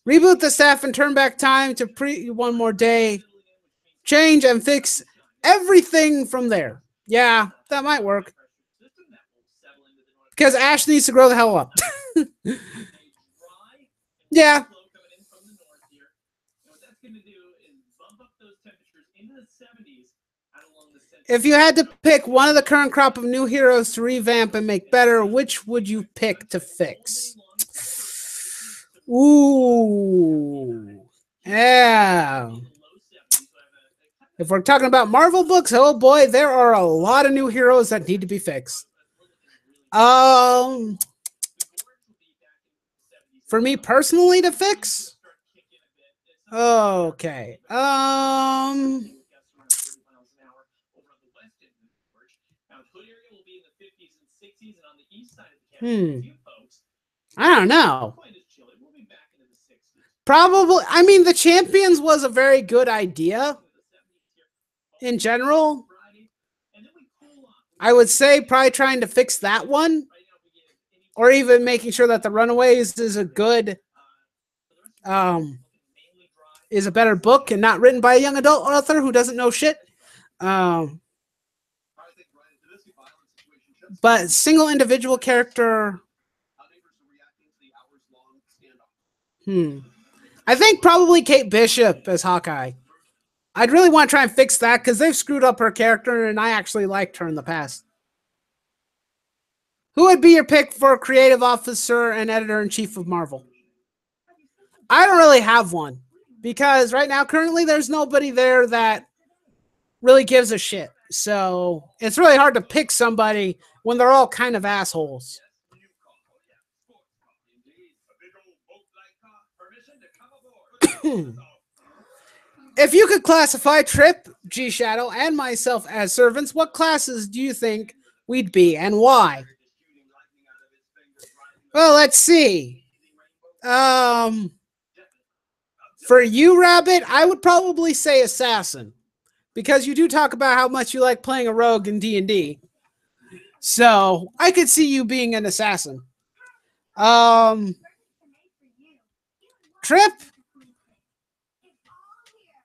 Reboot the staff and turn back time to pre one more day. Change and fix everything from there. Yeah, that might work. Because Ash needs to grow the hell up. Yeah. If you had to pick one of the current crop of new heroes to revamp and make better, which would you pick to fix? Ooh. Yeah. If we're talking about Marvel books, oh boy, there are a lot of new heroes that need to be fixed. For me personally to fix? Okay. I don't know. Probably, I mean, the Champions was a very good idea in general. I would say probably trying to fix that one, or even making sure that the Runaways is a good, is a better book and not written by a young adult author who doesn't know shit. But single individual character. I think probably Kate Bishop as Hawkeye. I'd really want to try and fix that because they've screwed up her character, and I actually liked her in the past. Who would be your pick for creative officer and editor-in-chief of Marvel? I don't really have one because right now, currently, there's nobody there that really gives a shit. So it's really hard to pick somebody when they're all kind of assholes. If you could classify Trip, G Shadow, and myself as servants, what classes do you think we'd be and why? Well, let's see. For you, Rabbit, I would probably say assassin because you do talk about how much you like playing a rogue in D&D. So I could see you being an assassin. Trip.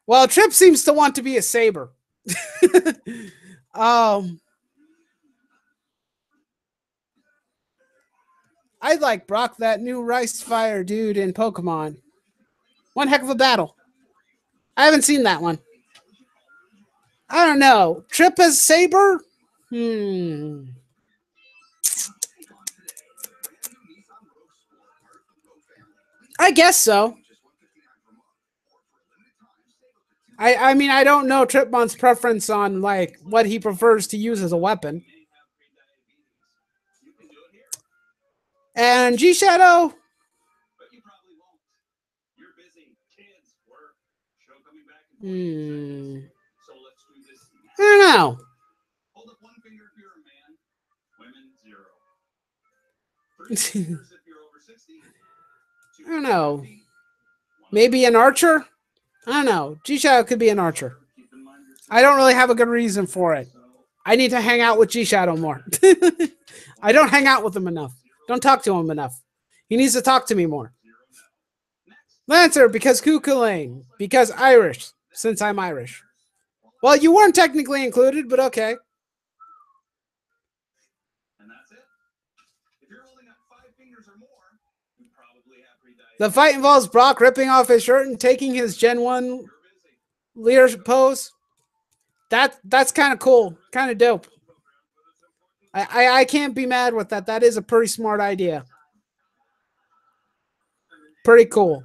Well, Trip seems to want to be a saber. I'd like Brock, that new Rice Fire dude in Pokemon. One heck of a battle. I haven't seen that one. I don't know. Trip as Saber? I guess so. I mean, I don't know Tripmon's preference on like what he prefers to use as a weapon. And G Shadow. I don't know. I don't know. Maybe an archer? I don't know. G Shadow could be an archer. I don't really have a good reason for it. I need to hang out with G Shadow more. I don't hang out with him enough. Don't talk to him enough. He needs to talk to me more. Lancer, because Cuckoo because Irish, since I'm Irish. Well, you weren't technically included, but okay. The fight involves Brock ripping off his shirt and taking his Gen 1 leader pose. That's kind of cool. Kind of dope. I can't be mad with that. That is a pretty smart idea. Pretty cool.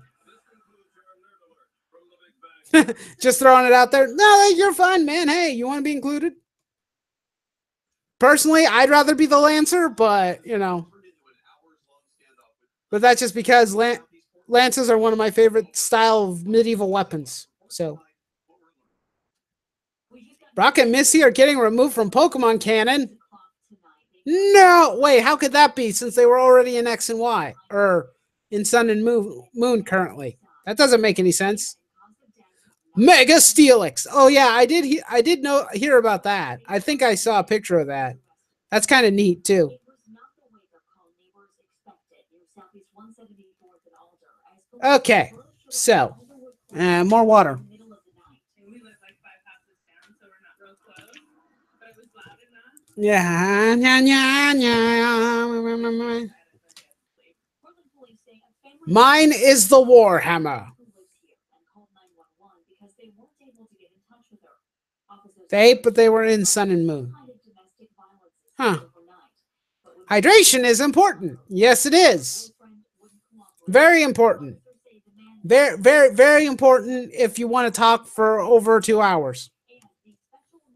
Just throwing it out there. No, you're fine, man. Hey, you want to be included? Personally, I'd rather be the Lancer, but, you know. But that's just because Lances are one of my favorite style of medieval weapons. So Brock and Missy are getting removed from Pokemon canon. No, wait, how could that be since they were already in X and Y or in Sun and Moon currently? That doesn't make any sense. Mega Steelix. Oh yeah, I did hear about that. I think I saw a picture of that. That's kind of neat too. Okay, so more water. Yeah, yeah, yeah, yeah. Mine is the Warhammer. But they were in Sun and Moon. Huh. Hydration is important. Yes, it is. Very important. Very, very, very important if you want to talk for over 2 hours.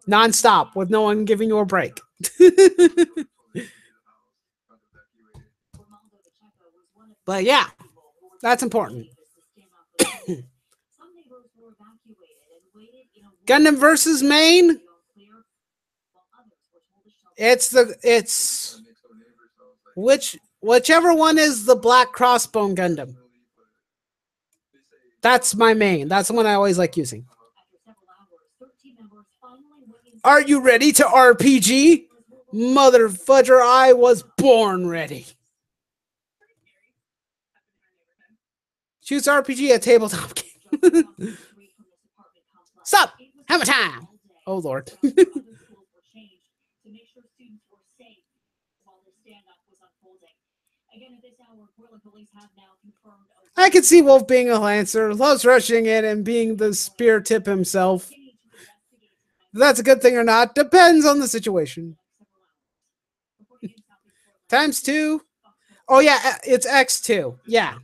Non-stop with no one giving you a break. But yeah, that's important. Gundam versus Maine. It's whichever one is the Black Crossbone Gundam. That's my main. That's the one I always like using. Are you ready to RPG? Mother fudger, I was born ready. Choose RPG at tabletop game. Stop! Hammer time! Oh Lord. I could see Wolf being a Lancer, loves rushing in and being the spear tip himself. If that's a good thing or not depends on the situation. Times 2. Oh yeah, it's X2. Yeah.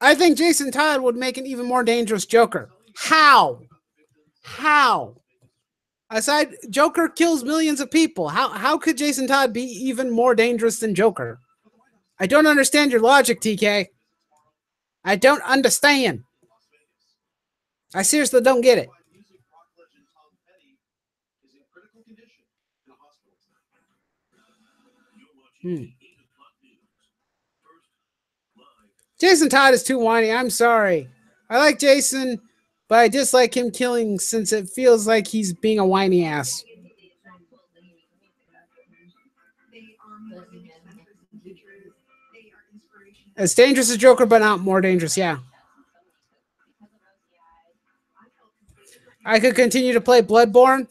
I think Jason Todd would make an even more dangerous Joker. How? Aside, Joker kills millions of people. How could Jason Todd be even more dangerous than Joker? I don't understand your logic, TK. I don't understand. I seriously don't get it. Jason Todd is too whiny. I'm sorry. I like Jason, but I dislike him killing since it feels like he's being a whiny ass. As dangerous as Joker, but not more dangerous, yeah. I could continue to play Bloodborne.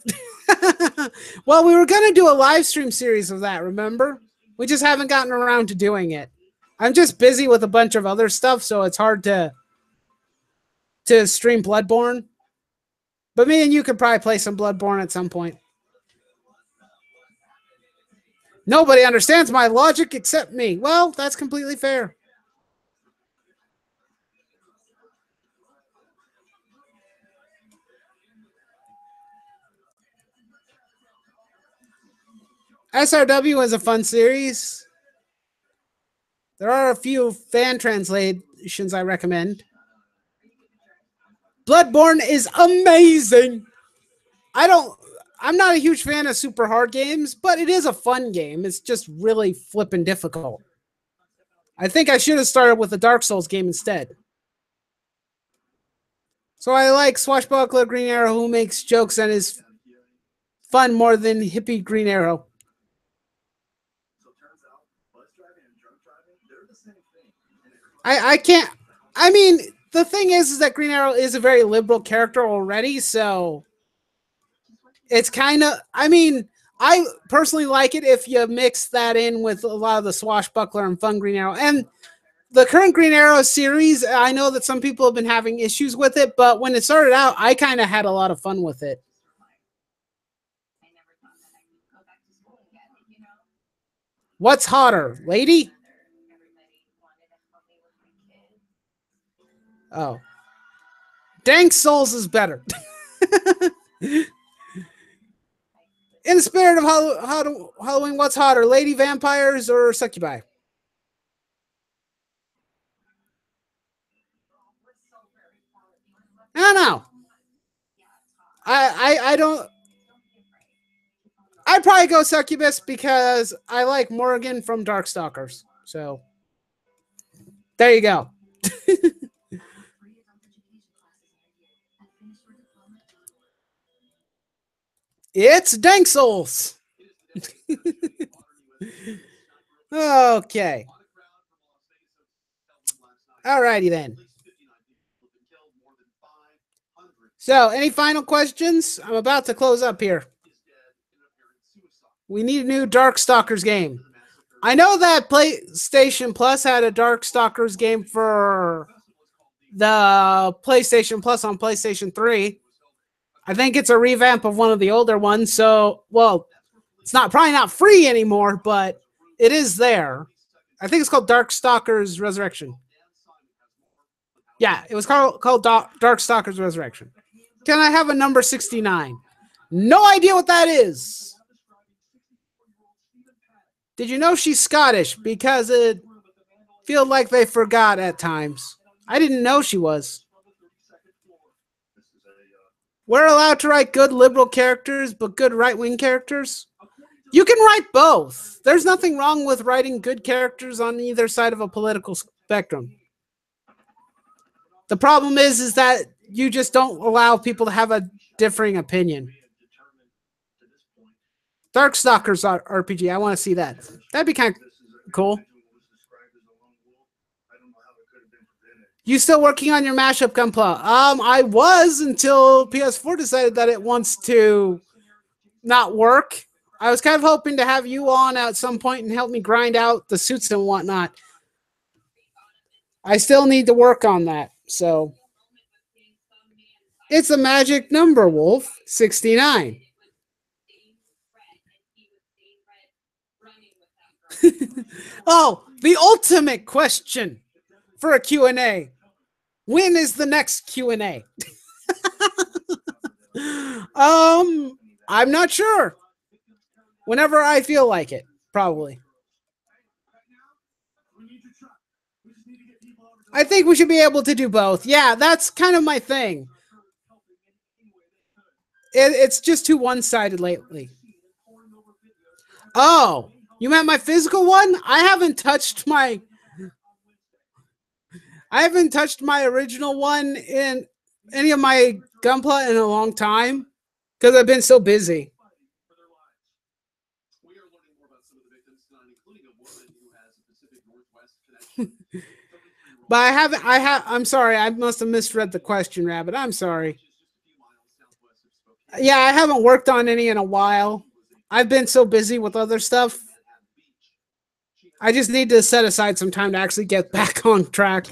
Well, we were going to do a live stream series of that, remember? We just haven't gotten around to doing it. I'm just busy with a bunch of other stuff, so it's hard to stream Bloodborne. But me and you could probably play some Bloodborne at some point. Nobody understands my logic except me. Well, that's completely fair. SRW is a fun series. There are a few fan translations I recommend. Bloodborne is amazing. I'm not a huge fan of super hard games, but it is a fun game. It's just really flippin' difficult. I think I should have started with the Dark Souls game instead. So I like Swashbuckler Green Arrow who makes jokes and is fun more than hippie Green Arrow. I can't. I mean, the thing is that Green Arrow is a very liberal character already, so it's kind of. I mean, I personally like it if you mix that in with a lot of the Swashbuckler and fun Green Arrow. And the current Green Arrow series, I know that some people have been having issues with it, but when it started out, I kind of had a lot of fun with it. What's hotter, lady? Oh. Dank Souls is better. In the spirit of Halloween, what's hotter, lady vampires or succubi? I don't know. I don't. I'd probably go Succubus because I like Morrigan from Darkstalkers. So there you go. It's Dank Souls. Okay. Alrighty then. So, any final questions? I'm about to close up here. We need a new Darkstalkers game. I know that PlayStation Plus had a Darkstalkers game for the PlayStation Plus on PlayStation 3. I think it's a revamp of one of the older ones. So, well, it's not probably not free anymore, but it is there. I think it's called Darkstalkers Resurrection. Yeah, it was called Darkstalkers Resurrection. Can I have a number 69? No idea what that is. Did you know she's Scottish? Because it feels like they forgot at times. I didn't know she was. We're allowed to write good liberal characters, but good right-wing characters? You can write both. There's nothing wrong with writing good characters on either side of a political spectrum. The problem is that you just don't allow people to have a differing opinion. Darkstalkers RPG, I want to see that. That'd be kind of cool. You still working on your mashup, Gunpla? I was until PS4 decided that it wants to not work. I was kind of hoping to have you on at some point and help me grind out the suits and whatnot. I still need to work on that, so. It's a magic number, Wolf. 69. Oh, the ultimate question for a Q&A. When is the next Q&A? I'm not sure. Whenever I feel like it, probably. I think we should be able to do both. Yeah, that's kind of my thing. It's just too one-sided lately. Oh, you meant my physical one? I haven't touched my original one in any of my Gunpla in a long time because I've been so busy. But I'm sorry, I must have misread the question, Rabbit. I'm sorry. Yeah, I haven't worked on any in a while. I've been so busy with other stuff. I just need to set aside some time to actually get back on track.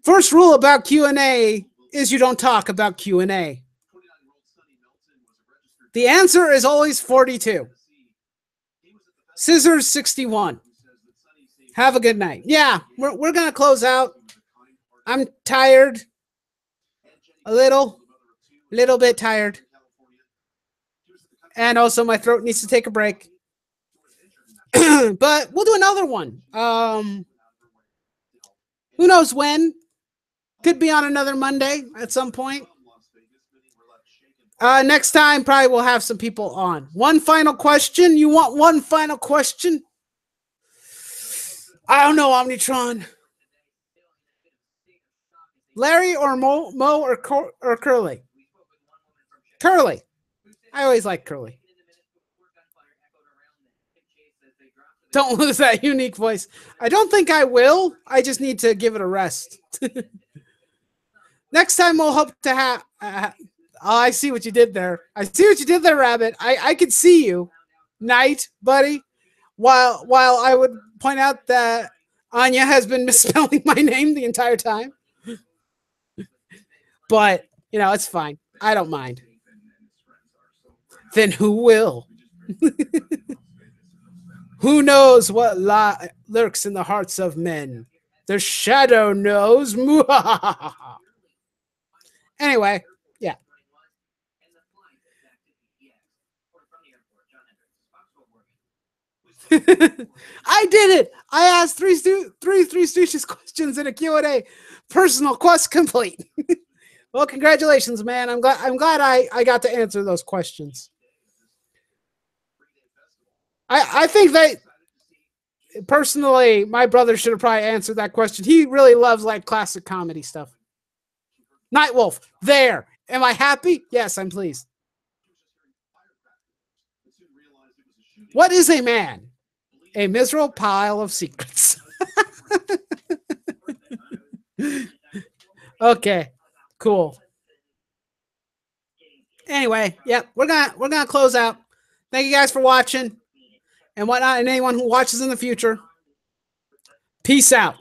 First rule about Q&A is you don't talk about Q&A. The answer is always 42. Scissors 61. Have a good night. Yeah, we're going to close out. I'm tired. A little bit tired. And also my throat needs to take a break. But we'll do another one. Who knows when? Could be on another Monday at some point. Next time, probably we'll have some people on. One final question. You want one final question? I don't know, Omnitron. Larry or Mo or Curly? Curly. I always like Curly. Don't lose that unique voice. I don't think I will. I just need to give it a rest. Next time we'll hope to have... oh, I see what you did there. I see what you did there, Rabbit. I could see you. Night, buddy. While I would point out that Anya has been misspelling my name the entire time. But, you know, it's fine. I don't mind. Then who will? Who knows what lurks in the hearts of men? The shadow knows. Anyway, yeah. I did it. I asked three Stooges questions in a Q&A. Personal quest complete. Well, congratulations, man. I'm glad I got to answer those questions. I think that personally, my brother should have probably answered that question. He really loves like classic comedy stuff. Nightwolf, there. Am I happy? Yes, I'm pleased. What is a man? A miserable pile of secrets. Okay, cool. Anyway, yep, we're gonna close out. Thank you guys for watching and whatnot, and anyone who watches in the future. Peace out.